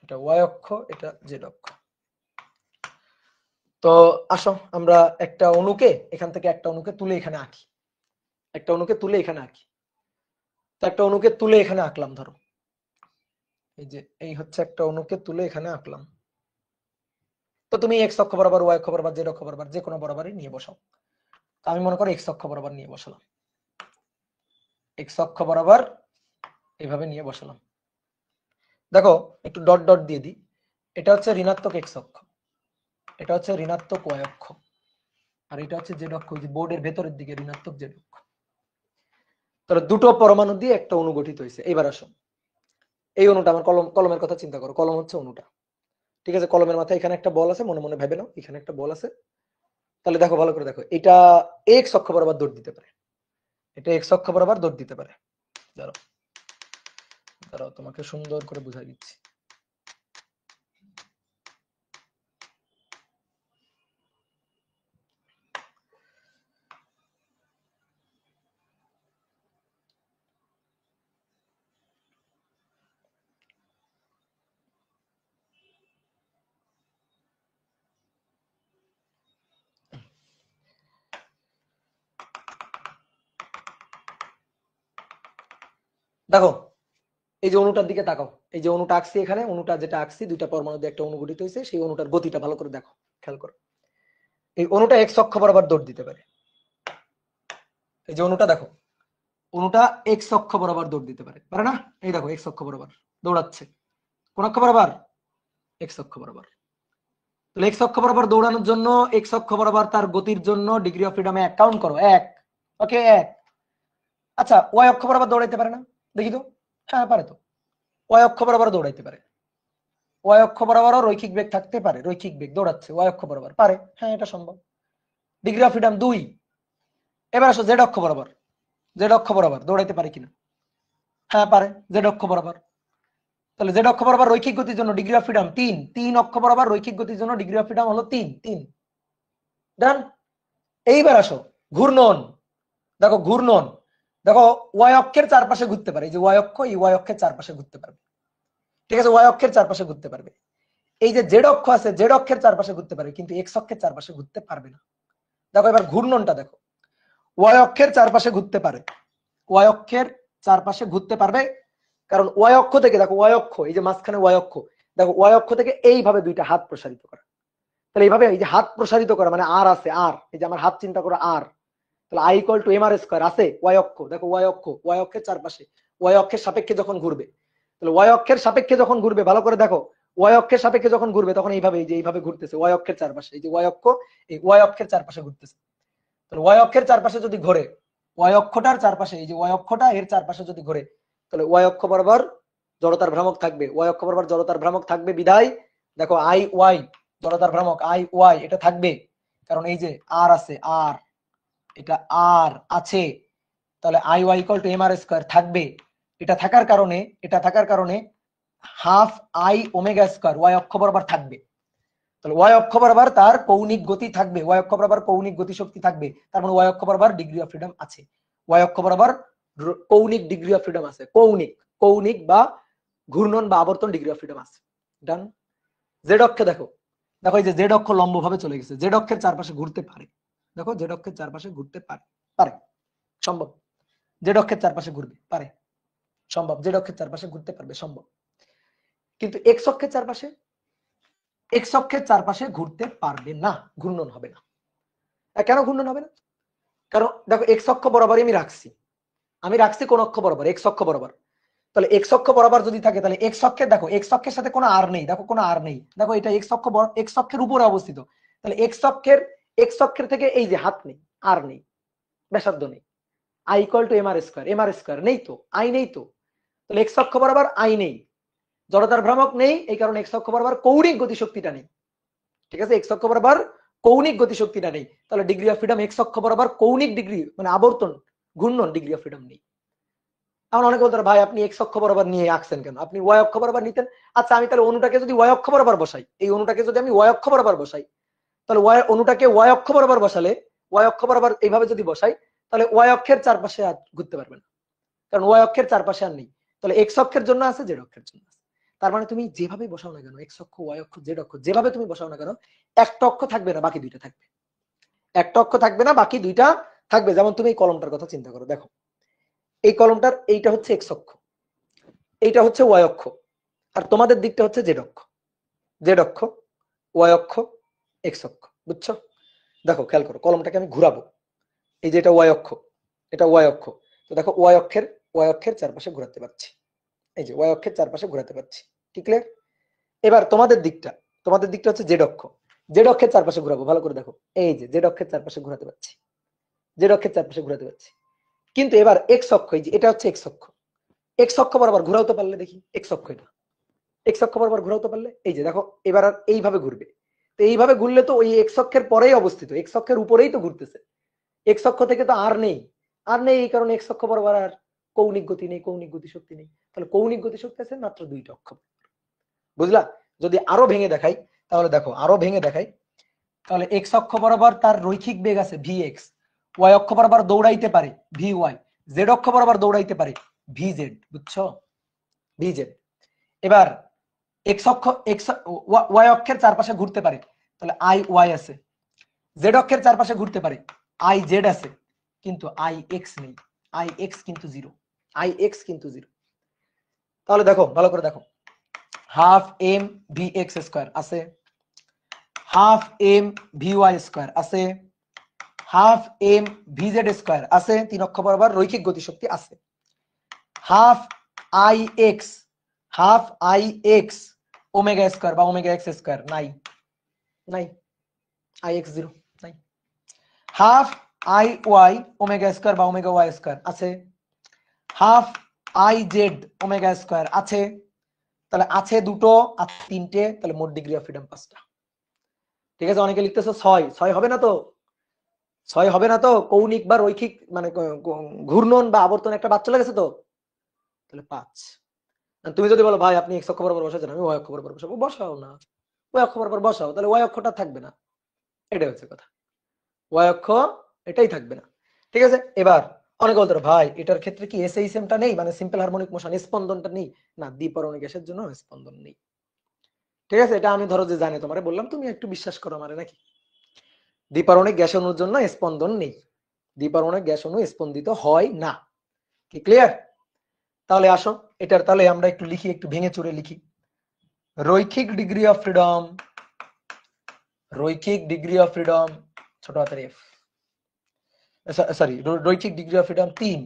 এটা ওয়াই অক্ষ, এটা জেড অক্ষ। তো আসো আমরা একটা অণুকে এখান থেকে একটা অণুকে তুলে এখানে আঁকি, একটা অণুকে তুলে এখানে আঁকি। তো একটা অণুকে তুলে এখানে আঁকলাম, ধরো এই যে এই হচ্ছে একটা অণুকে তুলে এখানে আঁকলাম। তো তুমি এক্স অক্ষ বরাবর, ওয়াই অক্ষ বরাবর, জেড অক্ষ বরাবর যে কোনো বরাবরই নিয়ে বসাও। তো আমি মনে করি এক্স অক্ষ বরাবর নিয়ে বসালাম, এক্স অক্ষ বরাবর এইভাবে নিয়ে বসালাম। দেখো একটু ডট ডট দিয়ে দিই, এটা হচ্ছে ঋণাত্মক এক্স অক্ষ, এটা হচ্ছে ঋণাত্মক ওয়াই অক্ষ, আর এটা হচ্ছে জেড অক্ষ, যে বোর্ডের ভেতরের দিকে ঋণাত্মক জেড অক্ষ। তাহলে দুটো পরমাণু দিয়ে একটা অণু গঠিত হয়েছে। এইবার আসো এই অণুটা, আমার কলমের কথা চিন্তা করো, কলম হচ্ছে অণুটা, ঠিক আছে? কলমের মাথায় এখানে একটা বল আছে, মনে মনে ভেবে নাও এখানে একটা বল আছে। তাহলে দেখো, ভালো করে দেখো, এটা এক্স অক্ষ বরাবর দৌড় দিতে পারে, এটা এক্স অক্ষ বরাবর দৌড় দিতে পারে। দাঁড়াও দাঁড়াও, তোমাকে সুন্দর করে বুঝাই দিচ্ছি। দেখো এই যে অণুটার দিকে তাকাও, এই যে অণুটা আঁকছি এখানে, অণুটা যেটা আঁকছি দুইটা পরমাণু দিয়ে একটা অণু গঠিত হয়েছে, সেই অণুটার গতিটা ভালো করে দেখো, খেয়াল করো। এই অণুটা এক্স অক্ষ বরাবর দৌড় দিতে পারে, এই যে অণুটা দেখো, অণুটা এক্স অক্ষ বরাবর দৌড় দিতে পারে, পারে না? এই দেখো এক্স অক্ষ বরাবর দৌড়াচ্ছে, কোন অক্ষ বরাবর? এক্স অক্ষ বরাবর। তাহলে এক্স অক্ষ বরাবর দৌড়ানোর জন্য, এক্স অক্ষ বরাবর তার গতির জন্য ডিগ্রি অফ ফ্রিডমে এক কাউন্ট করো, এক। ওকে, এক। আচ্ছা ওয়াই অক্ষ বরাবর দৌড়াইতে পারে না? দেখি তো। হ্যাঁ পারে তো, ওয়াই অক্ষ বরাবর দৌড়াইতে পারে, ওয়াই অক্ষ বরাবরও রৈখিক বেগ থাকতে পারে, রৈখিক বেগ দৌড়াচ্ছে ওয়াই অক্ষ বরাবর, পারে, হ্যাঁ এটা সম্ভব। Degree of freedom 2। এবার আসো জেড অক্ষ বরাবর, জেড অক্ষ বরাবর দৌড়াইতে পারে কিনা? হ্যাঁ পারে, জেড অক্ষ বরাবর। তাহলে জেড অক্ষ বরাবর রৈখিক গতির জন্য ডিগ্রি অফ ফ্রিডম 3, 3 অক্ষ বরাবর রৈখিক গতির জন্য ডিগ্রি অফ ফ্রিডম হলো 3, 3। ডান। এইবার আসো ঘূর্ণন, দেখো ঘূর্ণন, দেখো ওয়াই অক্ষের চারপাশে ঘুরতে পারে, এই যে ওয়াই অক্ষ, এই ওয়াই অক্ষের চারপাশে ঘুরতে পারবে, ঠিক আছে? ওয়াই অক্ষের চারপাশে ঘুরতে পারবে। এই যে জেড অক্ষ আছে, জেড অক্ষের চারপাশে ঘুরতে পারে, কিন্তু এক্স অক্ষের চারপাশে ঘুরতে পারবে না। দেখো এবার ঘূর্ণনটা দেখো, ওয়াই অক্ষের চারপাশে ঘুরতে পারে, ওয়াই অক্ষের চারপাশে ঘুরতে পারবে, কারণ ওয়াই অক্ষ থেকে দেখো, ওয়াই অক্ষ এই যে মাঝখানে ওয়াই অক্ষ, দেখো ওয়াই অক্ষ থেকে এইভাবে দুইটা হাত প্রসারিত করা। তাহলে এইভাবে এই যে হাত প্রসারিত করা মানে আর আছে, আর এই যে আমার হাত চিন্তা করো আর, তাহলে I equal to M R square আছে ওয়াই অক্ষ, দেখো ওয়াই অক্ষ, ওয়াই অক্ষের চারপাশে, ওয়াই অক্ষের সাপেক্ষে যখন ঘুরবে, তাহলে ওয়াই অক্ষের সাপেক্ষে যখন ঘুরবে, ভালো করে দেখো, ওয়াই অক্ষের সাপেক্ষে যখন ঘুরবে তখন এইভাবে, এই যে এইভাবে ঘুরতেছে ওয়াই অক্ষের চারপাশে, এই যে ওয়াই অক্ষ, এই ওয়াই অক্ষের চারপাশে ঘুরতেছে। তাহলে ওয়াই অক্ষের চারপাশে যদি ঘোরে, ওয়াই অক্ষটার চারপাশে, এই যে ওয়াই অক্ষটা এর চারপাশে যদি ঘোরে, তাহলে ওয়াই অক্ষ বরাবর জড়তার ভ্রামক থাকবে, ওয়াই অক্ষ বরাবর জড়তার ভ্রামক থাকবে বিধায় দেখো আই ওয়াই, জড়তার ভ্রামক আই ওয়াই এটা থাকবে, কারণ এই যে আর আছে, আর এটা আর আছে, তাহলে I Y equal to M R square থাকবে। এটা থাকার কারণে, half I omega square Y অক্ষ বরাবর থাকবে। তাহলে ওয়াই অক্ষ বরাবর তার কৌণিক গতি থাকবে, ওয়াই অক্ষ বরাবর কৌণিক গতি শক্তি থাকবে, তার মানে ওয়াই অক্ষ বরাবর ডিগ্রি অফ ফ্রিডম আছে, ওয়াই অক্ষ বরাবর কৌণিক ডিগ্রি অফ ফ্রিডম আছে, কৌণিক, কৌণিক বা ঘূর্ণন বা আবর্তন ডিগ্রি অফ ফ্রিডম আছে। ডান। জেড অক্ষে দেখো, দেখো এই যে জেড অক্ষ লম্ব ভাবে চলে গেছে, জেড অক্ষের চারপাশে ঘুরতে পারে, দেখো জেড অক্ষের চারপাশে ঘুরতে পারে, পারে, সম্ভব। জেড অক্ষের চারপাশে ঘুরবে, পারে, সম্ভব। জেড অক্ষের চারপাশে ঘুরতে পারবে, সম্ভব। কিন্তু এক্স অক্ষের চারপাশে, এক্স অক্ষের চারপাশে ঘুরতে পারবে না, ঘূর্ণন হবে না। কেন ঘূর্ণন হবে না? কারণ দেখো এক্স অক্ষ বরাবরই আমি রাখছি কোন অক্ষ বরাবর? এক্স অক্ষ বরাবর। তাহলে এক্স অক্ষ বরাবর যদি থাকে, তাহলে এক্স অক্ষের দেখো, এক্স অক্ষের সাথে কোনো আর নেই, দেখো কোনো আর নেই, দেখো এটা এক্স অক্ষ, এক্স অক্ষের উপরে অবস্থিত, তাহলে এক্স অক্ষের থেকে এই যে হাত নেই, আর নেই, ব্যাসার্ধ নেই, I equal to M R square, M R square নেই তো, আই নেই তো, তাহলে এক্স অক্ষ বরাবর আই নেই, জড়তার ভ্রামক নেই, এই কারণে এক্স অক্ষ বরাবর কৌণিক গতিশক্তিটা নেই, ঠিক আছে? এক্স অক্ষ বরাবর কৌণিক গতিশক্তিটা নেই, তাহলে ডিগ্রি অফ ফ্রিডম এক্স অক্ষ বরাবর কৌণিক ডিগ্রি মানে আবর্তন ঘূর্ণন ডিগ্রি অফ ফ্রিডম নেই। এখন অনেকে বলতে ভাই আপনি এক্স অক্ষ বরাবর নিয়ে আঁকছেন কেন, আপনি ওয়াই অক্ষ বরাবর নিতেন। আচ্ছা আমি তাহলে অনুটাকে যদি ওয়াই অক্ষ বরাবর বসাই, এই অনুটাকে যদি আমি ওয়াই অক্ষ বরাবর বসাই, তাহলে ওয়াই অনুটাকে ওয়াই অক্ষ বরাবর বসালে, ওয়াই অক্ষ বরাবর এইভাবে যদি বসাই, তাহলে ওয়াই অক্ষের চারপাশে আর ঘুরতে পারবে না, কারণ ওয়াই অক্ষের চারপাশে আর নেই। তাহলে এক্স অক্ষের জন্য আছে, জেড অক্ষের জন্য আছে। তার মানে তুমি যেভাবে বসাও না কেন, এক্স অক্ষ ওয়াই অক্ষ জেড অক্ষ যেভাবে তুমি বসাও না কেন, একটা অক্ষ থাকবে না, বাকি দুইটা থাকবে। একটা অক্ষ থাকবে না, বাকি দুইটা থাকবে। যেমন তুমি এই কলমটার কথা চিন্তা করো, দেখো এই কলমটার এইটা হচ্ছে এক্স অক্ষ, এইটা হচ্ছে ওয়াই অক্ষ, আর তোমাদের দিকটা হচ্ছে জেড অক্ষ। জেড অক্ষ, ওয়াই অক্ষ, এক্স অক্ষ, বুঝছো? দেখো খেয়াল করো, কলমটাকে আমি ঘুরাবো, এই যে এটা ওয়াই অক্ষ, এটা ওয়াই অক্ষ, তো দেখো ওয়াই অক্ষের চারপাশে ঘোরাতে পারছি, এই যে ওয়াই অক্ষের চারপাশে ঘোরাতে পারছি, ঠিক ক্লিয়ার? এবার তোমাদের দিকটা হচ্ছে জেড অক্ষ, জেড অক্ষের চারপাশে ঘোরাবো, ভালো করে দেখো, এই যে জেড অক্ষের চারপাশে ঘোরাতে পারছি, জেড অক্ষের চারপাশে ঘোরাতে পারছি। কিন্তু এবার এক্স অক্ষ, এই যে এটা হচ্ছে এক্স অক্ষ, এক্স অক্ষ বরাবর ঘোরাতে পারলে দেখি, এক্স অক্ষ এটা, এক্স অক্ষ বরাবর ঘোরাতে পারলে এই যে দেখো এবার আর এইভাবে ঘুরবে। তো এইভাবে ঘুরলে তো ওই এক্স অক্ষের পরেই অবস্থিত, এক্স অক্ষের উপরেই তো ঘুরতেছে, এক্স অক্ষ থেকে তো আর নেই, আর নেই এই কারণে এক্স অক্ষ বরাবর আর কৌণিক গতি নেই, কৌণিক গতি শক্তি নেই। তাহলে কৌণিক গতি শক্তি আছে মাত্র দুইটা অক্ষ, বুঝলা? যদি আরো ভেঙে দেখাই, তাহলে দেখো আরো ভেঙে দেখাই, তাহলে এক্স অক্ষ বরাবর তার রৈখিক বেগ আছে ভি এক্স, ওয়াই অক্ষ বরাবর দৌড়াইতে পারে ভি ওয়াই, জেড অক্ষ বরাবর দৌড়াইতে পারে ভি জেড, বুঝছো? V Z. এবার এক্স অক্ষ ওয়াই অক্ষের চারপাশে ঘুরতে পারে, তাহলে আই ওয়াই আছে, জেড অক্ষের চারপাশে ঘুরতে পারে আই জেড আছে, কিন্তু আই এক্স নেই, আই এক্স কিন্তু জিরো, আই এক্স কিন্তু জিরো। তাহলে দেখো ভালো করে দেখো, half M V X square আছে, half M V Y square আছে, half M V Z square আছে, তিন অক্ষ বরাবর রৈখিক গতিশক্তি আছে। Half I X omega square বা ওমেগা এক্স স্কোয়ার নাই, নাই, আই এক্স জিরো নাই। Half I Y omega square বা ওমেগা ওয়াই স্কোয়ার আছে, half I Z omega square আছে, তাহলে আছে দুটো আর তিনটে, তাহলে মোট ডিগ্রি অফ ফ্রিডম 5টা। ঠিক আছে, অনেকে লিখতেছো 6, 6 হবে না তো, 6 হবে না তো, কৌণিক বা রৈখিক মানে ঘূর্ণন বা আবর্তন একটা বাদ চলে গেছে তো, তাহলে 5। তুমি যদি বলো ভাই আপনি এক্স অক্ষ বরাবর বসাচ্ছেন, আমি ওয়াই অক্ষ বরাবর বসাবো, বসাও না, ওয়াই অক্ষ বরাবর বসাও, তাহলে ওয়াই অক্ষটা থাকবে না, এটাই হচ্ছে কথা, ওয়াই অক্ষ এটাই থাকবে না। ঠিক আছে, এবার অনেকে বলতো ভাই এটার ক্ষেত্রে কি এসএইচএমটা নেই, মানে সিম্পল হারমোনিক মোশন স্পন্দনটা নেই? না, দ্বিপরমাণু গ্যাসের জন্য স্পন্দন নেই। ঠিক আছে, এটা আমি ধরো যে জানি তোমারে বললাম, তুমি একটু বিশ্বাস করো আমারে নাকি? দ্বিপারমাণিক গ্যাস অণুর জন্য স্পন্দন নেই, দ্বিপারমাণিক গ্যাস অণু স্পন্দিত হয় না। কি ক্লিয়ার? তাহলে আসো এটার তাহলে আমরা একটু লিখি, একটু ভেঙে চুরে লিখি। রৈখিক ডিগ্রি অফ ফ্রিডম, রৈখিক ডিগ্রি অফ ফ্রিডম ছোট হাতের এফ, সরি রৈখিক ডিগ্রি অফ ফ্রিডম 3,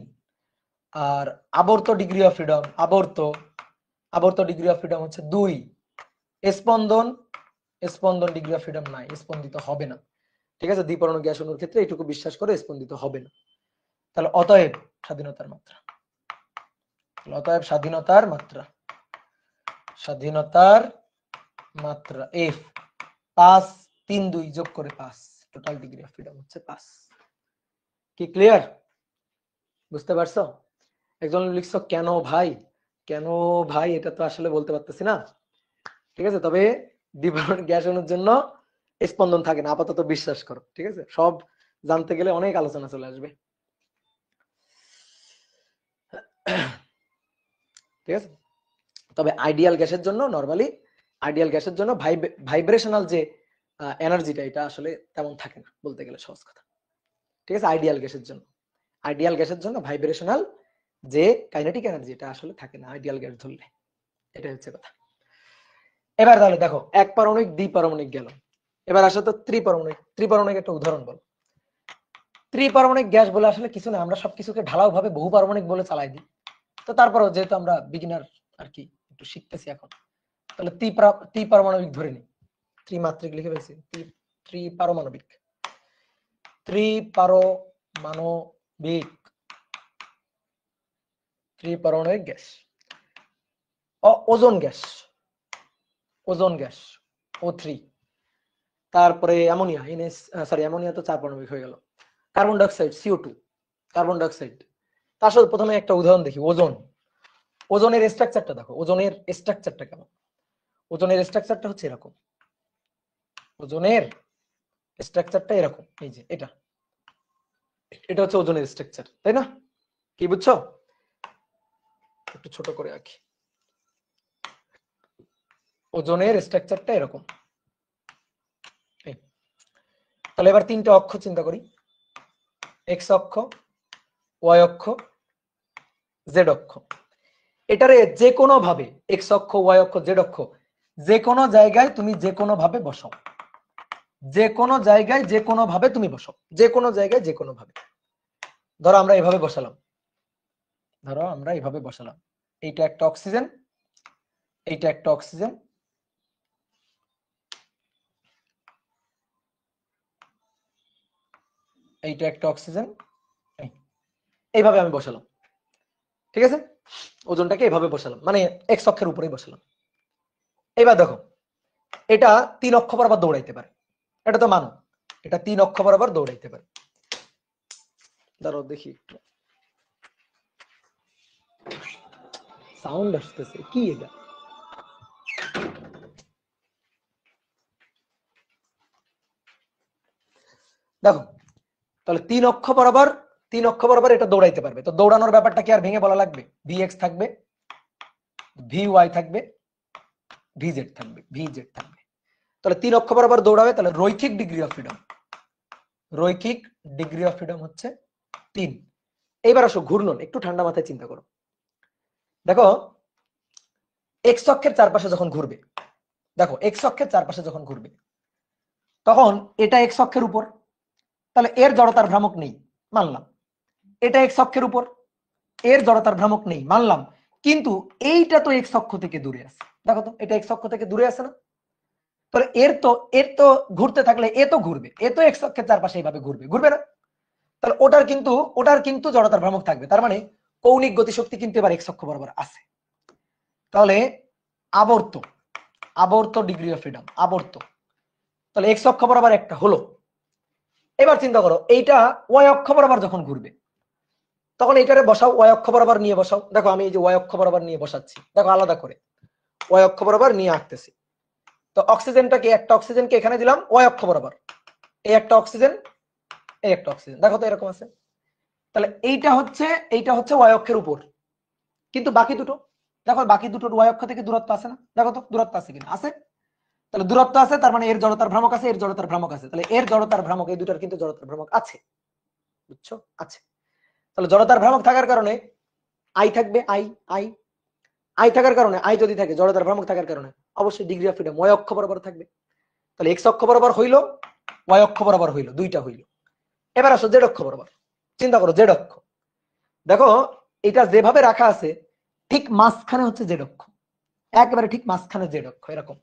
আর আবর্ত ডিগ্রি অফ ফ্রিডম, আবর্ত ডিগ্রি অফ ফ্রিডম হচ্ছে 2। স্পন্দন ডিগ্রি অফ ফ্রিডম নাই, স্পন্দিত হবে না। ঠিক আছে, দ্বিপরমাণু গ্যাস অণুর ক্ষেত্রে এইটুকু বিশ্বাস করে স্পন্দিত হবে না। তাহলে অতএব স্বাধীনতার মাত্রা, অতএব স্বাধীনতার মাত্রা এফ 5, 3, 2 যোগ করে 5, টোটাল ডিগ্রি অফ ফ্রিডম হচ্ছে 5। কি ক্লিয়ার? বুঝতে পারছো? একজন লিখছো কেন ভাই, কেন ভাই, এটা তো আসলে বলতে পারতেছি না। ঠিক আছে, তবে দ্বিপরমাণু গ্যাস অণুর জন্য স্পন্দন থাকে না, আপাতত বিশ্বাস করো। ঠিক আছে, সব জানতে গেলে অনেক আলোচনা চলে আসবে। ঠিক আছে, তবে আইডিয়াল গ্যাসের জন্য নরমালি আইডিয়াল গ্যাসের জন্য ভাইব্রেশনাল যে এনার্জিটা, এটা আসলে তেমন থাকে না বলতে গেলে, সহজ কথা। ঠিক আছে, আইডিয়াল গ্যাসের জন্য ভাইব্রেশনাল যে কাইনেটিক এনার্জি, এটা আসলে থাকে না আইডিয়াল গ্যাস ধরলে, এটা হচ্ছে কথা। এবার তাহলে দেখো এক পারমাণবিক দ্বিপারমাণবিক গেল, এবার আসো তো ত্রিপারমাণবিক একটা উদাহরণ বল। ত্রিপারমাণবিক গ্যাস বলে আসলে কিছু না, আমরা সবকিছুকে ঢালাও ভাবে বহু পারমাণবিক বলে চালাই দিই। তো তারপরেও যেহেতু আমরা বিগিনার আর কি, একটু শিখতেছি এখন, তাহলে ত্রিপারমাণবিক ধরে নিই, ত্রিমাত্রিক লিখে ফেলছি, ত্রিপারমাণবিক ত্রিপারমাণবিক গ্যাস, ওজোন গ্যাস O3, তারপরে অ্যামোনিয়া অ্যামোনিয়া তো 4 পারমাণবিক হয়ে গেল। Carbon dioxide CO2, carbon dioxide. তার সাথে প্রথমে একটা উদাহরণ দেখি, ওজোন। ওজনের স্ট্রাকচারটা দেখো, ওজনের স্ট্রাকচারটা কেমন। ওজনের স্ট্রাকচারটা হচ্ছে এরকম, ওজনের স্ট্রাকচারটা এরকম, এই যে এটা হচ্ছে ওজনের স্ট্রাকচার, তাই না? কি বুঝছো? একটু ছোট করে আঁকি। ওজনের স্ট্রাকচারটা এরকম। তাহলে এবার তিনটা অক্ষ চিন্তা করি, এক্স অক্ষ, ওয়াই অক্ষ, জেড অক্ষ। এটারে যে কোনো ভাবে এক্স অক্ষ, ওয়াই অক্ষ, জেড অক্ষ যে কোনো জায়গায় তুমি যে কোনো ভাবে বসাও, যে কোনো জায়গায় যে কোনো ভাবে তুমি বসাও, যে কোনো জায়গায় যে কোনো ভাবে। ধরো আমরা এভাবে বসালাম, এইটা একটা অক্সিজেন, এইটা একটা অক্সিজেন, এইটা একটা অক্সিজেন, এইভাবে আমি বসালাম, ঠিক আছে? ওজনটাকে এইভাবে বসালাম, মানে এক্স অক্ষের উপরেই বসালাম। এবার দেখো, এটা 3 অক্ষ বরাবর দৌড়াইতে পারে, এটা তো মানো, এটা 3 অক্ষ বরাবর দৌড়াইতে পারে। দাঁড়াও দেখি একটু, সাউন্ড আসতেছে কি এটা? দেখো, তাহলে 3 অক্ষ বরাবর এটা দৌড়াইতে পারবে। তো দৌড়ানোর ব্যাপারটা কি আর ভেঙে বলা লাগবে? Vx থাকবে, Vy থাকবে, Vz থাকবে। তাহলে 3 অক্ষ বরাবর দৌড়াবে, তাহলে রৈখিক ডিগ্রি অফ ফ্রিডম হচ্ছে 3। এইবার আসো ঘূর্ণন, একটু ঠান্ডা মাথায় চিন্তা করো। দেখো, এক্স অক্ষের চারপাশে যখন ঘুরবে, তখন এটা এক্স অক্ষের উপর, তাহলে এর জড়তার ভ্রামক নেই, মানলাম। এটা এক্স অক্ষের উপর, এর জড়তার ভ্রামক নেই, মানলাম। কিন্তু এইটা তো এক্স অক্ষ থেকে দূরে আছে, দেখো তো এটা এক্স অক্ষ থেকে দূরে আছে না? তাহলে এর তো ঘুরতে থাকলে এ তো ঘুরবে, এ তো এক্স অক্ষের চারপাশে এইভাবে ঘুরবে না? তাহলে ওটার কিন্তু জড়তার ভ্রামক থাকবে, তার মানে কৌণিক গতিশক্তি কিন্তু এবার এক্স অক্ষ বরাবর আছে। তাহলে আবর্ত ডিগ্রি অফ ফ্রিডম, তাহলে এক্স অক্ষ বরাবর একটা হলো। এবার চিন্তা করো, এইটা ওয়াই অক্ষ বরাবর যখন ঘুরবে, তখন এইটারে বসাও, ওয়াই অক্ষ বরাবর নিয়ে বসাও। দেখো আমি এই যে ওয়াই অক্ষ বরাবর নিয়ে বসাচ্ছি, দেখো আলাদা করে ওয়াই অক্ষ বরাবর নিয়ে আঁকতেছি। তো একটা অক্সিজেনকে এখানে দিলাম ওয়াই অক্ষ বরাবর, এই একটা অক্সিজেন, দেখো তো এরকম আছে। তাহলে এইটা হচ্ছে ওয়াই অক্ষের উপর, কিন্তু বাকি দুটো দেখো, বাকি দুটোর ওয়াই অক্ষ থেকে দূরত্ব আছে না? দেখো তো দূরত্ব আছে কিনা? আছে। তাহলে দূরত্ব আছে, তার মানে এর জড়তার ভ্রামক আছে, এর জড়তার ভ্রামক আছে। তাহলে এর জড়তার ভ্রামক, এই দুটার কিন্তু জড়তার ভ্রামক আছে, বুঝছো? আছে। তাহলে জড়তার ভ্রামক থাকার কারণে আই থাকবে, আই থাকার কারণে, আই যদি থাকে, জড়তার ভ্রামক থাকার কারণে অবশ্যই ডিগ্রি অফ ফ্রিডম ওয়াই অক্ষ বরাবর থাকবে। তাহলে এক্স অক্ষ বরাবর হইলো, ওয়াই অক্ষ বরাবর হইলো, দুইটা হইলো। এবার আসো জেড অক্ষ বরাবর, চিন্তা করো জেড অক্ষ। দেখো এটা যেভাবে রাখা আছে, ঠিক মাঝখানে হচ্ছে জেড অক্ষ, একেবারে ঠিক মাঝখানে জেড অক্ষ, এরকম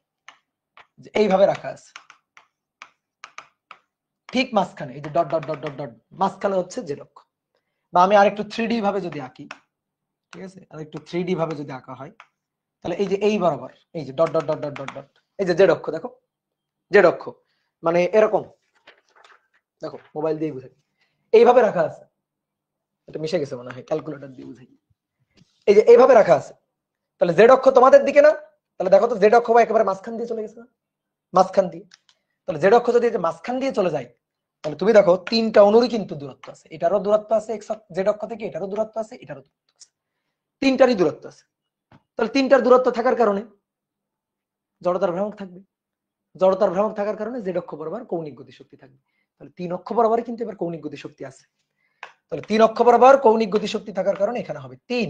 এইভাবে রাখা আছে, ঠিক মাঝখানে, এই যে dot dot dot dot dot, মাঝখানে হচ্ছে জেড অক্ষ। বা আমি আরেকটু 3D ভাবে যদি আঁকি, ঠিক আছে, আরেকটু 3D ভাবে যদি আঁকা হয়, তাহলে এই যে এই বরাবর, এই যে dot dot dot dot dot dot, এই যে জেড অক্ষ, দেখো জেড অক্ষ মানে এরকম, দেখো মোবাইল দিয়ে বুঝাই, এইভাবে রাখা আছে। এটা মিশে গেছে মনে হয়, ক্যালকুলেটর দিয়ে বুঝাই। এই যে এইভাবে রাখা আছে, তাহলে জেড অক্ষ তোমাদের দিকে না? তাহলে দেখো তো জেড অক্ষ একেবারে মাঝখান দিয়ে চলে গেছে না? মাঝখান দিয়ে। তাহলে জেড অক্ষ যদি মাঝখান দিয়ে চলে যায়, তাহলে তুমি দেখো তিনটা অনুরই কিন্তু দূরত্ব আছে, এটারও দূরত্ব আছে জেড অক্ষ থেকে, এটারও দূরত্ব আছে, এটারও দূরত্ব আছে, তিনটারই দূরত্ব আছে। তাহলে তিনটার দূরত্ব থাকার কারণে জড়তার ভ্রামক থাকবে, জড়তার ভ্রামক থাকার কারণে জেড অক্ষ বরাবর কৌণিক গতিশক্তি থাকবে। তাহলে 3 অক্ষ বরাবরই কিন্তু এবার কৌণিক গতিশক্তি আছে। তাহলে 3 অক্ষ বরাবর কৌণিক গতিশক্তি থাকার কারণে এখানে হবে 3।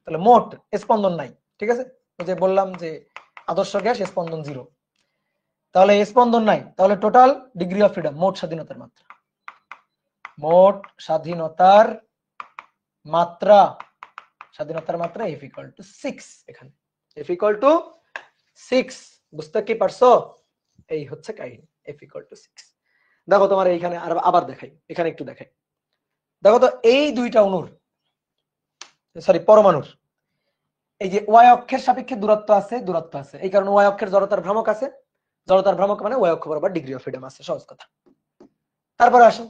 তাহলে মোট স্পন্দন নাই, ঠিক আছে? ওই যে বললাম যে আদর্শ গ্যাস স্পন্দন 0, তাহলে স্পন্দন নাই, তাহলে টোটাল ডিগ্রি অফ ফ্রিডম, মোট স্বাধীনতার মাত্রা F = 6। এখানে F = 6, বুঝতে কি পারছো? এই হচ্ছে কাহিনী, F = 6। দেখো তোমার এইখানে আবার দেখাই, এখানে একটু দেখাই। দেখো তো এই দুইটা পরমাণুর এই যে ওয়াই অক্ষের সাপেক্ষে দূরত্ব আছে, এই কারণে ওয়াই অক্ষের জড়তার ভ্রামক আছে, জড়তার ভ্রামক মানে ওয়াই অক্ষ বরাবর ডিগ্রি অফ ফ্রিডম আছে, সহজ কথা। তারপরে আসুন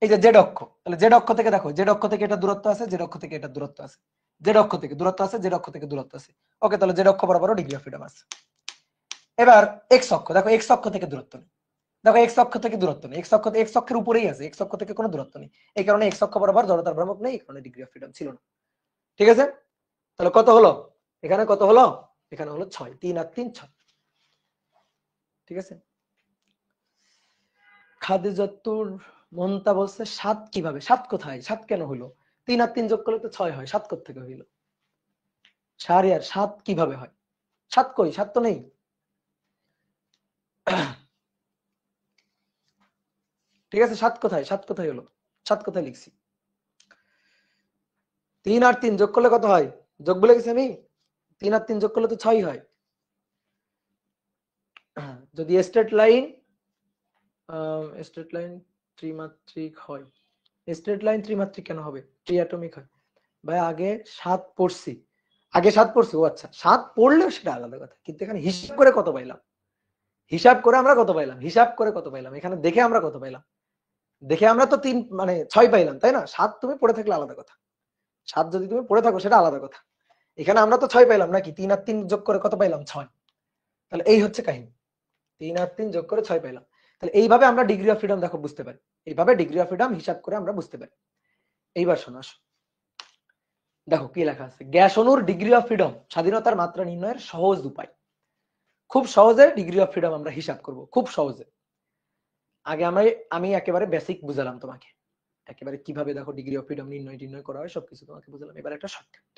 এই যে জেড অক্ষ, তাহলে জেড অক্ষ থেকে দেখো, জেড অক্ষ থেকে এটা দূরত্ব আছে, জেড অক্ষ থেকে এটা দূরত্ব আছে, জেড অক্ষ থেকে দূরত্ব আছে, জেড অক্ষ থেকে দূরত্ব আছে। ওকে, তাহলে জেড অক্ষ বরাবর ডিগ্রি অফ ফ্রিডম আছে। এবার এক্স অক্ষ দেখো, এক্স অক্ষ থেকে দূরত্ব নেই, দেখো এক্স অক্ষ থেকে দূরত্ব নেই, এক্স অক্ষের উপরেই আছে, এক্স অক্ষ থেকে কোনো দূরত্ব নেই, এই কারণে এক্স অক্ষ বরাবর জড়তার ভ্রামক নেই, এই কারণে ডিগ্রি অফ ফ্রিডম ছিল না। ঠিক আছে, তাহলে কত হলো এখানে, কত হলো এখানে হলো 6, 3 আর 3 6। ঠিক আছে, খাদিজাতুর মনতা বলছে 7 কিভাবে, 7 কোথায়, 7 কেন হইলো? 3 আর 3 যোগ করলে তো 6 হয়, 7 কোথা থেকে হইলো? শাহরিয়ার 7 কিভাবে হয়? 7 কই, 7 তো নেই। ঠিক আছে, 7 কোথায়, 7 কোথায় হলো, 7 কোথায় লিখছি? 3 আর 3 যোগ করলে কত হয়? যোগ বলে গেছি আমি, 3 আর 3 যোগ করলে তো 6 হয়। যদি স্ট্রেট লাইন ত্রিমাত্রিক হয়, স্ট্রেট লাইন ত্রিমাত্রিক কেন হবে? ট্রিঅ্যাটমিক হয়। ভাই আগে 7 পড়ছি, আগে 7 পড়ছি, ও আচ্ছা 7 পড়লেও সেটা আলাদা কথা, কিন্তু এখানে হিসাব করে কত পাইলাম, হিসাব করে আমরা কত পাইলাম, হিসাব করে কত পাইলাম, এখানে দেখে আমরা কত পাইলাম, দেখে আমরা তো 3 মানে 6 পাইলাম, তাই না? 7 তুমি পড়ে থাকলে আলাদা কথা, 7 যদি তুমি পড়ে থাকো সেটা আলাদা কথা, এখানে আমরা তো 6 পাইলাম নাকি, 3 আর 3 যোগ করে কত পাইলাম? 6। তাহলে এই হচ্ছে কাহিনী, 3 আর 3 যোগ করে 6 পাইলাম। তাহলে এইভাবে আমরা ডিগ্রি অফ ফ্রিডম দেখো বুঝতে পারি, এইভাবে ডিগ্রি অফ ফ্রিডম হিসাব করে আমরা বুঝতে পারি। এইবার শোনো, আসো দেখো কি লেখা আছে, গ্যাস অণুর ডিগ্রি অফ ফ্রিডম স্বাধীনতার মাত্রা নির্ণয়ের সহজ উপায়। খুব সহজে ডিগ্রি অফ ফ্রিডম আমরা হিসাব করব, খুব সহজে। আগে আমি একেবারে বেসিক বুঝালাম তোমাকে, একেবারে কিভাবে দেখো ডিগ্রি অফ ফ্রিডম নির্ণয় করা হয় সবকিছু তোমাকে বুঝালাম। এবার একটা শর্টকাট,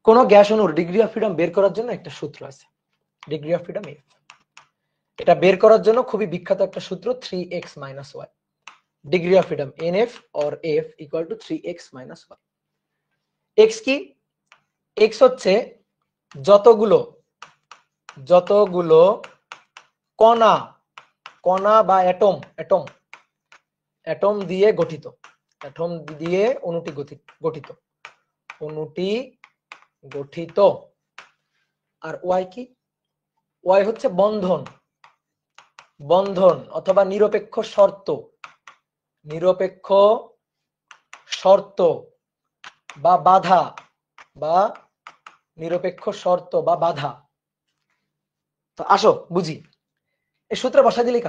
কোন গ্যাস অণুর ডিগ্রি অফ ফ্রিডম বের করার জন্য একটা সূত্র আছে, ডিগ্রি অফ ফ্রিডম এফ। এটা বের করার জন্য খুবই বিখ্যাত একটা সূত্র, 3x - y, degree of freedom nf or f equal to 3x - y। x কি? x হচ্ছে যতগুলো কণা, কণা বা অ্যাটম দিয়ে গঠিত, অ্যাটম দিয়ে অণুটি গঠিত। আর ওয়াই কি? ওয়াই হচ্ছে বন্ধন অথবা নিরপেক্ষ শর্ত বা বাধা, নিরপেক্ষ শর্ত বা বাধা। তো আসো বুঝি, এই সূত্রে বসাই দিলেই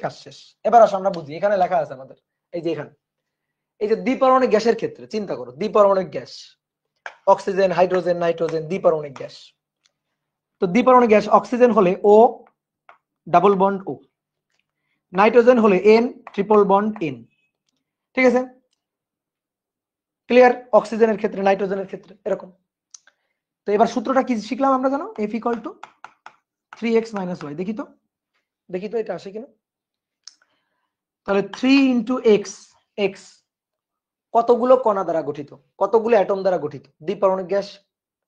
কাজ শেষ, এবার আসো আমরা বুঝি। এখানে লেখা আছে আমাদের, এই যে এখানে, এই যে দ্বিপারমাণবিক গ্যাসের ক্ষেত্রে চিন্তা করো, দ্বিপারমাণবিক গ্যাস, অক্সিজেন, হাইড্রোজেন, নাইট্রোজেন, দ্বিপারমাণবিক গ্যাস। তো দ্বিপারমাণবিক গ্যাস, অক্সিজেন হলে O double bond O, nitrogen হলে N ট্রিপল বন্ড N। ঠিক আছে, ক্লিয়ার? অক্সিজেনের ক্ষেত্রে, নাইট্রোজেনের ক্ষেত্রে এরকম। তো এবার সূত্রটা কি শিখলাম আমরা জানো, F equal to 3x - y। দেখি তো এটা আসে কিনা। তাহলে 3 into x কতগুলো কণা দ্বারা গঠিত, কতগুলো অ্যাটম দ্বারা গঠিত? দ্বিপারমাণবিক গ্যাস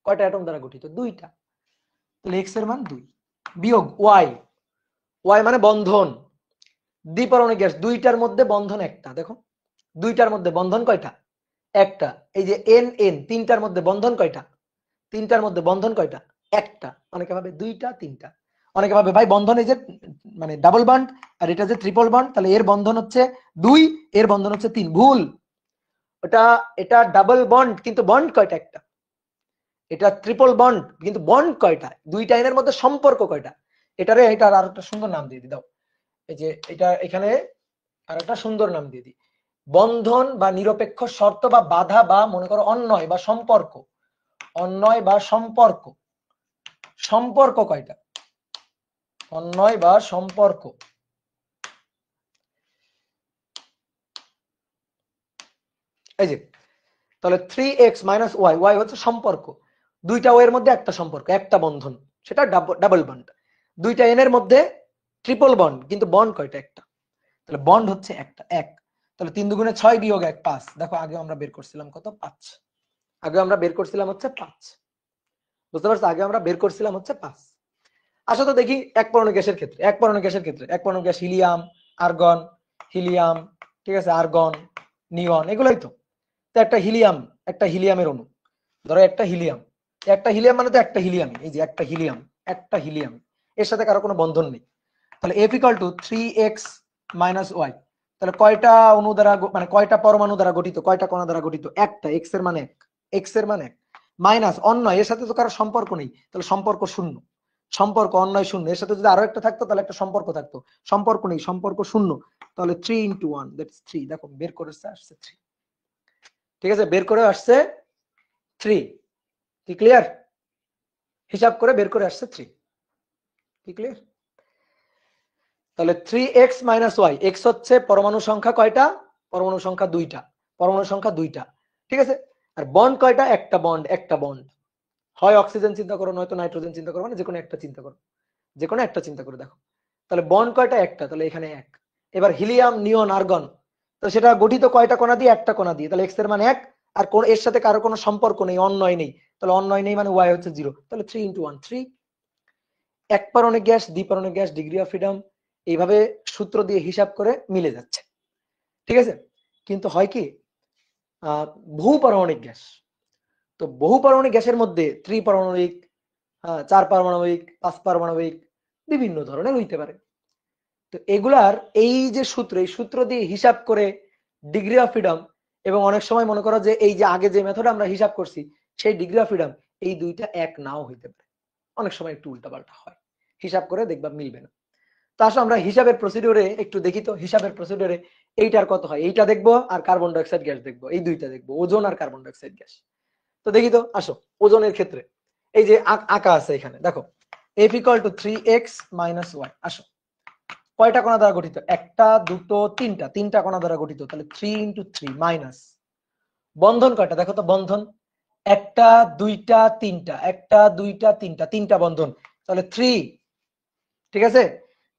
কয়টা অ্যাটম দ্বারা গঠিত? 2টা। তাহলে x এর মান 2 বিয়োগ y মানে বন্ধন। দ্বিপারমাণবিক গ্যাস, দুইটার মধ্যে বন্ধন একটা, দেখো দুইটার মধ্যে বন্ধন কয়টা? একটা। এই যে n তিনটার মধ্যে বন্ধন কয়টা? তিনটার মধ্যে বন্ধন কয়টা? একটা। অনেকে ভাবে 2টা 3টা, অনেকে ভাবে ভাই বন্ধন এই যে মানে ডাবল বন্ড আর এটা যে ট্রিপল বন্ড, তাহলে এর বন্ধন হচ্ছে 2, এর বন্ধন হচ্ছে 3। ভুল, এটা ডাবল বন্ড কিন্তু বন্ড কয়টা? একটা। এটা ট্রিপল বন্ড কিন্তু বন্ড কয়টা? দুইটা। এর মধ্যে সম্পর্ক কয়টা? এটার আর একটা সুন্দর নাম দিয়ে দাও, এই যে এটা এখানে আর একটা সুন্দর নাম দিয়ে দিই, বন্ধন বা নিরপেক্ষ শর্ত বা বাধা বা মনে করো অন্যয় বা সম্পর্ক কয়টা? অন্যয় বা সম্পর্ক। এই যে তাহলে 3x - y হচ্ছে সম্পর্ক, দুইটা ও এর মধ্যে একটা সম্পর্ক, একটা বন্ধন, সেটা ডাবল বন্ড। দুইটা এন এর মধ্যে ট্রিপল বন্ড, কিন্তু বন্ড কয়টা? একটা। তাহলে বন্ড হচ্ছে একটা, এক। তাহলে 3 দুগুণে 6 বিয়োগ 1 5। দেখো আগে আমরা বের করছিলাম কত? 5। আগে আমরা বের করছিলাম হচ্ছে 5, বুঝতে পারছো? আগে আমরা বের করছিলাম হচ্ছে 5। আসো তো দেখি এক পরমাণু গ্যাসের ক্ষেত্রে, এক পরমাণু গ্যাস হিলিয়াম, আর্গন, হিলিয়াম, ঠিক আছে, আর্গন, নিয়ন, এগুলোই তো। তো একটা হিলিয়ামের অণু, ধরো একটা হিলিয়াম মানে তো একটা হিলিয়াম, এই যে একটা হিলিয়াম, এর সাথে কারো কোনো বন্ধন নেই। তাহলে f equal to 3x minus Y. তাহলে কয়টা অণু দ্বারা মানে কয়টা পরমাণু দ্বারা গঠিত, কয়টা কণা দ্বারা গঠিত? একটা, x এর মান 1, x এর মান 1 মাইনাস অন্যয়, এর সাথে তো কারো সম্পর্ক নেই, তাহলে সম্পর্ক শূন্য, সম্পর্ক অন্যয় শূন্য, এর সাথে যদি আরো একটা থাকতো তাহলে একটা সম্পর্ক থাকতো, সম্পর্ক নেই, সম্পর্ক শূন্য, তাহলে 3 ইন্টু 1 দ্যাটস 3। দেখো বের করে আসছে 3, ঠিক আছে, বের করে আসছে 3, কি ক্লিয়ার? হিসাব করে বের করে আসছে 3, কি ক্লিয়ার? তাহলে 3x মাইনাস ওয়াই, x হচ্ছে পরমাণু সংখ্যা কয়টা? পরমাণু সংখ্যা 2টা, পরমাণু সংখ্যা 2টা, ঠিক আছে। আর বন্ড কয়টা? একটা বন্ড, একটা বন্ড, হয় অক্সিজেন চিন্তা করো নয়তো নাইট্রোজেন চিন্তা করো, মানে যে কোনো একটা চিন্তা করো, যে কোনো একটা চিন্তা করে দেখো। তাহলে বন্ড কয়টা? একটা, তাহলে এখানে 1। এবার হিলিয়াম, নিয়ন, আর্গন, তো সেটা গঠিত কয়টা কণা দিয়ে? একটা কণা দিয়ে, তাহলে x এর মান 1, আর কোন এর সাথে কারো কোনো সম্পর্ক নেই, অন্যয় নেই, তাহলে অন্যয় নেই মানে y হচ্ছে 0, তাহলে 3 ইন্টু 1 3। এক পারমাণবিক গ্যাস, দ্বিপারমাণবিক গ্যাস, ডিগ্রি অফ ফ্রিডম এইভাবে সূত্র দিয়ে হিসাব করে মিলে যাচ্ছে, ঠিক আছে। কিন্তু হয় কি, বহু পারমাণবিক গ্যাস, তো বহু পারমাণবিক গ্যাসের মধ্যে ত্রিপারমাণবিক, 4 পারমাণবিক, 5 পারমাণবিক বিভিন্ন ধরনের হইতে পারে। তো এগুলার এই যে সূত্র, এই সূত্র দিয়ে হিসাব করে ডিগ্রি অফ ফ্রিডম, এবং অনেক সময় মনে করো যে এই যে আগে যে মেথড আমরা হিসাব করছি সেই ডিগ্রি অফ ফ্রিডম, এই দুইটা এক নাও হইতে পারে, অনেক সময় একটু উল্টাপাল্টা হয়, হিসাব করে দেখবা মিলবে না। তো আসলে আমরা হিসাবের প্রসিডিউরে একটু দেখি তো, হিসাবের প্রসিডিউরে এইটার কত হয়, এইটা দেখবো আর কার্বন ডাইঅক্সাইড গ্যাস দেখবো, এই দুইটা দেখবো, ওজোন আর কার্বন ডাইঅক্সাইড গ্যাস। তো দেখি তো, আসো ওজনের ক্ষেত্রে এই যে আঁকা আছে এখানে দেখো, f equal to 3x minus Y. আসো, কয়টা কণা দ্বারা গঠিত? একটা, দুটো, তিনটা, তিনটা কণা দ্বারা গঠিত, তাহলে 3 ইন্টু 3 মাইনাস বন্ধন কয়টা? দেখো তো বন্ধন, একটা, দুইটা, তিনটা, একটা, দুইটা, তিনটা, তিনটা বন্ধন, তাহলে 3, ঠিক আছে।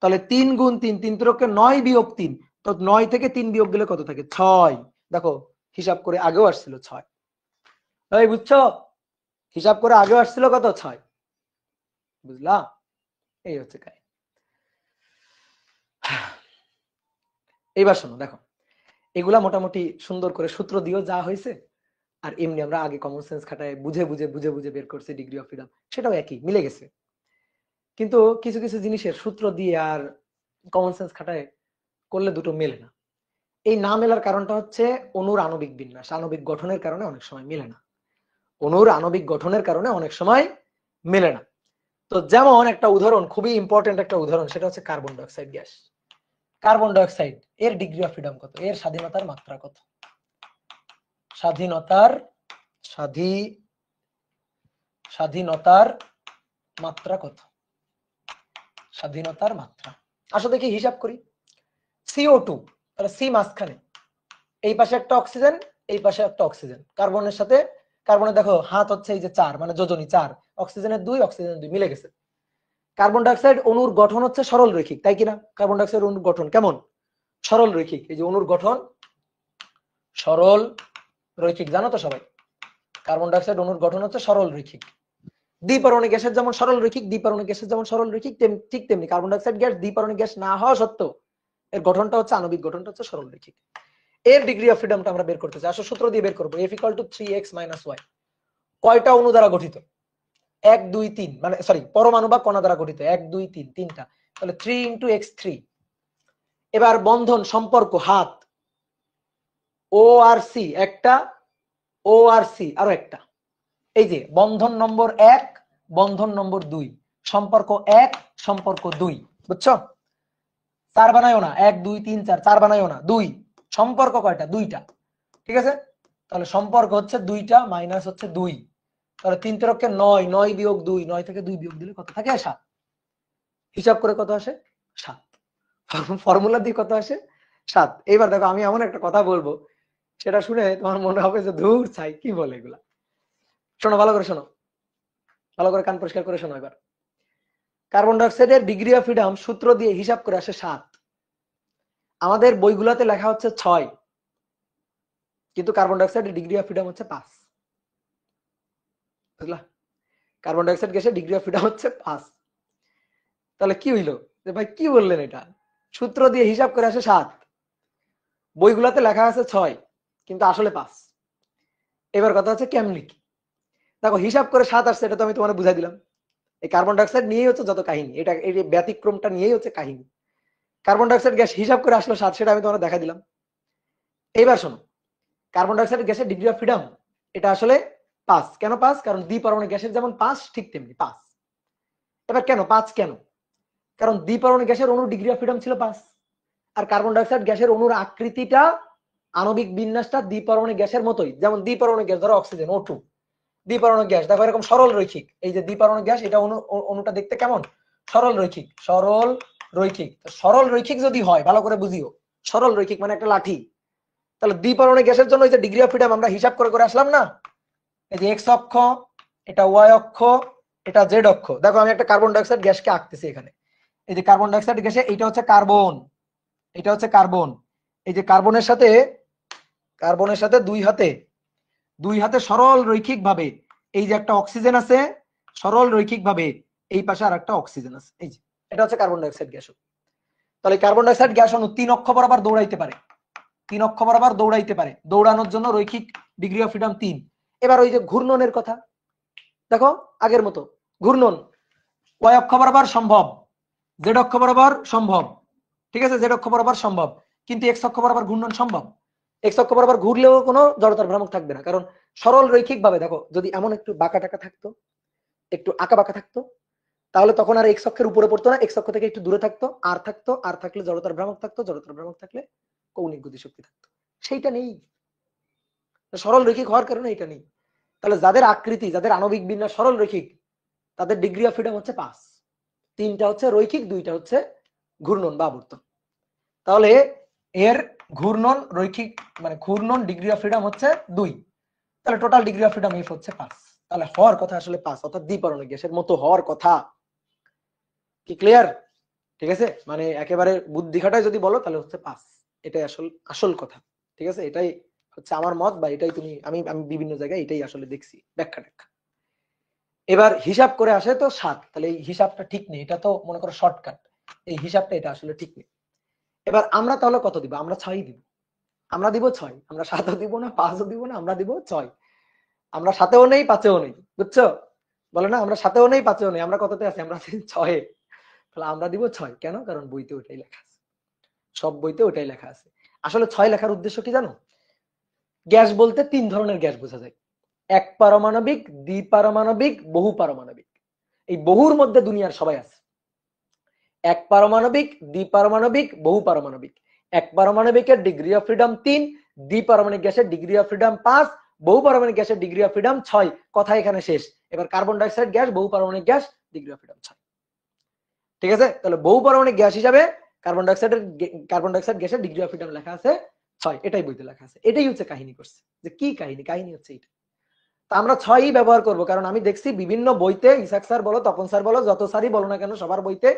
তাহলে 3 গুণ 3, 3 × 9 বিয়োগ 3, তো 9 থেকে 3 বিয়োগ দিলে কত থাকে? 6। দেখো হিসাব করে আগেও আসছিল 6, এই বুঝছো, হিসাব করে আগেও আসছিল কত? 6, বুঝলা? এই হচ্ছে কাজ। এইবার শোনো, দেখো এগুলা মোটামুটি সুন্দর করে সূত্র দিয়েও যা হয়েছে, আর এমনি আমরা আগে কমন সেন্স খাটায় বুঝে বুঝে বুঝে বুঝে বের করছি ডিগ্রি অফ ফ্রিডম, সেটাও একই মিলে গেছে। কিন্তু কিছু কিছু জিনিসের সূত্র দিয়ে আর কমন সেন্স খাটায় করলে দুটো মেলে না। এই না মেলার কারণটা হচ্ছে অণুর আণবিক বিন্যাস, আণবিক গঠনের কারণে অনেক সময় মেলে না, অণুর আণবিক গঠনের কারণে অনেক সময় মেলে না। তো যেমন একটা উদাহরণ, খুবই ইম্পর্টেন্ট একটা উদাহরণ, সেটা হচ্ছে carbon dioxide gas. Carbon dioxide এর ডিগ্রি অফ ফ্রিডম কত? এর স্বাধীনতার মাত্রা কত? স্বাধীনতার স্বাধীনতার মাত্রা কত? স্বাধীনতার মাত্রা, আসো দেখি হিসাব করি। CO2, তাহলে সি মাঝখানে, এই পাশে একটা অক্সিজেন, এই পাশে একটা অক্সিজেন, কার্বনের সাথে কার্বনের দেখো হাত হচ্ছে এই যে 4, মানে যোজনী 4, অক্সিজেনের 2, অক্সিজেনের 2 মিলে গেছে। কার্বন ডাইঅক্সাইড অণুর গঠন হচ্ছে সরল রৈখিক, তাই কিনা? কার্বন ডাইঅক্সাইড অণুর গঠন কেমন? সরল রৈখিক, এই যে অণুর গঠন সরল রৈখিক, জানো তো সবাই, কার্বন ডাইঅক্সাইড অণুর গঠন হচ্ছে সরল রৈখিক। দ্বিপারমাণবিক গ্যাসের যেমন সরল রৈখিক, দ্বিপারমাণবিক গ্যাসের যেমন সরল রৈখিক, ঠিক তেমনি কার্বন ডাইঅক্সাইড গ্যাস দ্বিপারমাণবিক গ্যাস না হওয়া সত্ত্বেও এর গঠনটা হচ্ছে, আণবিক গঠনটা হচ্ছে সরল রৈখিক। এর ডিগ্রি অফ ফ্রিডমটা আমরা বের করতে চাই, আসলে সূত্র দিয়ে বের করব। f = 3x - y, কয়টা অণু দ্বারা গঠিত? 1 2 3, মানে সরি পরমাণু বা কণা দ্বারা গঠিত 1 2 3, তিনটা, তাহলে 3 × x3। এবার বন্ধন সম্পর্ক হাত, ও আর সি একটা, ও আর সি আরো একটা, এই যে বন্ধন নম্বর 1, বন্ধন নম্বর 2, সম্পর্ক 1, সম্পর্ক 2, বুঝছো? 4 বানায়ও না, 1 2 3 4, 4 বানায়ও না, 2, সম্পর্ক কয়টা? 2টা, ঠিক আছে। তাহলে সম্পর্ক হচ্ছে 2টা মাইনাস হচ্ছে 2, তাহলে 3 × 9, 9 বিয়োগ 2, 9 থেকে 2 বিয়োগ দিলে কত থাকে? 7। হিসাব করে কত আসে? 7। ফর্মুলা দিয়ে কত আসে? 7। এইবার দেখো আমি এমন একটা কথা বলবো, সেটা শুনে তোমার মনে হবে যে ধুর ছাই কি বলে এগুলা। শোনো ভালো করে, শোনো ভালো করে, কান পরিষ্কার করে শোনো। এবার কার্বন ডাইঅক্সাইডের ডিগ্রি অফ ফ্রিডম সূত্র দিয়ে হিসাব করে আসে 7, আমাদের বইগুলোতে লেখা হচ্ছে 6, কিন্তু কার্বন ডাইঅক্সাইডের ডিগ্রি অফ ফ্রিডম হচ্ছে 5, বুঝলা? কার্বন ডাইঅক্সাইড গ্যাসের ডিগ্রি অফ ফ্রিডম হচ্ছে 5। তাহলে কি হইলো যে ভাই কি বললেন? এটা সূত্র দিয়ে হিসাব করে আসে 7, বইগুলোতে লেখা আছে 6, কিন্তু আসলে 5। এবার কথা হচ্ছে কেমনি কি? দেখো হিসাব করে 7 আসছে, এটা তো আমি তোমার বুঝাই দিলাম, এই কার্বন ডাইঅক্সাইড নিয়েই হচ্ছে যত কাহিনী, এটা এই ব্যতিক্রমটা নিয়েই হচ্ছে কাহিনী। কার্বন ডাইঅক্সাইড গ্যাস হিসাব করে আসলো 7, সেটা আমি তোমার দেখা দিলাম। এইবার শোনো, কার্বন ডাইঅক্সাইড গ্যাসের ডিগ্রি অফ ফ্রিডম এটা আসলে 5। কেন 5? কারণ দ্বিপরমাণু গ্যাসের যেমন 5 ঠিক তেমনি 5। এবার কেন 5? কেন? কারণ দ্বিপরমাণু গ্যাসের অণুর ডিগ্রি অফ ফ্রিডম ছিল 5, আর কার্বন ডাইঅক্সাইড গ্যাসের অণুর আকৃতিটা, আণবিক বিন্যাসটা দ্বিপরমাণু গ্যাসের মতোই। যেমন দ্বিপরমাণু গ্যাস, ধরো অক্সিজেন O2, দ্বিপরমাণু গ্যাস দেখো এরকম সরল রৈখিক। এই যে দ্বিপরমাণু গ্যাস, এটা অণুটা দেখতে কেমন? সরল রৈখিক। সরল রৈখিক, সরল রৈখিক যদি হয়, ভালো করে বুঝিও, সরল রৈখিক মানে একটা লাঠি। তাহলে দ্বিপরমাণু গ্যাসের জন্য এই যে ডিগ্রি অফ ফ্রিডম আমরা হিসাব করে করে আসলাম না, এই যে এক্স অক্ষ, এটা ওয়াই অক্ষ, এটা জেড অক্ষ। দেখো আমি একটা কার্বন ডাইঅক্সাইড গ্যাসকে আঁকতেছি এখানে। এই যে কার্বন ডাইঅক্সাইড গ্যাসে এইটা হচ্ছে কার্বন, এটা হচ্ছে কার্বন। এই যে কার্বনের সাথে দুই হাতে সরল রৈখিক ভাবে এই যে একটা অক্সিজেন আছে, সরল রৈখিক ভাবে এই পাশে আর একটা অক্সিজেন আছে। এই যে এটা হচ্ছে কার্বন ডাইঅক্সাইড গ্যাস। তাহলে কার্বন ডাইঅক্সাইড গ্যাস অণু 3 অক্ষ বরাবর দৌড়াইতে পারে, 3 অক্ষ বরাবর দৌড়াইতে পারে। দৌড়ানোর জন্য রৈখিক ডিগ্রি অফ ফ্রিডম 3। এবার ওই যে ঘূর্ণনের কথা দেখো, আগের মতো ঘূর্ণন ওয়াই অক্ষ বরাবর সম্ভব, জেড অক্ষ বরাবর সম্ভব, ঠিক আছে, জেড অক্ষ বরাবর সম্ভব, কিন্তু এক্স অক্ষ বরাবর ঘূর্ণন সম্ভব। এক্স অক্ষ বরাবর ঘুরলেও কোনো জড়তার ভ্রামক থাকবে না, কারণ সরল রৈখিক ভাবে দেখো, যদি এমন একটু বাঁকা টাকা থাকতো, একটু আঁকা বাঁকা থাকতো, তাহলে তখন আর এক্স অক্ষের উপরে পড়তো না, এক্স অক্ষ থেকে একটু দূরে থাকতো, আর থাকতো, আর থাকলে জড়তার ভ্রামক থাকতো, জড়তার ভ্রামক থাকলে কৌণিক গতিশক্তি থাকতো। সেইটা নেই, সরল রৈখিক হওয়ার কারণে এটা নেই। তাহলে যাদের আকৃতি, যাদের আণবিক বিন্যাস সরল রৈখিক, তাদের ডিগ্রি অফ ফ্রিডম হচ্ছে 5। 3টা হচ্ছে রৈখিক, 2টা হচ্ছে ঘূর্ণন বা আবর্তন। তাহলে এর ঘূর্ণন রৈখিক মানে ঘূর্ণন ডিগ্রি অফ ফ্রিডম হচ্ছে 2। তাহলে total degree of freedom F হচ্ছে 5। তাহলে হওয়ার কথা আসলে 5, অর্থাৎ দ্বিপরমাণু গ্যাসের মতো হওয়ার কথা। কি ক্লিয়ার? ঠিক আছে, মানে একেবারে বুদ্ধি খাটায় যদি বলো তাহলে হচ্ছে 5। এটাই আসল কথা। ঠিক আছে, এটাই হচ্ছে আমার মত, বা এটাই আমি বিভিন্ন জায়গায় এটাই আসলে দেখছি ব্যাখ্যা। এবার হিসাব করে আসে তো 7। তাহলে এই হিসাবটা ঠিক নেই, এটা তো মনে করো শর্টকাট, এই হিসাবটা এটা আসলে ঠিক নেই। এবার আমরা তাহলে কত দিব? আমরা 6 দিব। আমরা দিব 6, আমরা 7ও দিব না, 5ও দিব না, আমরা দিব 6। আমরা 7এও নেই, 5এও নেই, বুঝছো? বলে না আমরা 7এও নেই, 5এও নেই, আমরা কততে আছি? আমরা 6-এ। তাহলে আমরা দিব 6। কেন? কারণ বইতে ওটাই লেখা আছে, সব বইতে ওটাই লেখা আছে। আসলে 6 লেখার উদ্দেশ্য কি জানো? গ্যাস বলতে 3 ধরনের গ্যাস বোঝা যায়: এক পারমাণবিক, দ্বিপারমাণবিক, বহু পারমাণবিক। এই বহুর মধ্যে দুনিয়ার সবাই আছে। এক পারমাণবিক, দ্বিপারমাণবিক, বহু পারমাণবিক। এক পারমাণবিকের ডিগ্রি অফ ফ্রিডম 3, দ্বিপারমাণবিক গ্যাসের ডিগ্রি অফ ফ্রিডম 5, বহু পারমাণবিক গ্যাসের ডিগ্রি অফ ফ্রিডম 6। কথা এখানে শেষ। এবার কার্বন ডাইঅক্সাইড গ্যাস, বহু পারমাণবিক গ্যাস, ডিগ্রি অফ ফ্রিডম 6। ঠিক আছে, তাহলে বহু পারমাণবিক গ্যাস হিসাবে কার্বন ডাইঅক্সাইড গ্যাসের ডিগ্রি অফ ফ্রিডম লেখা আছে 6। এটাই বইতে লেখা আছে। এটাই হচ্ছে কাহিনী করছে, যে কি কাহিনী? কাহিনী হচ্ছে এটা। তা আমরা 6ই ব্যবহার করব, কারণ আমি দেখছি বিভিন্ন বইতে, ইসাক স্যার বলো, তপন স্যার বলো, যত স্যারই বলো না কেন, সবার বইতে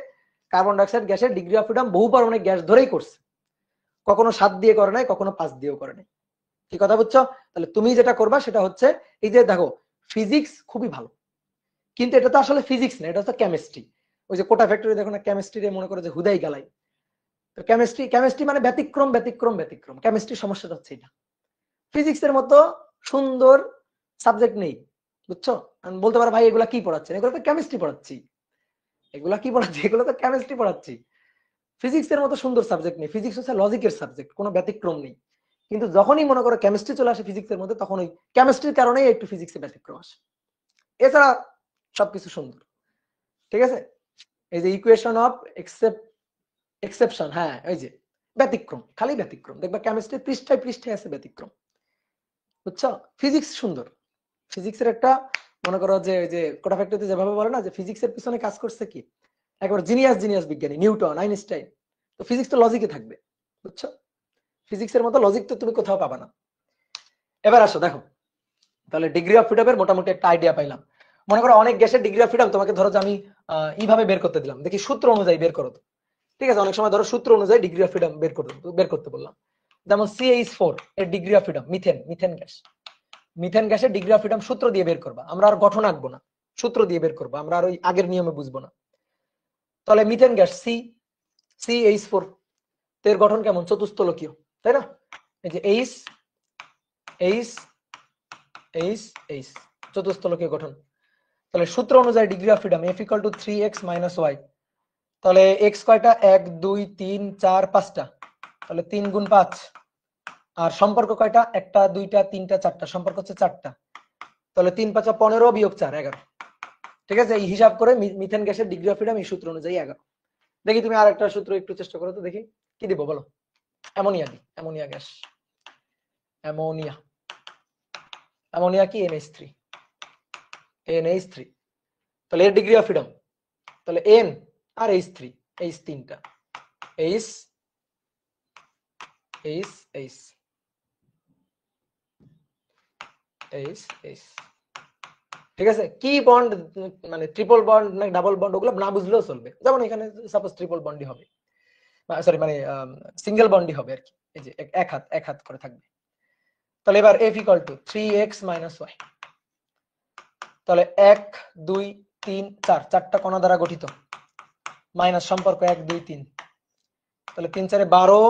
কার্বন ডাইঅক্সাইড গ্যাসের ডিগ্রি অফ ফ্রিডম বহু পারমাণবিক গ্যাস ধরেই করছে। কখনো 7 দিয়ে করে নাই, কখনো 5 দিয়েও করে নাই। কি কথা বুঝছো? তাহলে তুমি যেটা করবা সেটা হচ্ছে, এই যে দেখো, ফিজিক্স খুবই ভালো, কিন্তু এটা তো আসলে ফিজিক্স না, এটা হচ্ছে কেমিস্ট্রি। ওই যে কোটা ফ্যাক্টরি দেখো না, কেমিস্ট্রি মনে করে যে হুদাই গালাই। তো কেমিস্ট্রি মানে ব্যতিক্রম, ব্যতিক্রম, ব্যতিক্রম। কেমিস্ট্রির সমস্যাটা হচ্ছে এটা। ফিজিক্সের মতো সুন্দর সাবজেক্ট নেই, বুঝছো? আমি বলতে পারো ভাই এগুলা কি পড়াচ্ছেন? এগুলো তো কেমিস্ট্রি পড়াচ্ছি। এগুলা কি পড়াচ্ছি? এগুলো তো কেমিস্ট্রি পড়াচ্ছি। ফিজিক্সের মতো সুন্দর সাবজেক্ট নেই। ফিজিক্স হচ্ছে লজিকের সাবজেক্ট, কোনো ব্যতিক্রম নেই। কিন্তু যখনই মনে করো কেমিস্ট্রি চলে আসে ফিজিক্সের মধ্যে, তখন ওই কেমিস্ট্রির কারণেই একটু ফিজিক্সে ব্যতিক্রম আসে। এছাড়া সবকিছু সুন্দর। ঠিক আছে, এই যে ইকুয়েশন অফ এক্সেপশন, হ্যাঁ ওই যে ব্যতিক্রম, খালি ব্যতিক্রম। দেখবা কেমিস্ট্রি পৃষ্ঠায় পৃষ্ঠায় আছে ব্যতিক্রম, বুঝছো? ফিজিক্স সুন্দর। ফিজিক্সের একটা মনে করো যে ওই যে কোটা ফ্যাক্টরিতে যেভাবে বলে না যে ফিজিক্সের পিছনে কাজ করছে কি একবার জিনিয়াস বিজ্ঞানী নিউটন, আইনস্টাইন। তো ফিজিক্স তো লজিকে থাকবে, বুঝছো? ফিজিক্সের মতো লজিক তো তুমি কোথাও পাবা না। এবার আসো দেখো, তাহলে ডিগ্রি অফ ফ্রিডমের মোটামুটি একটা আইডিয়া পাইলাম। মনে করো অনেক গ্যাসের ডিগ্রি অফ ফ্রিডম তোমাকে ধরো যে আমি এইভাবে বের করতে দিলাম, দেখি সূত্র অনুযায়ী বের করো তো। ঠিক আছে, অনেক সময় ধরো সূত্র অনুযায়ী ডিগ্রি অফ ফ্রিডম বের করতে বললাম। যেমন CH4 এর ডিগ্রি অফ ফ্রিডম, মিথেন গ্যাসের ডিগ্রি অফ ফ্রিডম সূত্র দিয়ে বের করবা। আমরা আর গঠন আঁকবো না, সূত্র দিয়ে বের করবো, আমরা আর ওই আগের নিয়মে বুঝবো না। তাহলে মিথেন গ্যাস CH4, এর গঠন কেমন? চতুস্তলকীয়, তাই না? এই যে H চতুস্তলকীয় গঠন। তাহলে সূত্র অনুযায়ী degree of freedom f equal to 3x minus Y. তাহলে x কয়টা? 1 2 3 4 5টা, তাহলে 3 গুণ 5। আর সম্পর্ক কয়টা? একটা দুইটা তিনটা চারটা, সম্পর্ক হচ্ছে 4টা। তাহলে 3 5 15 বিয়োগ 4 11। ঠিক আছে, এই হিসাব করে মিথেন গ্যাসের ডিগ্রি অফ ফ্রিডম এই সূত্র অনুযায়ী 11। দেখি তুমি আর একটা সূত্র একটু চেষ্টা করো তো, দেখি কি দিব বলো। অ্যামোনিয়া দি, অ্যামোনিয়া গ্যাস, অ্যামোনিয়া, অ্যামোনিয়া কি? NH3, NH3। তাহলে এর ডিগ্রি অফ ফ্রিডম, তাহলে N আর H3, H তিনটা, H H H H H। ঠিক আছে, কি বন্ড মানে ট্রিপল বন্ড না ডাবল বন্ড ওগুলো না বুঝলেও চলবে। যেমন এখানে সাপোজ ট্রিপল বন্ডই হবে, সরি মানে সিঙ্গেল বন্ডই হবে আর কি। এই যে এক হাত করে থাকবে। তাহলে এবার F equal to 3x minus Y. তাহলে 1 2 3 4, চারটা কণা দ্বারা গঠিত, মাইনাস সম্পর্ক 1 2 3। তাহলে 3 4 12,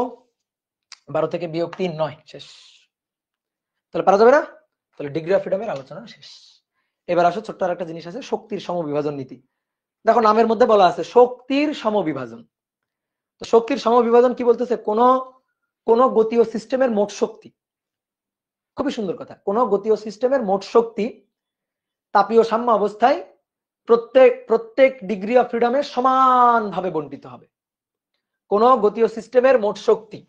12 থেকে বিয়োগ 3 9, শেষ। তাহলে পারা যাবে না? তাহলে ডিগ্রি অফ ফ্রিডমের আলোচনা শেষ। এবার আসো, ছোট্ট আর একটা জিনিস আছে, শক্তির সমবিভাজন নীতি। দেখো নামের মধ্যে বলা আছে শক্তির সমবিভাজন। তো শক্তির সমবিভাজন কি বলতেছে? কোন গতীয় সিস্টেমের মোট শক্তি, খুবই সুন্দর কথা, কোন গতীয় সিস্টেমের মোট শক্তি তাপীয় সাম্য অবস্থায় প্রত্যেক ডিগ্রি অফ ফ্রিডমে সমানভাবে বন্টিত হবে। কোন গতীয় সিস্টেমের মোট শক্তি,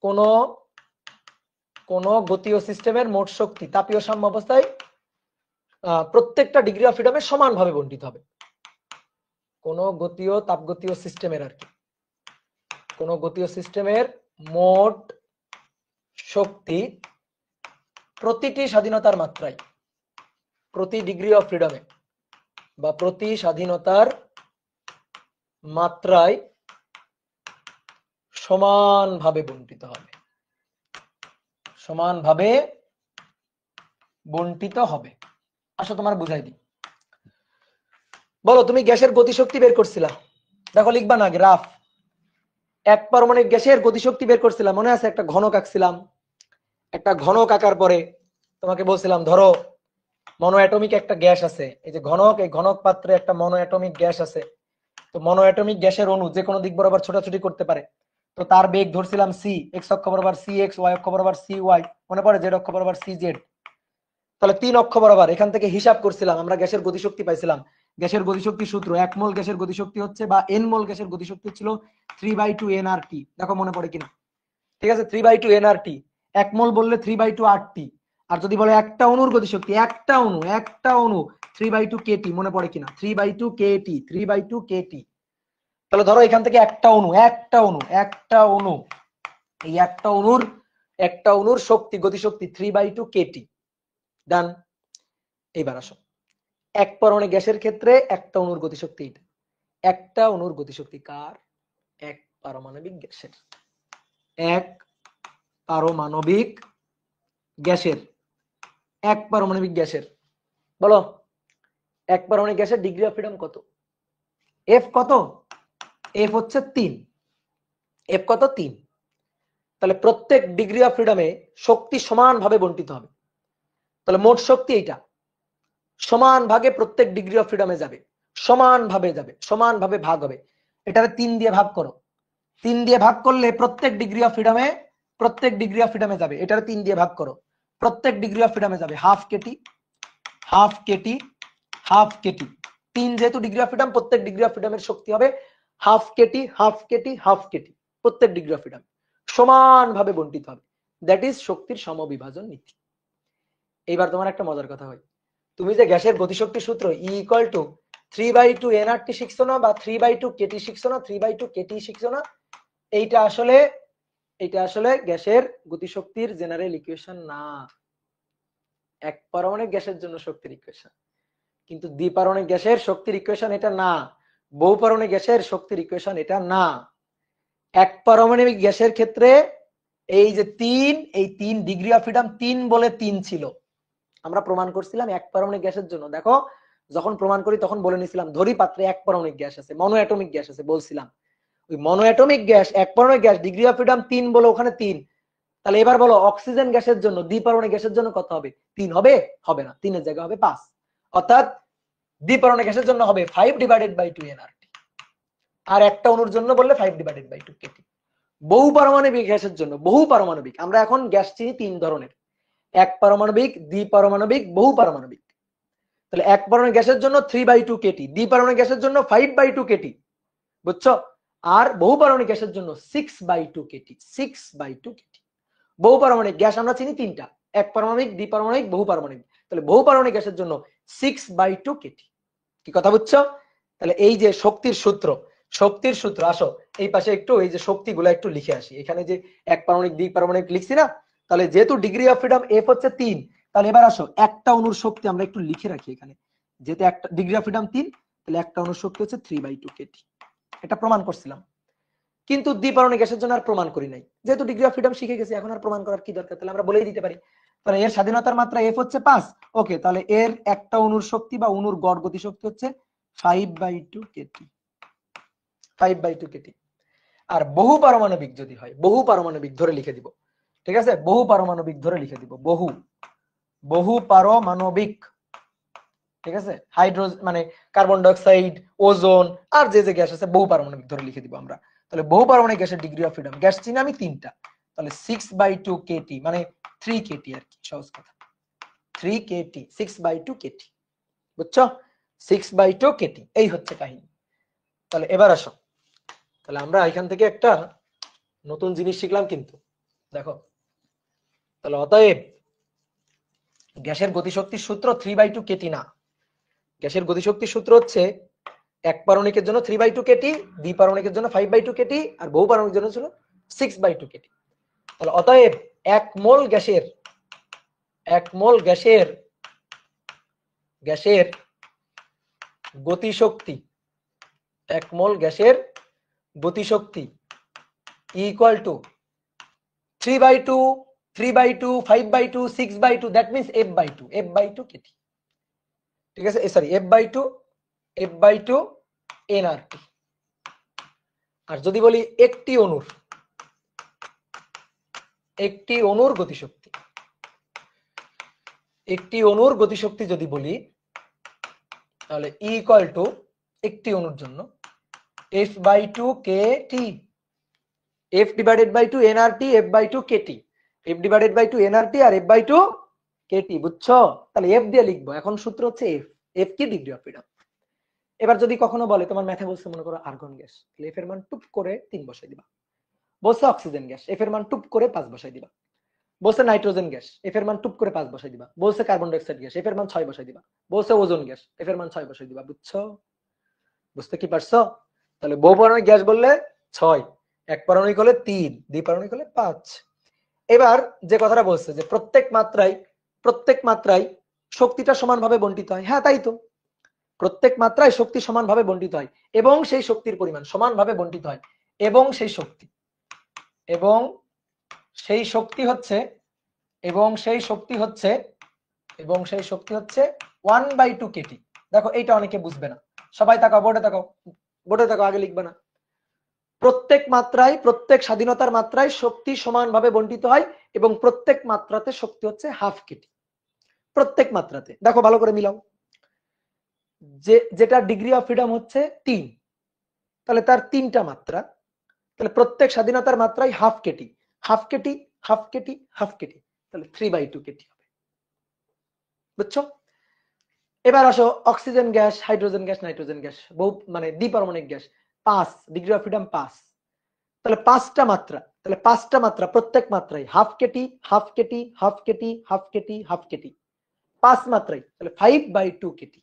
কোন গতীয় সিস্টেমের মোট শক্তি তাপীয় সাম্য অবস্থায় প্রত্যেকটা ডিগ্রি অফ ফ্রিডমে সমানভাবে বন্টিত হবে। কোন গতীয় তাপগতীয় সিস্টেমের আর কি, কোন গতীয় সিস্টেমের মোট শক্তি প্রতিটি স্বাধীনতার মাত্রায়, প্রতি ডিগ্রি অফ ফ্রিডমে বা প্রতি স্বাধীনতার মাত্রায় সমানভাবে বন্টিত হবে, সমানভাবে বন্টিত হবে। আসো তোমার বুঝাই দিই। বলো, তুমি গ্যাসের গতিশক্তি বের করছিলা, দেখো লিখবা না গ্রাফ। এক পারমাণবিক গ্যাসের গতিশক্তি বের করছিলাম, মনে আছে? একটা ঘনক আঁকছিলাম, একটা ঘনক আঁকার পরে তোমাকে বলছিলাম ধরো মনো অ্যাটমিক একটা গ্যাস আছে, এই যে ঘনক, এই ঘনক পাত্রে একটা মনো অ্যাটমিক গ্যাস আছে। তো মনো অ্যাটমিক গ্যাসের অণু যে কোনো দিক বরাবর ছোটাছুটি করতে পারে। তো তার বেগ ধরছিলাম c, এক্স অক্ষ বরাবর cx, y অক্ষ বরাবর cy, মনে পড়ে? জেড অক্ষ বরাবর cz। তাহলে 3 অক্ষ বরাবর এখান থেকে হিসাব করছিলাম, আমরা গ্যাসের গতিশক্তি পাইছিলাম। গ্যাসের গতিশক্তির সূত্র, 1 মোল গ্যাসের গতিশক্তি হচ্ছে, বা n মোল গ্যাসের গতিশক্তি ছিল 3/2 nRT। দেখো মনে পড়ে কিনা? ঠিক আছে, 3/2 nRT। 1 মোল বললে 3/2 RT। আর যদি বলে একটা অণুর গতিশক্তি, একটা অণু 3/2 kT, মনে পড়ে কিনা? 3/2 kT, 3/2 kT। তাহলে ধরো এখান থেকে একটা অণু, এই একটা অণুর শক্তি, গতিশক্তি 3/2 kT। ডান। এইবার আসো, এক পারমাণবিক গ্যাসের ক্ষেত্রে একটা অণুর গতিশক্তি এটা। একটা অণুর গতিশক্তি কার? এক পারমাণবিক গ্যাসের, এক পারমাণবিক গ্যাসের, এক পারমাণবিক গ্যাসের। বলো, এক পারমাণবিক গ্যাসের ডিগ্রি অফ ফ্রিডম কত? এফ কত? এফ হচ্ছে 3। এফ কত? 3। তাহলে প্রত্যেক ডিগ্রি অফ ফ্রিডমে শক্তি সমানভাবে বন্টিত হবে। তাহলে মোট শক্তি এইটা সমান ভাগে প্রত্যেক ডিগ্রি অফ ফ্রিডমে যাবে, সমানভাবে ভাগ হবে। এটারে 3 দিয়ে ভাগ করো। 3 দিয়ে ভাগ করলে প্রত্যেক ডিগ্রি অফ ফ্রিডমে যাবে। এটারে 3 দিয়ে ভাগ করো, প্রত্যেক ডিগ্রি অফ ফ্রিডমে যাবে half Katie, half Katie, half Katie. 3 যেহেতু ডিগ্রি অফ ফ্রিডম, প্রত্যেক ডিগ্রি অফ ফ্রিডমের শক্তি হবে half Katie, half Katie, half Katie. প্রত্যেক ডিগ্রি অফ ফ্রিডম সমানভাবে বন্টিত হবে। দ্যাট ইজ শক্তির সমবিভাজন নীতি। এইবার তোমার একটা মজার কথা হয়, তুমি যে গ্যাসের গতিশক্তির সূত্র E ইকুয়াল টু 3/2 nRT শিখছো না, বা 3/2 kT শিখছো না, 3/2 kT শিখছো না? এইটা আসলে গ্যাসের গতিশক্তির জেনারেল ইকুয়েশন না, এক পারমাণবিক গ্যাসের জন্য শক্তির ইকুয়েশন। কিন্তু দ্বিপারমাণবিক গ্যাসের শক্তির ইকুয়েশন এটা না, বহুপারমাণবিক গ্যাসের শক্তির ইকুয়েশন এটা না। এক পারমাণবিক গ্যাসের ক্ষেত্রে এই যে 3, এই 3 ডিগ্রি অফ ফ্রিডম 3 বলে 3 ছিল। আমরা প্রমাণ করছিলাম এক পারমাণবিক গ্যাসের জন্য। দেখো যখন প্রমাণ করি তখন বলে নিছিলাম ধরি পাত্রে এক পারমাণবিক গ্যাস আছে, মনো অ্যাটমিক গ্যাস আছে, বলছিলাম ওই মনো অ্যাটমিক গ্যাস, এক পারমাণবিক গ্যাস, ডিগ্রি অফ ফ্রিডম 3 বলে ওখানে 3। তাহলে এবার বলো অক্সিজেন গ্যাসের জন্য, দ্বিপারমাণবিক গ্যাসের জন্য কত হবে? 3 হবে? হবে না, 3 এর জায়গায় হবে 5। অর্থাৎ দ্বিপারমাণবিক গ্যাসের জন্য হবে 5/2 nRT, আর একটা অণুর জন্য বললে 5/2 kT। বহু পারমাণবিক গ্যাসের জন্য, বহু পারমাণবিক, আমরা এখন গ্যাস চিনি তিন ধরনের, এক পারমাণবিক, দ্বিপারমাণবিক, বহু পারমাণবিক। তাহলে এক পারমাণবিক গ্যাসের জন্য 3/2 kT, দ্বিপারমাণবিক গ্যাসের জন্য 5/2 kT, বুঝছো? আর বহু পারমাণবিক গ্যাসের জন্য 6/2 kT, 6/2 kT। বহু পারমাণবিক গ্যাস আমরা চিনি তিনটা, এক পারমাণবিক, দ্বিপারমাণবিক, বহু পারমাণবিক। তাহলে বহু পারমাণবিক গ্যাসের জন্য 6/2 kT। কি কথা বুঝছো? তাহলে এই যে শক্তির সূত্র, শক্তির সূত্র, আসো এই পাশে একটু এই যে শক্তিগুলো একটু লিখে আসি। এখানে যে এক পারমাণবিক, দ্বিপারমাণবিক লিখছি না, তাহলে যেহেতু ডিগ্রি অফ ফ্রিডম এফ হচ্ছে 3, তাহলে এবার আসো একটা অণুর শক্তি আমরা একটু লিখে রাখি এখানে। যেহেতু একটা ডিগ্রি অফ ফ্রিডম 3, তাহলে একটা অণুর শক্তি হচ্ছে 3/2 kT। এটা প্রমাণ করছিলাম, কিন্তু দ্বিপারমাণবিক গ্যাসের জন্য আর প্রমাণ করি নাই। যেহেতু ডিগ্রি অফ ফ্রিডম শিখে গেছি, এখন আর প্রমাণ করার কি দরকার, তাহলে আমরা বলেই দিতে পারি। তাহলে এর স্বাধীনতার মাত্রা এফ হচ্ছে 5। ওকে, তাহলে এর একটা অণুর শক্তি বা অণুর গড় গতি শক্তি হচ্ছে 5/2 kT, 5/2 kT। আর বহু পারমাণবিক যদি হয়, বহু পারমাণবিক ধরে লিখে দিব, ঠিক আছে? বহু পারমাণবিক ধরে লিখে দিব, বহু পারমাণবিক, ঠিক আছে? হাইড্রোজেন মানে কার্বন ডাইঅক্সাইড, ওজোন, আর যে যে গ্যাস আছে বহু পারমাণবিক ধরে লিখে দিব আমরা। তাহলে বহু পারমাণবিক গ্যাসের ডিগ্রি অফ ফ্রিডম, গ্যাস চিনি আমি তিনটা, তাহলে 6/2 kT মানে 3 kT আর কি, সহজ কথা 3 kT, 6/2 kT, বুঝছো? 6/2 kT, এই হচ্ছে কাহিনী। তাহলে এবার আসো, তাহলে আমরা এখান থেকে একটা নতুন জিনিস শিখলাম কিন্তু, দেখো। তাহলে অতএব গ্যাসের গতিশক্তির সূত্র 3/2 kT না, গ্যাসের গতিশক্তির সূত্র হচ্ছে এক পারমাণবিকের জন্য 3/2 kT, দ্বিপারমাণবিকের জন্য 5/2 kT, আর বহু পারমাণবিকের জন্য ছিল 6/2 kT। তাহলে অতএব এক মোল গ্যাসের গতিশক্তি, এক মোল গ্যাসের গতিশক্তি equal to 3/2, 3/2, 5/2, 6/2, that means f/2 kT, ঠিক আছে? Sorry, f/2 nRT। আর যদি বলি একটি অণুর গতিশক্তি, যদি বলি, তাহলে E ইকুয়াল টু একটি অণুর জন্য f/2 kT, f/2 nRT, f/2 kT, f/2 nRT আর f/2 kT, বুঝছো? তাহলে f দিয়ে লিখবো, এখন সূত্র হচ্ছে f কি ডিগ্রি অফ ফ্রিডম। এবার যদি কখনো বলে তোমার ম্যাথে বলছে মনে করো আর্গন গ্যাস, তাহলে f এর মান টুপ করে 3 বসাই দিবা। বলছে অক্সিজেন গ্যাস, f এর মান টুপ করে 5 বসাই দিবা। বলছে নাইট্রোজেন গ্যাস, f এর মান টুপ করে 5 বসাই দিবা। বলছে কার্বন ডাইঅক্সাইড গ্যাস, f এর মান 6 বসাই দিবা। বলছে ওজোন গ্যাস, f এর মান 6 বসাই দিবা। বুঝছো? বুঝতে কি পারছো? তাহলে বহু পারমাণবিক গ্যাস বললে 6, এক পারমাণবিক হলে 3, দ্বিপারমাণবিক হলে 5। এবার যে কথাটা বলছে যে প্রত্যেক মাত্রায় শক্তিটা সমানভাবে বন্টিত হয়, হ্যাঁ তাই তো, প্রত্যেক মাত্রায় শক্তি সমানভাবে বন্টিত হয় এবং সেই শক্তির পরিমাণ সমানভাবে বন্টিত হয়, এবং সেই শক্তি হচ্ছে 1/2 kT। দেখো এইটা অনেকে বুঝবে না, সবাই তাকাও, বোর্ডে তাকাও, আগে লিখবে না। প্রত্যেক স্বাধীনতার মাত্রায় শক্তি সমানভাবে বন্টিত হয় এবং প্রত্যেক মাত্রাতে শক্তি হচ্ছে 1/2 kT। প্রত্যেক মাত্রাতে, দেখো ভালো করে মিলাও, যেটা ডিগ্রি অফ ফ্রিডম হচ্ছে 3, তাহলে তার তিনটা মাত্রা, তাহলে প্রত্যেক স্বাধীনতার মাত্রায় 1/2 kT, 1/2 kT, 1/2 kT, 1/2 kT, তাহলে 3/2 kT হবে। বুঝছো? এবার আসো oxygen gas, hydrogen gas, nitrogen gas, বহু মানে দ্বিপারমাণবিক গ্যাস, 5, ডিগ্রি অফ ফ্রিডম 5। তাহলে পাঁচটা মাত্রা প্রত্যেক মাত্রায় 1/2 kT, 1/2 kT, 1/2 kT, 1/2 kT, 1/2 kT, 5 মাত্রায়, তাহলে 5/2 kT,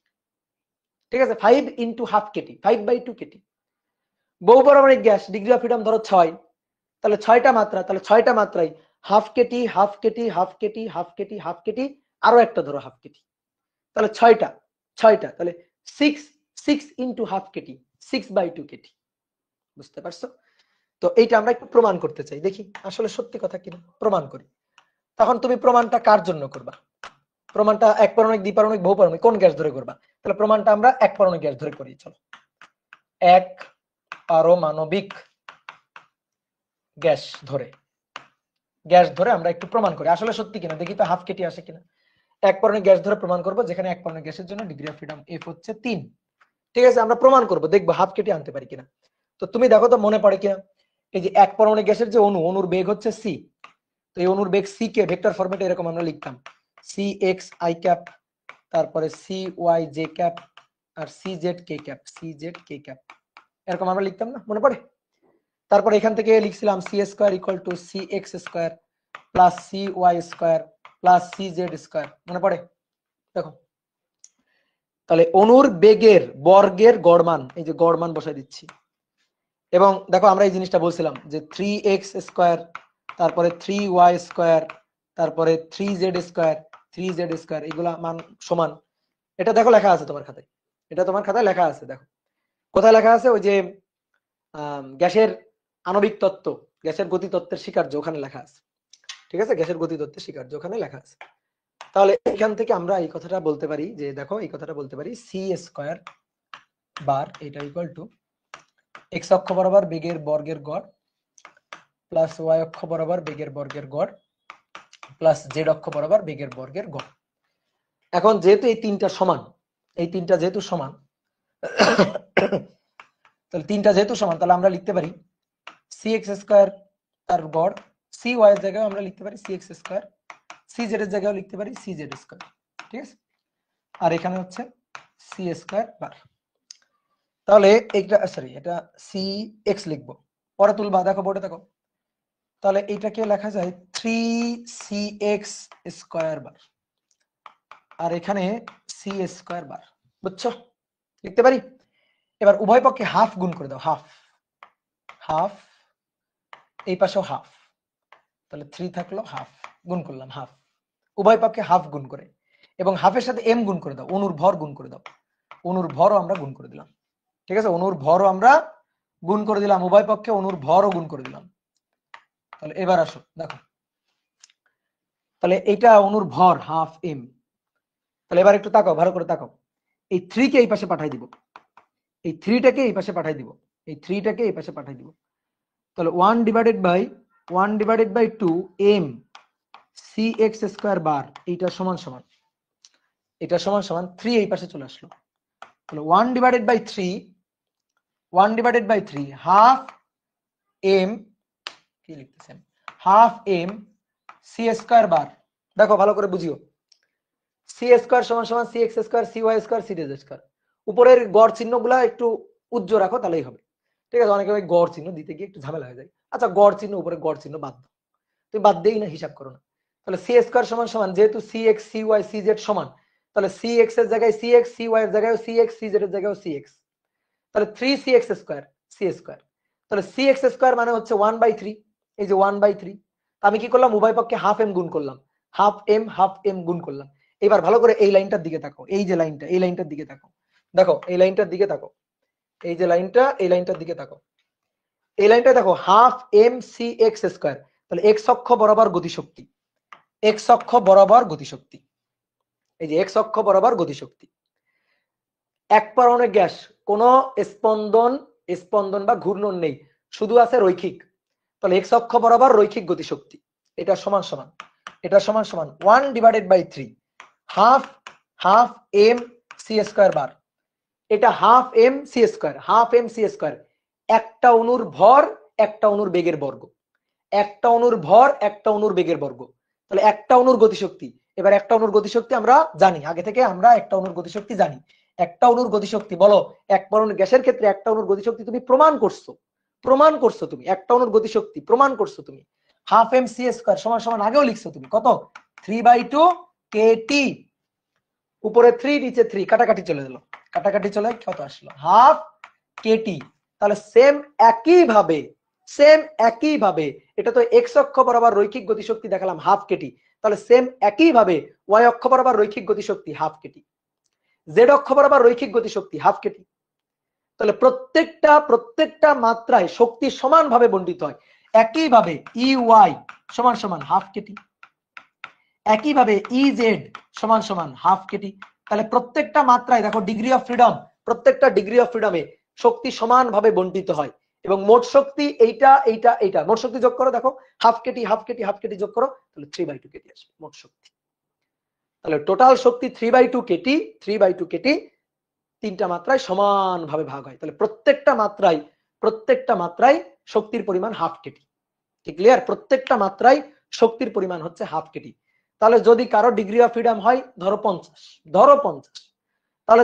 ঠিক আছে? 5 into 1/2 kT, 5/2 kT। বহু পারমাণবিক গ্যাস ডিগ্রি অফ ফ্রিডম ধরো 6, তাহলে 6টা মাত্রা, তাহলে 6টা মাত্রায় 1/2 kT, 1/2 kT, 1/2 kT, 1/2 kT, 1/2 kT, আরো একটা ধরো 1/2 kT, তাহলে 6টা, তাহলে 6 into 1/2 kT, 6/2 kT। বুঝতে পারছো? তো এইটা আমরা একটু প্রমাণ করতে চাই, দেখি আসলে সত্যি কথা কিনা, প্রমাণ করি। তখন তুমি প্রমাণটা কার জন্য করবা? প্রমাণটা এক পারমাণবিক, দ্বিপারমাণবিক, বহু পারমাণবিক, কোন গ্যাস ধরে করবা? তাহলে প্রমাণটা আমরা এক পারমাণবিক গ্যাস ধরে করি, চলো। এক পারমাণবিক গ্যাস ধরে আমরা একটু প্রমাণ করি আসলে সত্যি কিনা, দেখি তো 1/2 kT আসে কিনা। এক পরমাণু গ্যাস ধরে প্রমাণ করব, যেখানে এক পরমাণু গ্যাসের জন্য ডিগ্রি অফ ফ্রিডম এফ হচ্ছে 3। ঠিক আছে, আমরা প্রমাণ করব, দেখবো হাফ কেটে আনতে পারি কিনা। তো তুমি দেখো তো মনে পড়ে কিনা, এই যে এক পরমাণু গ্যাসের যে অনুর বেগ হচ্ছে সি, তো এই অনুর বেগ সি কে ভেক্টর ফরম্যাটে এরকম আমরা লিখতাম সি এক্স আই ক্যাপ, তারপরে সি ওয়াই জে ক্যাপ, আর C Z K cap, C Z K cap, এরকম আমরা লিখতাম না, মনে পড়ে? তারপর এখান থেকে লিখছিলাম C square equal to C X square plus C Y square plus C Z square, মনে পড়ে? দেখো তাহলে অনুর বেগের বর্গের গড় মান, এই যে গড় মান বসাই দিচ্ছি, এবং দেখো আমরা এই জিনিসটা বলছিলাম যে 3x স্কয়ার, তারপরে 3y স্কয়ার, তারপরে 3z স্কয়ার, 3z স্কয়ার, এগুলা মান সমান। এটা দেখো লেখা আছে তোমার খাতায়, এটা তোমার খাতায় লেখা আছে, দেখো কোথায় লেখা আছে, ওই যে গ্যাসের আণবিক তত্ত্ব, গ্যাসের গতি তত্ত্বের স্বীকার্য, ওখানে লেখা আছে। ঠিক আছে, গ্যাসের গতি তত্ত্বের স্বীকার্য ওখানে লেখা আছে। তাহলে এখান থেকে আমরা এই কথাটা বলতে পারি যে, দেখো এই কথাটা বলতে পারি সি স্কয়ার বার এটা ইকুয়াল টু এক্স অক্ষ বরাবর বেগের বর্গের গড় প্লাস ওয়াই অক্ষ বরাবর বেগের বর্গের গড় প্লাস জেড অক্ষ বরাবর বেগের বর্গের গড়। এখন যেহেতু এই তিনটা সমান, এই তিনটা যেহেতু সমান, তাহলে তিনটা যেহেতু সমান, তাহলে আমরা লিখতে পারি সি এক্স স্কয়ার তার গড়, সি ওয়াই এর জায়গায় আমরা লিখতে পারি C X square, C Z এর জায়গায় লিখতে পারি সি জেড স্কয়ার। ঠিক আছে, আর এখানে হচ্ছে সি স্কয়ার বার। তাহলে এইটা সরি, এটা সি এক্স লিখবো, পরে তুলবা, দেখো বোর্ডে দেখো। তাহলে এইটাকে লেখা যায় 3cx স্কয়ার বার, আর এখানে সি স্কয়ার বার, বুঝছো? লিখতে পারি। এবার উভয় পক্ষে হাফ গুণ করে দাও, হাফ হাফ, এই পাশেও হাফ, তাহলে 3 থাকলো, হাফ গুণ করলাম, হাফ উভয় পক্ষে হাফ গুণ করে, এবং হাফের সাথে এম গুণ করে দাও, অনুর ভর গুণ করে দাও, অনুর ভরও আমরা গুণ করে দিলাম। ঠিক আছে, অনুর ভরও আমরা গুণ করে দিলাম, উভয় পক্ষে অনুর ভরও গুণ করে দিলাম। তাহলে এবার আসো দেখো, তাহলে এইটা অনুর ভর হাফ এম। তাহলে এবার একটু তাকাও, ভালো করে তাকাও, এই 3 কে এই পাশে পাঠাই দিব, এই 3 টাকে এই পাশে পাঠাই দিব, এই 3 টাকে এই পাশে পাঠাই দিব। তাহলে 1 divided by 2 M C X square bar, এইটা সমান সমান, এটা সমান সমান 3 এই পাশে চলে আসলো। তাহলে 1 ডিভাইডেড বাই 3 হাফ এম, কি লিখতেছেন, হাফ এম সি স্কয়ার বার। দেখো ভালো করে বুঝিও, সি স্কয়ার সমান সমান C X square, C Y square, C Z square. উপরের গড় চিহ্নগুলা একটু উজ্জ্বল রাখো, তাহলেই হবে। ঠিক আছে, অনেকে গড় চিহ্ন দিতে গিয়ে একটু ঝামেলা হয়ে যায়। আচ্ছা, গড় চিহ্ন উপরে গড় চিহ্ন বাদ দাও, তুমি বাদ দিয়েই না হিসাব করো না। তাহলে সি স্কয়ার সমান সমান, যেহেতু C X C Y C Z সমান, তাহলে সি এক্স এর জায়গায় সি এক্স, সি ওয়াই এর জায়গায় সি এক্স, সি জেড এর জায়গায় সি এক্স, তাহলে 3 C X square C square. তাহলে সি এক্স স্কয়ার মানে হচ্ছে 1/3, এই যে 1/3, আমি কি করলাম, উভয় পক্ষে হাফ এম গুণ করলাম, হাফ এম গুণ করলাম। এবার ভালো করে এই লাইনটার দিকে তাকাও, এই যে লাইনটা, এই লাইনটার দিকে তাকাও, দেখো এই লাইনটার দিকে তাকাও, এই যে লাইনটা, এই লাইনটার দিকে তাকাও, এই লাইনটা দেখো half M C X square. তাহলে এক্স অক্ষ বরাবর গতিশক্তি, এক্স অক্ষ বরাবর গতিশক্তি, এই যে এক্স অক্ষ বরাবর গতিশক্তি। এক পরমাণু গ্যাস, কোন স্পন্দন বা ঘূর্ণন নেই, শুধু আছে রৈখিক। তাহলে এক্স অক্ষ বরাবর রৈখিক গতিশক্তি, এটা সমান সমান, এটা সমান সমান 1 divided by 3 half M C square bar, এটা half M C square, half M C square, একটা অণুর ভর একটা অণুর বেগের বর্গ, একটা অণুর ভর একটা অণুর বেগের বর্গ। তাহলে একটা অণুর গতিশক্তি, এবার একটা অণুর গতিশক্তি আমরা জানি, আগে থেকে আমরা একটা অণুর গতিশক্তি জানি। একটা অণুর গতিশক্তি বলো, এক পরমাণু গ্যাসের ক্ষেত্রে একটা অণুর গতিশক্তি তুমি প্রমাণ করছো তুমি একটা অণুর গতিশক্তি প্রমাণ করছো তুমি, হাফ এম সি স্কয়ার সমান সমান আগেও লিখছো তুমি কত, 3/2 কেটি, উপরে 3 নিচে 3, কাটাকাটি চলে গেল, কাটাকাটি চলে কত আসলো, হাফ কেটি। তাহলে সেম একই ভাবে এটা তো এক্স অক্ষ বরাবর রৈখিক গতিশক্তি দেখালাম হাফ কেটি, তাহলে সেম একই ভাবে ওয়াই অক্ষ বরাবর রৈখিক গতিশক্তি হাফ কেটি, জেড অক্ষ বরাবর রৈখিক গতিশক্তি হাফ কেটি। তাহলে প্রত্যেকটা মাত্রায় শক্তি সমানভাবে বণ্টিত হয়। একইভাবে ই ওয়াই সমান সমান হাফ কেটি, একইভাবে ই জেড সমান সমান হাফ কেটি। তাহলে প্রত্যেকটা মাত্রায় দেখো ডিগ্রি অফ ফ্রিডম, প্রত্যেকটা ডিগ্রি অফ ফ্রিডমে শক্তি সমানভাবে বণ্টিত হয়, এবং মোট শক্তি এইটা মোট শক্তি যোগ করো, দেখো হাফ কেটি যোগ করো, তাহলে 3/2 কেটি আসবে মোট শক্তি। তাহলে টোটাল শক্তি 3/2 কেটি, 3/2 কেটি তিনটা মাত্রায় সমানভাবে ভাগ হয়। তাহলে প্রত্যেকটা মাত্রায় শক্তির পরিমাণ হাফ কেটি। কি ক্লিয়ার? প্রত্যেকটা মাত্রায় শক্তির পরিমাণ হচ্ছে হাফ কেটি। তাহলে যদি কারো ডিগ্রি অফ ফ্রিডম হয় ধরো 50, তাহলে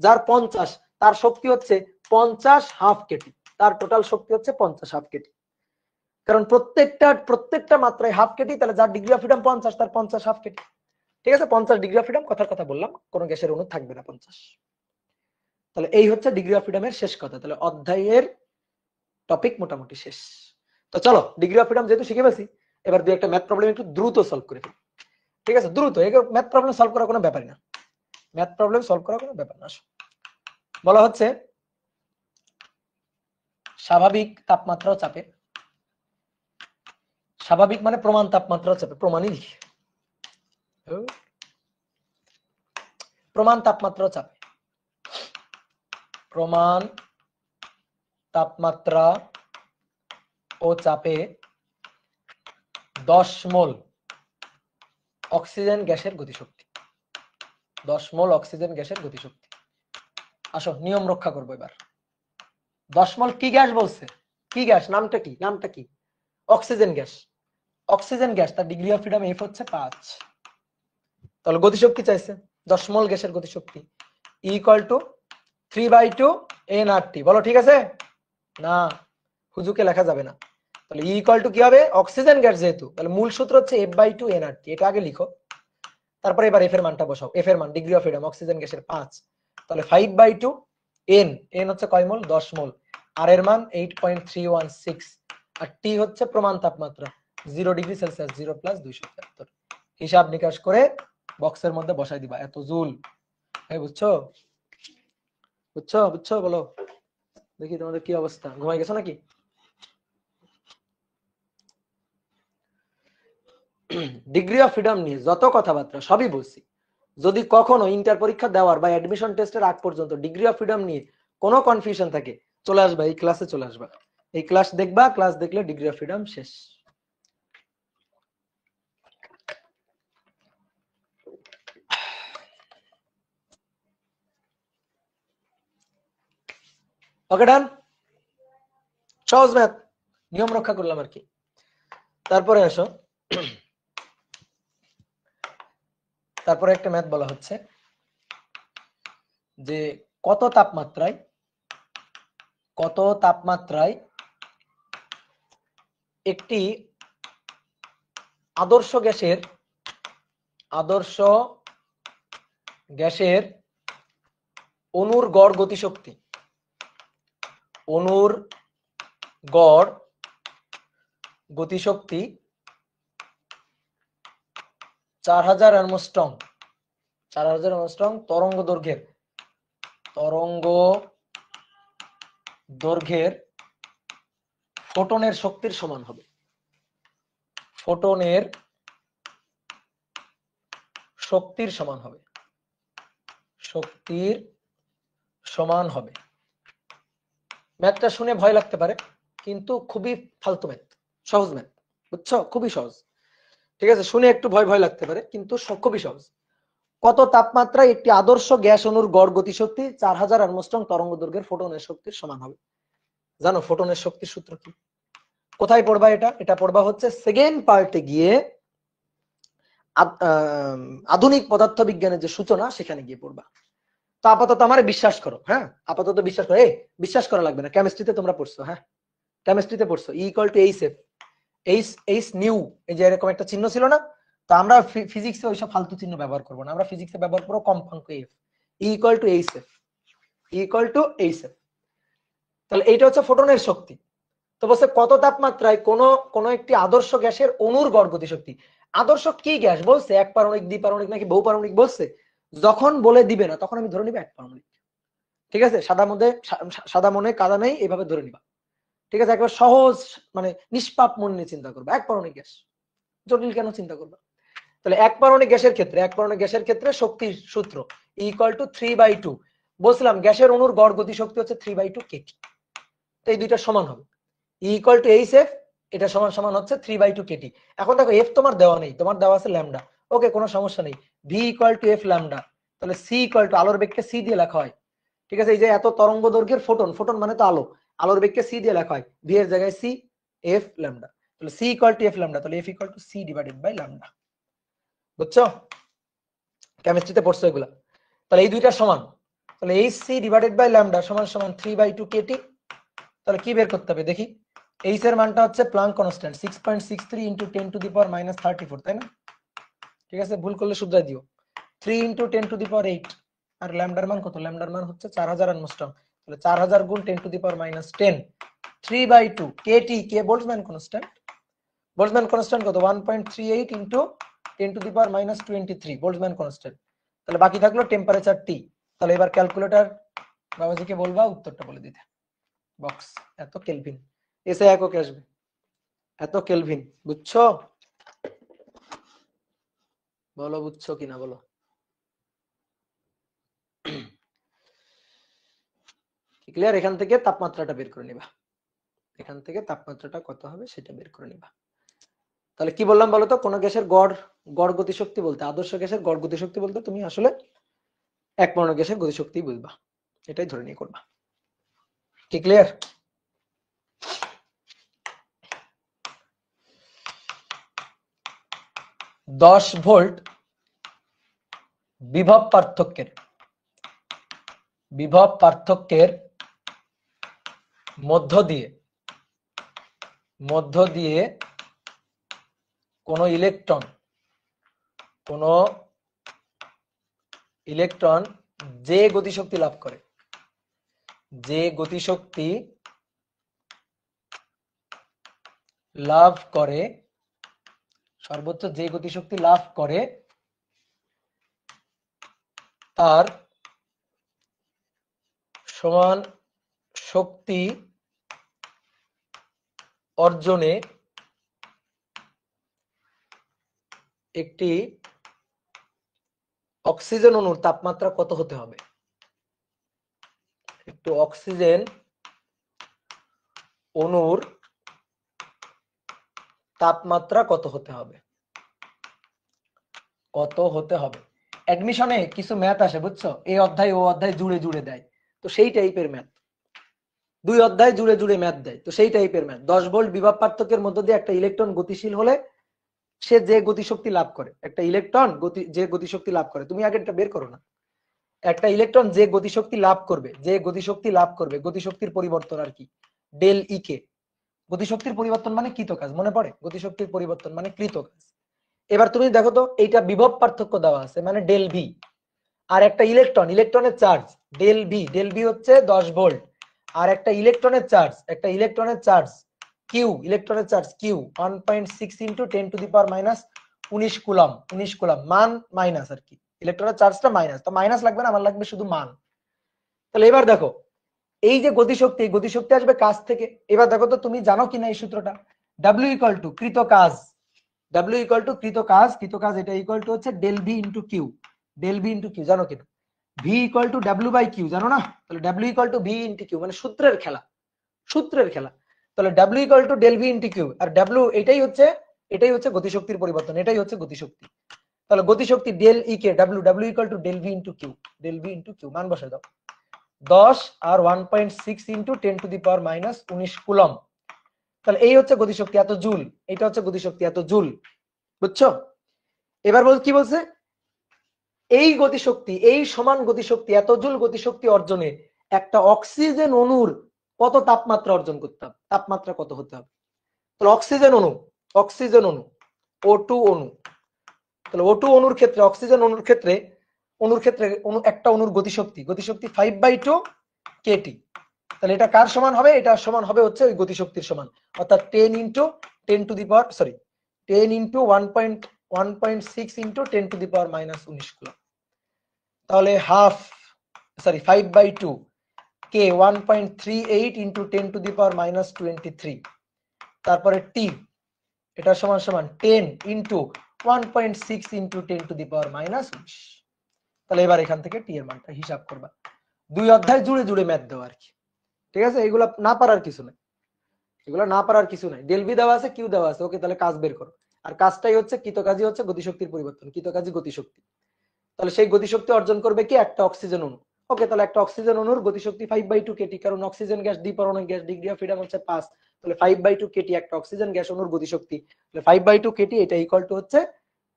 যার 50 তার শক্তি হচ্ছে 50 হাফ কেটি, তার টোটাল শক্তি হচ্ছে 50 হাফ কেটি। কারণ প্রত্যেকটা মাত্রায় হাফ কেটি, তাহলে যার ডিগ্রি অফ ফ্রিডম 50 তার 50 হাফ কেটি। ঠিক আছে, 50 ডিগ্রি অফ ফ্রিডম, কথার কথা বললাম, কোন গ্যাসের অণু থাকবে না 50। তাহলে এই হচ্ছে ডিগ্রি অফ ফ্রিডমের শেষ কথা। তাহলে অধ্যায়ের টপিক মোটামুটি শেষ। তো চলো, ডিগ্রি অফ ফ্রিডম যেহেতু শিখে ফেলছি, এবার দুই একটা ম্যাথ প্রবলেম একটু দ্রুত সলভ করে ফেলি। ঠিক আছে, দ্রুত, ম্যাথ প্রবলেম সলভ করার কোনো ব্যাপারই না, ম্যাথ প্রবলেম সলভ করার কোনো ব্যাপার না। বলা হচ্ছে স্বাভাবিক তাপমাত্রা ও চাপে, স্বাভাবিক মানে প্রমাণ তাপমাত্রা ও চাপে, প্রমাণই লিখি, প্রমাণ তাপমাত্রা ও চাপে, প্রমাণ তাপমাত্রা ও চাপে 10 মোল অক্সিজেন গ্যাসের গতিশক্তি, 10 মোল অক্সিজেন গ্যাসের গতিশক্তি। আসো নিয়ম রক্ষা করবো এবার। 10 মোল কি গ্যাস বলছে? কি গ্যাস? নামটা কি? নামটা কি? Oxygen gas. অক্সিজেন গ্যাস, তার ডিগ্রি অফ ফ্রিডম এফ হচ্ছে 5। তাহলে গতিশক্তি চাইছে 10 মোল গ্যাসের গতিশক্তি ইকুয়াল টু 3/2 nRT। বলো ঠিক আছে? না, হুজুকে লেখা যাবে না। তাহলে ইকুয়াল টু কি হবে? অক্সিজেন গ্যাস যেহেতু, তাহলে মূল সূত্র হচ্ছে F/2 nRT। এটা আগে লিখো, তারপরে এবার এফ এর মানটা বসাও। এফ এর মান ডিগ্রি অফ ফ্রিডম অক্সিজেন গ্যাসের 5, তাহলে 5/2 n হচ্ছে কয় মোল? 10 মোল। আর এর মান 8.316, আর টি হচ্ছে প্রমাণ তাপমাত্রা 0 ডিগ্রি সেলসিয়াস, 0 + 273। হিসাব নিকাশ করে বক্সের মধ্যে বসাই দিবা, এত জুল। বুঝছো? বুঝছো? বুঝছো? বলো দেখি তোমাদের কি অবস্থা, ঘুমাই গেছো নাকি? ডিগ্রি অফ ফ্রিডম নিয়ে যত কথাবার্তা সবই বলছি। যদি কখনো ইন্টার পরীক্ষা দেওয়ার বা অ্যাডমিশন টেস্টের আগ পর্যন্ত ডিগ্রি অফ ফ্রিডম নিয়ে কোনো কনফিউশন থাকে, চলে আসবা এই ক্লাসে, চলে আসবা, এই ক্লাস দেখবা, ক্লাস দেখলে ডিগ্রি অফ ফ্রিডম শেষ। ওকে ডান, সহজ ম্যাথ, নিয়ম রক্ষা করলাম আর কি। তারপরে আসো, তারপরে একটা ম্যাথ বলা হচ্ছে যে কত তাপমাত্রায় একটি আদর্শ গ্যাসের অণুর গড় গতিশক্তি, অণুর গড় গতিশক্তি 4000 অ্যাংস্ট্রম, 4000 অ্যাংস্ট্রম তরঙ্গ দৈর্ঘ্যের ফোটনের শক্তির সমান হবে। ফোটনের শক্তির সমান হবে, শক্তির সমান হবে। ম্যাথটা শুনে ভয় লাগতে পারে, কিন্তু খুবই ফালতু ম্যাথ, সহজ ম্যাথ, বুঝছো? খুবই সহজ। ঠিক আছে, শুনে একটু ভয় লাগতে পারে, কিন্তু খুবই সহজ। কত তাপমাত্রায় একটি আদর্শ গ্যাস অণুর গড় গতিশক্তি 4000 অ্যাংস্ট্রম তরঙ্গ দৈর্ঘ্যের ফোটনের শক্তির সমান হবে? জানো ফোটনের শক্তির সূত্র কি? কোথায় পড়বা এটা? এটা পড়বা হচ্ছে সেকেন্ড পার্টে গিয়ে, আধুনিক পদার্থবিজ্ঞানের যে সূচনা সেখানে গিয়ে পড়বা। তো আপাতত আমার বিশ্বাস করো, হ্যাঁ আপাতত বিশ্বাস করো, বিশ্বাস করা লাগবে না, কেমিস্ট্রিতে তোমরা পড়ছো, হ্যাঁ কেমিস্ট্রিতে পড়ছো E = Hf, H নিউ, এই যে এরকম একটা চিহ্ন ছিল না? তো আমরা ফিজিক্সে ওইসব ফালতু চিহ্ন ব্যবহার করবো না, আমরা ফিজিক্সে ব্যবহার করবো কম্পাঙ্ক F, E = Hf, E = Hf। তাহলে এইটা হচ্ছে ফোটনের শক্তি। তো বলছে কত তাপমাত্রায় কোন একটি আদর্শ গ্যাসের অণুর গড় গতিশক্তি। আদর্শ কি গ্যাস বলছে? এক পারমাণবিক, দ্বিপারমাণবিক নাকি বহু পারমাণবিক বলছে? যখন বলে দিবে না তখন আমি ধরে নিব এক পারমাণবিক। ঠিক আছে, সাদা মনে কাদা নেই, এভাবে ধরে নিবা। ঠিক আছে, একবার সহজ মানে নিষ্পাপ মন নিয়ে চিন্তা করবা, এক পারমাণবিক গ্যাস, জটিল কেন চিন্তা করবা? তাহলে এক পারমাণবিক গ্যাসের ক্ষেত্রে শক্তির সূত্র E = 3/2। বলছিলাম গ্যাসের অণুর গড় গতিশক্তি হচ্ছে 3/2 কেটি। তো এই দুইটা সমান হবে, E = Hf, এটা সমান হচ্ছে 3/2 কেটি। এখন দেখো এফ তোমার দেওয়া নেই, তোমার দেওয়া আছে ল্যামডা, ওকে কোনো সমস্যা নেই, V equal to F lambda, তাহলে সি ইকুয়াল টু আলোর বেগকে সি দিয়ে লেখা হয়, ঠিক আছে? এই যে এত তরঙ্গ দৈর্ঘ্যের ফোটন, ফোটন মানে তো আলো, আলোর বেগকে সি দিয়ে লেখা হয়, ভি এর জায়গায় সি, এফ ল্যামডা, তাহলে C equal to F lambda, তাহলে F equal to C divided by lambda. বুঝছো? কেমিস্ট্রিতে পড়ছো এগুলা। তাহলে এই দুইটা সমান, তাহলে H C divided by lambda সমান সমান 3/2 কেটি। তাহলে কি বের করতে হবে দেখি? এইচ এর মানটা হচ্ছে Planck constant 6.63 into 10 to the power -34, তাই না? ঠিক আছে, ভুল করলে শুধরাই দিও। 3 ইনটু 10 টু দি পাওয়ার 8, আর ল্যামডার মান কত? ল্যামডার মান হচ্ছে 4000 অ্যাংস্ট্রম, তাহলে 4000 গুণ 10 to the power -10, 3/2 KT, K Boltzmann constant. Boltzmann constant কত? 1.38 into 10 to the power -23 Boltzmann constant. তাহলে বাকি থাকলো টেম্পারেচার টি। তাহলে এবার ক্যালকুলেটর বাবাজিকে বলবা উত্তরটা বলে দিতে। বক্স এত কেলভিন, এসে একক আসবে, এত কেলভিন। বুঝছো? বলো বুঝছো কিনা বলো। ক্লিয়ার? এখান থেকে তাপমাত্রাটা বের করে নিবা, এখান থেকে তাপমাত্রাটা কত হবে সেটা বের করে নিবা। তাহলে কি বললাম বলো তো? কোন গ্যাসের গড় গড় গতিশক্তি বলতে, আদর্শ গ্যাসের গড় গতিশক্তি বলতে তুমি আসলে এক পরমাণু গ্যাসের গতিশক্তি বুঝবা, এটাই ধরে নিয়ে করবা। কি ক্লিয়ার? দশ ভোল্ট বিভব পার্থক্যের মধ্য দিয়ে কোন ইলেকট্রন যে গতিশক্তি লাভ করে সর্বোচ্চ যে গতিশক্তি লাভ করে তার সমান শক্তি অর্জনে একটি অক্সিজেন অণুর তাপমাত্রা কত হতে হবে? একটু অক্সিজেন অণুর তাপমাত্রা কত হতে হবে? অ্যাডমিশনে কিছু ম্যাথ আসে, বুঝছো? এই অধ্যায় ও অধ্যায় জুড়ে জুড়ে দেয়, তো সেই টাইপের ম্যাথ, দুই অধ্যায় জুড়ে জুড়ে ম্যাথ দেয়, তো সেই টাইপের ম্যাথ। 10 ভোল্ট বিভব পার্থক্যের মধ্য দিয়ে একটা ইলেকট্রন গতিশীল হলে সে যে গতিশক্তি লাভ করে, একটা ইলেকট্রন যে গতিশক্তি লাভ করে, তুমি আগে এটা বের করো না। একটা ইলেকট্রন যে গতিশক্তি লাভ করবে, গতিশক্তির পরিবর্তন আর কি, ডেল ই কে। গতিশক্তির পরিবর্তন মানে কৃত কাজ, মনে পড়ে? গতিশক্তির পরিবর্তন মানে কৃত কাজ। এবার তুমি দেখো তো, এইটা বিভব পার্থক্য দেওয়া আছে মানে ডেল ভি, আর একটা ইলেকট্রনের চার্জ ডেল ভি হচ্ছে 10 ভোল্ট, আর একটা ইলেকট্রনের charge Q, 1.6 into 10 to the power -19 coulomb, মান মাইনাস আর কি, ইলেকট্রনের চার্জটা মাইনাস, তো মাইনাস লাগবে না, আমার লাগবে শুধু মান। তাহলে এবার দেখো, এই যে গতিশক্তি আসবে কাজ থেকে। এবার দেখো তো তুমি জানো কিনা এই সূত্রটা, W ইকুয়াল টু কৃত কাজ, কৃত কাজ এটা ইকুয়াল টু হচ্ছে ডেল ভি ইনটু কিউ, জানো কিনা? V equal to W by Q, জানো না? তাহলে W equal to V into Q, মানে সূত্রের খেলা। তাহলে W equal to del V into Q, আর ডাব্লিউ এটাই হচ্ছে গতিশক্তির পরিবর্তন, এটাই হচ্ছে গতিশক্তি। তাহলে গতিশক্তি del E K W equal to del V into Q, মান বসায় দাও। 10 আর 1.6 into 10 to the power -19 coulomb. তাহলে এই হচ্ছে গতিশক্তি এত জুল, এটা হচ্ছে গতিশক্তি এত জুল। বুঝছো? এবার কি বলছে? এই সমান গতিশক্তি এত জুল গতিশক্তি অর্জনে একটা অক্সিজেন অণুর কত তাপমাত্রা অর্জন করতে হবে, তাপমাত্রা কত হতে হবে? তাহলে অক্সিজেন অণু O2 অণু, তাহলে O2 অণুর ক্ষেত্রে, অক্সিজেন অণুর ক্ষেত্রে একটা অণুর গতিশক্তি 5/2 কেটি। তাহলে এটা কার সমান হবে? এটা সমান হবে হচ্ছে ওই গতিশক্তির সমান, অর্থাৎ 10 into 10 to the power 10 into 1.6 into 10 to the power -19 coulomb. তাহলে 5/2 কে 1.38 ইনটু 10 টু দি পাওয়ার -23, তারপরে টি এটা সমান 10 into 1.6 into 10 to the power -19। তাহলে এবার এখান থেকে টি এর মানটা হিসাব করবা। দুই অধ্যায় জুড়ে জুড়ে ম্যাথ দেওয়া আর কি, ঠিক আছে? এগুলো না পারার কিছু নাই, ডেল ভি দেওয়া আছে, কিউ দেওয়া আছে, ওকে, তাহলে কাজ বের করো। আর কাজটাই হচ্ছে কৃতকাজী হচ্ছে গতিশক্তির পরিবর্তন, কৃতকাজী গতিশক্তি। তাহলে সেই গতিশক্তি অর্জন করবে কি একটা অক্সিজেন অণু। ওকে, তাহলে একটা অক্সিজেন অণুর গতিশক্তি 5/2 কেটি, কারণ অক্সিজেন গ্যাস দ্বিপরমাণু গ্যাস, ডিগ্রি অফ ফ্রিডম হচ্ছে 5। তাহলে 5/2 কেটি একটা অক্সিজেন গ্যাস অণুর গতিশক্তি। তাহলে 5/2 কেটি এটা ইকুয়াল টু হচ্ছে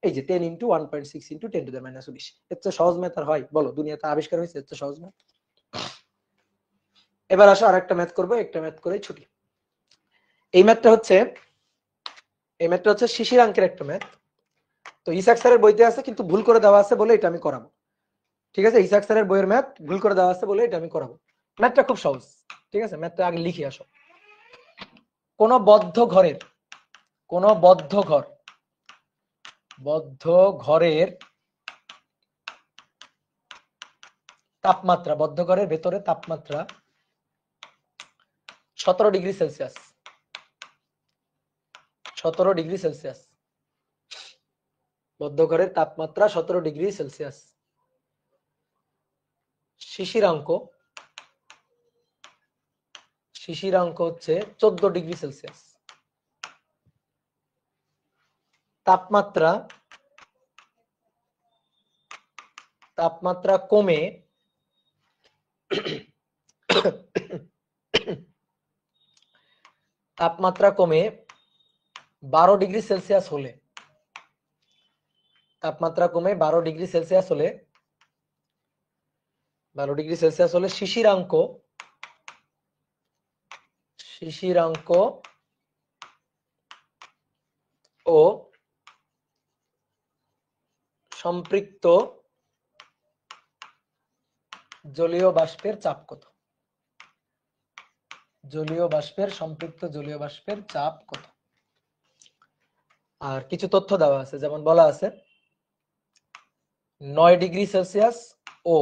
এই যে 10 × 1.6 × 10⁻⁻20। এর চেয়ে সহজ ম্যাথ আর হয় বলো? দুনিয়াতে আবিষ্কার হয়েছে এর চেয়ে সহজ ম্যাথ? এবার আসো আরেকটা ম্যাথ করবো, একটা ম্যাথ করে ছুটি। এই ম্যাথটা হচ্ছে শিশিরাঙ্কের একটা ম্যাথ। তো ইসাক স্যারের বইতে আছে কিন্তু ভুল করে দেওয়া আছে বলে এটা আমি করাবো। ঠিক আছে, ইসাক স্যারের বইয়ের ম্যাথ ভুল করে দেওয়া আছে বলে এটা আমি করাবো। ম্যাথটা খুব সহজ। ঠিক আছে, ম্যাথটা আগে লিখে আসো। কোন বদ্ধ ঘরের তাপমাত্রা, বদ্ধ ঘরের ভেতরে তাপমাত্রা 17 ডিগ্রি সেলসিয়াস। 17 degree Celsius. বদ্ধ ঘরের তাপমাত্রা 17 ডিগ্রি সেলসিয়াস। শিশিরাঙ্ক হচ্ছে 14 ডিগ্রি সেলসিয়াস। তাপমাত্রা কমে 12 ডিগ্রি সেলসিয়াস হলে, তাপমাত্রা কমে 12 ডিগ্রি সেলসিয়াস হলে, 12 ডিগ্রি সেলসিয়াস হলে শিশিরাঙ্ক ও সম্পৃক্ত জলীয় বাষ্পের চাপ কত? সম্পৃক্ত জলীয় বাষ্পের চাপ কত? আর কিছু তথ্য দেওয়া আছে, যেমন বলা আছে 9 ডিগ্রি সেলসিয়াস ও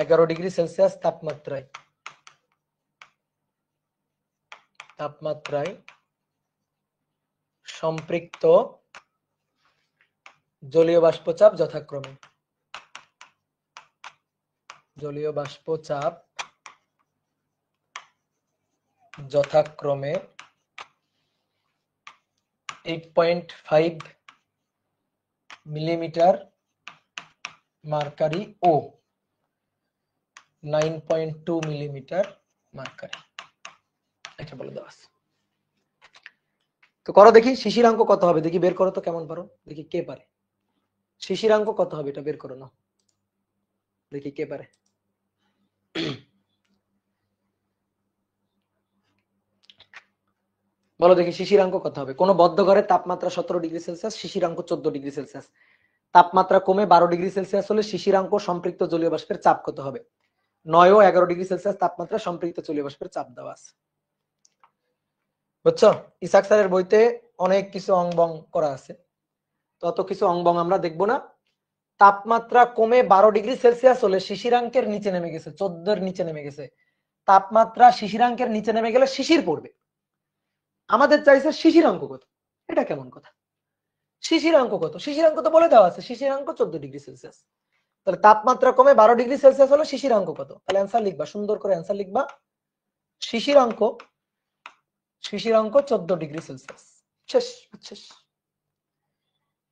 11 ডিগ্রি সেলসিয়াস তাপমাত্রায় সম্পৃক্ত জলীয় বাষ্পচাপ যথাক্রমে 8.5 মিলিমিটার মার্কারি ও 9.2 মিলিমিটার মার্কারি, এটা বলে দেওয়া আছে। তো করো দেখি শিশিরাঙ্ক কত হবে, দেখি বের করো তো কেমন পারো, দেখি কে পারে। শিশিরাঙ্ক কত হবে এটা বের করো না, দেখি কে পারে। বলো দেখি শিশিরাঙ্ক কত হবে। কোন বদ্ধ ঘরের তাপমাত্রা 17 ডিগ্রি সেলসিয়াস, শিশিরাঙ্ক 14 ডিগ্রি সেলসিয়াস। তাপমাত্রা কমে 12 ডিগ্রি সেলসিয়াস হলে শিশিরাঙ্ক সম্পৃক্ত জলীয় বাষ্পের চাপ কত হবে? 9 ও 11 ডিগ্রি সেলসিয়াস তাপমাত্রা সম্পৃক্ত জলীয় বাষ্পের চাপ দেওয়া আছে। বুঝছো? ইসাক স্যারের বইতে অনেক কিছু অংবং করা আছে, তত কিছু অংবং আমরা দেখবো না। তাপমাত্রা কমে 12 ডিগ্রি সেলসিয়াস হলে শিশিরাঙ্কের নিচে নেমে গেছে, 14 এর নিচে নেমে গেছে। তাপমাত্রা শিশিরাঙ্কের নিচে নেমে গেলে শিশির পড়বে। আমাদের চাইছে শিশিরাঙ্ক কত, এটা কেমন কথা? শিশিরাঙ্ক কত? শিশিরাঙ্ক তো বলে দেওয়া আছে, শিশিরাঙ্ক 14 ডিগ্রি সেলসিয়াস। তাহলে তাপমাত্রা কমে 12 ডিগ্রি সেলসিয়াস হলে শিশিরাঙ্ক কত? তাহলে অ্যান্সার লিখবা, সুন্দর করে অ্যান্সার লিখবা। শিশিরাঙ্ক 14 ডিগ্রি সেলসিয়াস। শেষ শেষ।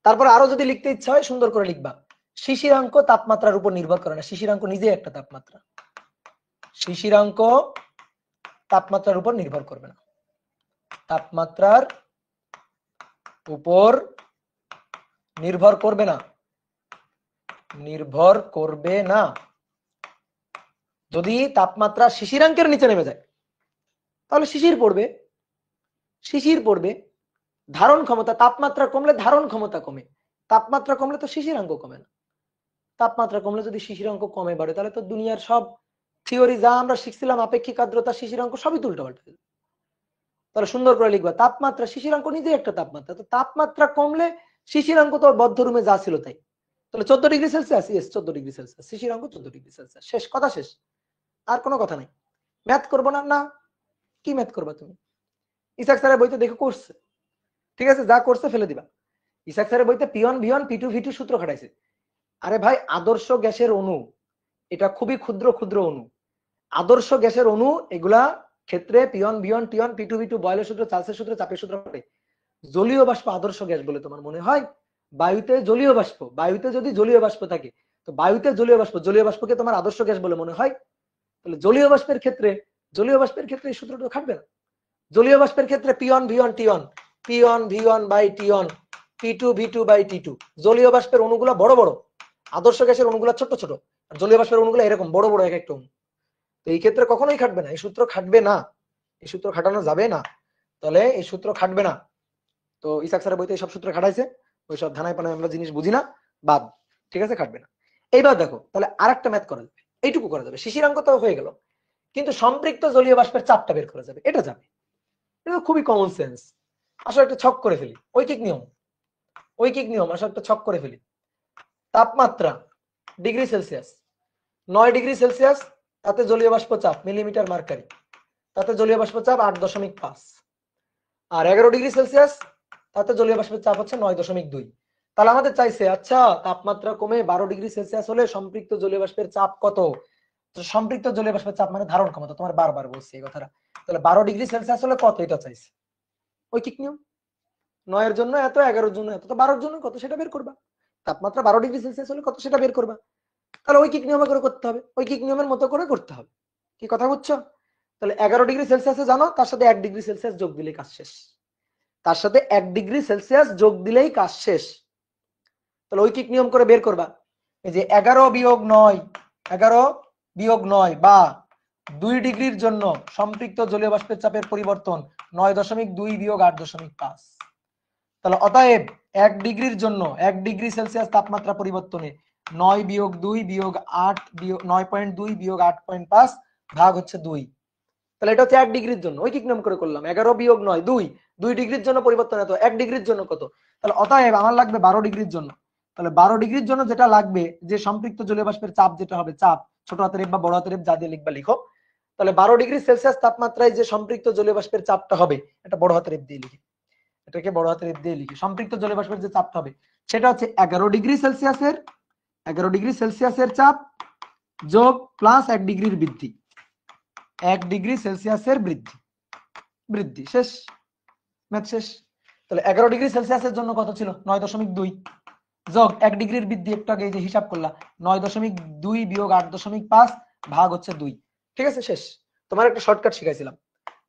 তারপর আরো যদি লিখতে ইচ্ছা হয় সুন্দর করে লিখবা, শিশিরাঙ্ক তাপমাত্রার উপর নির্ভর করে না, শিশিরাঙ্ক নিজে একটা তাপমাত্রা। শিশিরাঙ্ক তাপমাত্রার উপর নির্ভর করবে না, তাপমাত্রার উপর নির্ভর করবে না, যদি তাপমাত্রা শিশিরাঙ্কের নিচে নেমে যায় তাহলে শিশির পড়বে। ধারণ ক্ষমতা, তাপমাত্রা কমলে ধারণ ক্ষমতা কমে, তাপমাত্রা কমলে তো শিশিরাঙ্ক কমে না। তাপমাত্রা কমলে যদি শিশিরাঙ্ক কমে বাড়ে তাহলে তো দুনিয়ার সব থিওরি যা আমরা শিখছিলাম, আপেক্ষিক আর্দ্রতা, শিশিরাঙ্ক, সবই তো উল্টাপাল্টা। তাহলে সুন্দর করে লিখবা, তাপমাত্রা, শিশিরাঙ্ক নিজে একটা তাপমাত্রা, তো তাপমাত্রা কমলে শিশিরাঙ্ক তো বদ্ধ রুমে যা ছিল তাই। তাহলে 14 degree Celsius, yes 14 degree Celsius, শিশিরাঙ্ক 14 ডিগ্রি সেলসিয়াস। শেষ, কথা শেষ, আর কোনো কথা নাই। ম্যাথ করবো না? না, কি ম্যাথ করবা তুমি? ইসাক স্যারের বইতে দেখে করছে, ঠিক আছে, যা করছে ফেলে দিবা। ইসাক স্যারের বইতে পিওন ভিওন পিটু ভিটু সূত্র খাটাইছে। আরে ভাই, আদর্শ গ্যাসের অণু এটা খুবই ক্ষুদ্র ক্ষুদ্র অণু। আদর্শ গ্যাসের অণু এগুলা ক্ষেত্রে পিওন ভিওন টিয়ন পিটু ভিটু বয়লের সূত্র, চার্লসের সূত্র, চাপের সূত্র খাটে। জলীয় বাষ্প আদর্শ গ্যাস বলে তোমার মনে হয়? বায়ুতে জলীয় বাষ্প, বায়ুতে যদি জলীয় বাষ্প থাকে, তো বায়ুতে জলীয় বাষ্পকে তোমার আদর্শ গ্যাস বলে মনে হয়, তাহলে জলীয় বাষ্পের ক্ষেত্রে এই সূত্রটা খাটবে না। জলীয় বাষ্পের ক্ষেত্রে P1 V1 T1, P1 V1 by T1, P2 V2 by T2। জলীয় বাষ্পের অণুগুলো বড় বড়, আদর্শ গ্যাসের অণুগুলো ছোট ছোট, আর জলীয় বাষ্পের অণুগুলো এরকম বড় বড় এক একটা অণু। তো এই ক্ষেত্রে কখনোই খাটবে না, এই সূত্র খাটবে না, এই সূত্র খাটানো যাবে না। তাহলে এই সূত্র খাটবে না। তো ইসাক স্যারের বইতে এইসব সূত্র খাটাইছে, ওইসব ধানায় পানায় আমরা জিনিস বুঝি না, বাদ। ঠিক আছে, খাটবে না। এইবার দেখো, তাহলে আরেকটা ম্যাথ করা যাবে, এইটুকু করা যাবে, শিশিরাঙ্ক তো হয়ে গেল, কিন্তু সম্পৃক্ত জলীয় বাষ্পের চাপটা বের করা যাবে, এটা যাবে। এটা খুবই কমন সেন্স। আসলে একটা ছক করে ফেলি, ঐকিক নিয়ম, আসলে একটা ছক করে ফেলি। তাপমাত্রা ডিগ্রি সেলসিয়াস, 9 ডিগ্রি সেলসিয়াস, তাতে জলীয় বাষ্প চাপ মিলিমিটার মার্কারি, তাতে জলীয় বাষ্প চাপ 8.5। আর 11 ডিগ্রি সেলসিয়াস, তাতে জলীয় বাষ্পের চাপ হচ্ছে 9.2। তাহলে আমাদের চাইছে, আচ্ছা তাপমাত্রা কমে 12 ডিগ্রি সেলসিয়াস হলে সম্পৃক্ত জলীয় বাষ্পের চাপ কত? সম্পৃক্ত জলীয় বাষ্পের চাপ মানে ধারণ ক্ষমতা, তোমার বারবার বলছি এই কথাটা। তাহলে 12 ডিগ্রি সেলসিয়াস হলে কত, এটা চাইছে। ঐকিক নিয়ম, 9 এর জন্য এত, 11 এর জন্য এত, তো 12 এর জন্য কত সেটা বের করবা। তাপমাত্রা 12 ডিগ্রি সেলসিয়াস হলে কত সেটা বের করবা। তাহলে ঐকিক নিয়মে করে করতে হবে, ঐকিক নিয়মের মতো করে করতে হবে। কি কথা বুঝছো? তাহলে 11 ডিগ্রি সেলসিয়াসে জানো, তার সাথে 1 ডিগ্রি সেলসিয়াস যোগ দিলেই কাজ শেষ। তার সাথে 1 ডিগ্রি সেলসিয়াস যোগ দিলেই কাজ শেষ। তাহলে ঐকিক নিয়ম করে বের করবা। এই যে 11 বিয়োগ 9, 11 বিয়োগ 9 বা 2 ডিগ্রির জন্য সম্পৃক্ত জলীয় বাষ্পের চাপের পরিবর্তন 9.2 বিয়োগ 8.5। তাহলে অতএব 1 ডিগ্রির জন্য 1 ডিগ্রি সেলসিয়াস তাপমাত্রা পরিবর্তনে 9 বিয়োগ 2 বিয়োগ 8 বিয়োগ 9.2 বিয়োগ 8.5 ভাগ হচ্ছে 2। তাহলে এটা হচ্ছে 1 ডিগ্রির জন্য, ঐকিক নিয়ম করে করলাম। 11 বিয়োগ 9 2 ডিগ্রির জন্য পরিবর্তন এত, 1 ডিগ্রির জন্য কত? তাহলে অতএব আমার লাগবে 12 ডিগ্রির জন্য। তাহলে 12 ডিগ্রির জন্য যেটা লাগবে, যে সম্পৃক্ত জলীয় বাষ্পের চাপ যেটা হবে, চাপ ছোট হাতের বা বড় হাতের যা দিয়ে লিখবা লিখো। তাহলে 12 ডিগ্রি সেলসিয়াস তাপমাত্রায় যে সম্পৃক্ত জলীয় বাষ্পের চাপটা হবে, এটা বড় হাতের দিয়ে লিখি, এটাকে বড় হাতের দিয়ে লিখি। সম্পৃক্ত জলীয় বাষ্পের যে চাপটা হবে সেটা হচ্ছে 11 ডিগ্রি সেলসিয়াসের চাপ যোগ প্লাস 1 ডিগ্রির বৃদ্ধি, 1 ডিগ্রি সেলসিয়াসের বৃদ্ধি। শেষ, ম্যাথ শেষ। তাহলে 11 ডিগ্রি সেলসিয়াসের জন্য কত ছিল? 9.2 যোগ 1 ডিগ্রির বৃদ্ধি, একটু আগে যে হিসাব করলাম, 9.2 বিয়োগ 8.5 ভাগ হচ্ছে 2। ঠিক আছে, শেষ। তোমার একটা শর্টকাট শিখাইছিলাম,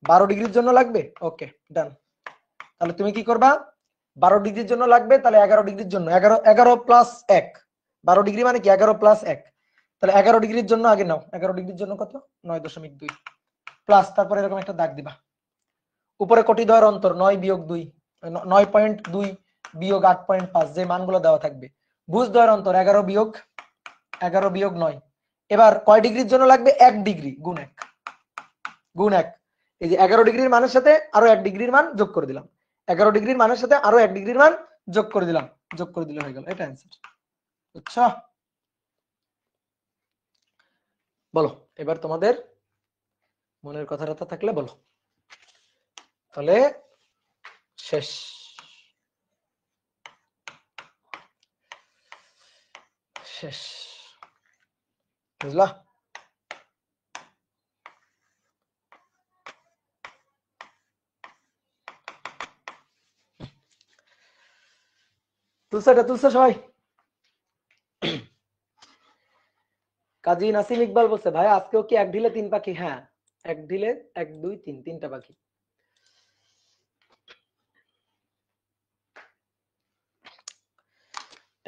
12 ডিগ্রির জন্য লাগবে, ওকে ডান। তাহলে তুমি কি করবা, 12 ডিগ্রির জন্য লাগবে, তাহলে 11 ডিগ্রির জন্য 11 প্লাস 1, 12 ডিগ্রি মানে কি 11 প্লাস 1। তাহলে 11 ডিগ্রির জন্য আগে নাও, 11 ডিগ্রির জন্য কত? 9.2 প্লাস, তারপরে এরকম একটা দাগ দিবা, উপরে কোটি দ্বয়ের অন্তর 9 বিয়োগ 2, 9.2 বিয়োগ 8.5, যে মানগুলো দেওয়া থাকবে। ভুজ দ্বয়ের অন্তর 11 বিয়োগ 9। এবার কয় ডিগ্রির জন্য লাগবে? 1 ডিগ্রি, গুণ 1। এই যে 11 ডিগ্রির মানের সাথে আরো 1 ডিগ্রির মান যোগ করে দিলাম, 11 ডিগ্রির মানের সাথে আরো 1 ডিগ্রির মান যোগ করে দিলাম, যোগ করে দিলে হয়ে গেল, এটা অ্যান্সার। আচ্ছা বলো, এবার তোমাদের মনের কথাটা থাকলে বলো, তাহলে শেষ। শেষ, বুঝলা? তুলছে সবাই? কাজী নাসিম ইকবাল বলছে, ভাই আজকেও কি 1 ঢিলে 3 পাখি? হ্যাঁ, 1 ঢিলে 1 2 3, 3টা পাখি।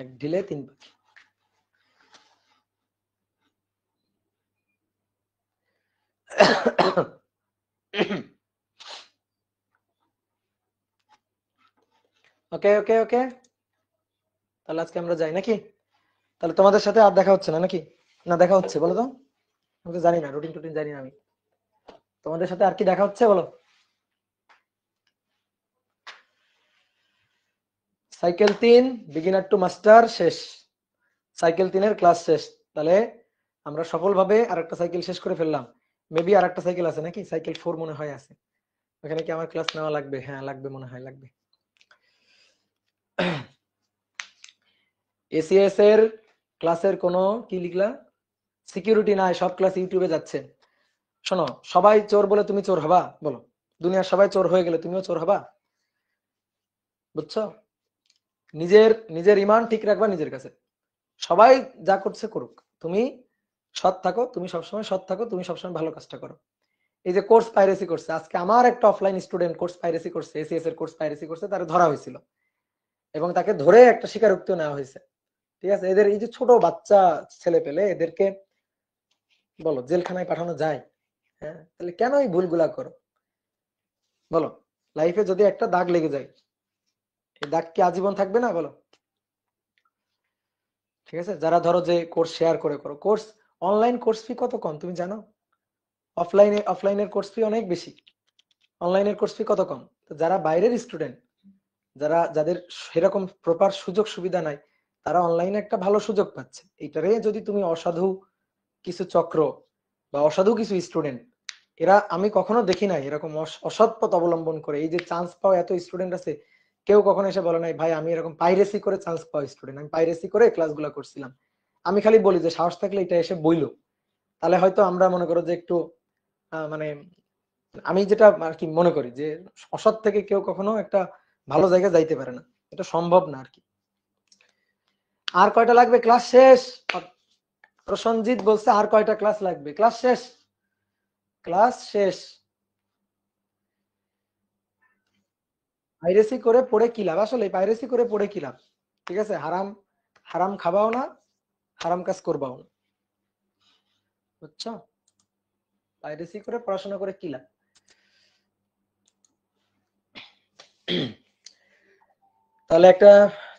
এক ঢিলে 3 পাখি। ওকে ওকে ওকে, তাহলে আজকে আমরা যাই নাকি? তাহলে তোমাদের সাথে আর দেখা হচ্ছে না নাকি? না দেখা হচ্ছে, বলো তো? আমি তো জানি না, রুটিন টুটিন জানি না আমি। তোমাদের সাথে আর কি দেখা হচ্ছে বলো? সাইকেল 3 বিগিনার টু মাস্টার শেষ, সাইকেল 3 এর ক্লাস শেষ। তাহলে আমরা সফলভাবে আরেকটা সাইকেল শেষ করে ফেললাম। মেবি আরেকটা সাইকেল আছে নাকি, সাইকেল 4 মনে হয় আছে, ওখানে কি আমার ক্লাস নেওয়া লাগবে? হ্যাঁ লাগবে, মনে হয় লাগবে। এসিএস এর ক্লাসের কোনো কি লিখলা? সিকিউরিটি নাই, সব ক্লাস ইউটিউবে যাচ্ছে। শোনো, সবাই চোর বলে তুমি চোর হবা? বলো, দুনিয়ার সবাই চোর হয়ে গেলে তুমিও চোর হবা? বুঝছো? নিজের নিজের ইমান ঠিক রাখবা নিজের কাছে। সবাই যা করছে করুক, তুমি সৎ থাকো, তুমি সবসময় সৎ থাকো, তুমি সবসময় ভালো কাজটা করো। এই যে কোর্স পাইরেসি করছে, আজকে আমার একটা অফলাইন স্টুডেন্ট কোর্স পাইরেসি করছে, এসিএস এর কোর্স পাইরেসি করছে, তারা ধরা হয়েছিল এবং তাকে ধরে একটা স্বীকারোক্তিও নেওয়া হয়েছে। ঠিক আছে, এদের এই যে ছোট বাচ্চা ছেলে পেলে এদেরকে বলো জেলখানায় পাঠানো যায়? হ্যাঁ, তাহলে কেন এই ভুলগুলা করো বলো? লাইফে যদি একটা দাগ লেগে যায়, এই দাগ কি আজীবন থাকবে না বলো? ঠিক আছে, যারা ধরো যে কোর্স শেয়ার করে করো, কোর্স অনলাইন কোর্স ফি কত কম তুমি জানো? অফলাইনের কোর্স ফি অনেক বেশি, অনলাইনের কোর্স ফি কত কম। তো যারা বাইরের স্টুডেন্ট, যাদের সেরকম প্রপার সুযোগ সুবিধা নাই, তারা অনলাইনে একটা ভালো সুযোগ পাচ্ছে। এইটারে যদি তুমি অসাধু কিছু চক্র বা অসাধু কিছু স্টুডেন্ট, এরা আমি কখনো দেখি নাই এরকম অসৎ পথ অবলম্বন করে এই যে চান্স পাওয়া এত স্টুডেন্ট আছে, কেউ কখনো এসে বলে নাই ভাই আমি এরকম পাইরেসি করে চান্স পাওয়া স্টুডেন্ট, আমি পাইরেসি করে ক্লাসগুলো করছিলাম। আমি খালি বলি যে সাহস থাকলে এটা এসে বইলো, তাহলে হয়তো আমরা মনে করো যে একটু মানে আমি যেটা আর কি মনে করি যে অসৎ থেকে কেউ কখনো একটা ভালো জায়গায় যাইতে পারে না, এটা সম্ভব না আর কি। আর কয়টা লাগবে? ক্লাস শেষ। প্রসঞ্জিৎ বলছে আর কয়টা ক্লাস লাগবে? ক্লাস শেষ, ক্লাস শেষ। পাইরেসি করে পড়ে কি লাভ? আসলে পাইরেসি করে পড়ে কি লাভ? ঠিক আছে, হারাম হারাম খাবাও না, হারাম কাজ করবাও না, বুঝছো? পাইরেসি করে পড়াশোনা করে কি লাভ? তাহলে একটা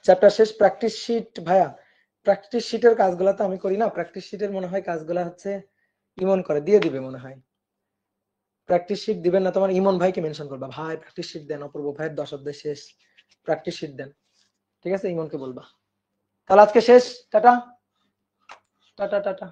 চ্যাপ্টার শেষ। প্র্যাকটিস শিট ভাইয়া, প্র্যাকটিস শিটের কাজগুলো তো আমি করি না, প্র্যাকটিস শিটের মনে হয় কাজগুলো হচ্ছে ইমন করে দিয়ে দিবে মনে হয়। প্র্যাকটিস শিট দিবেন না, তোমার ইমন ভাইকে মেনশন করবা, ভাই প্র্যাকটিস শিট দেন, অপূর্ব ভাইয়ের 10 অধ্যায় শেষ, প্র্যাকটিস শিট দেন। ঠিক আছে, ইমনকে বলবা। তাহলে আজকে শেষ, টাটা টাটা টাটা।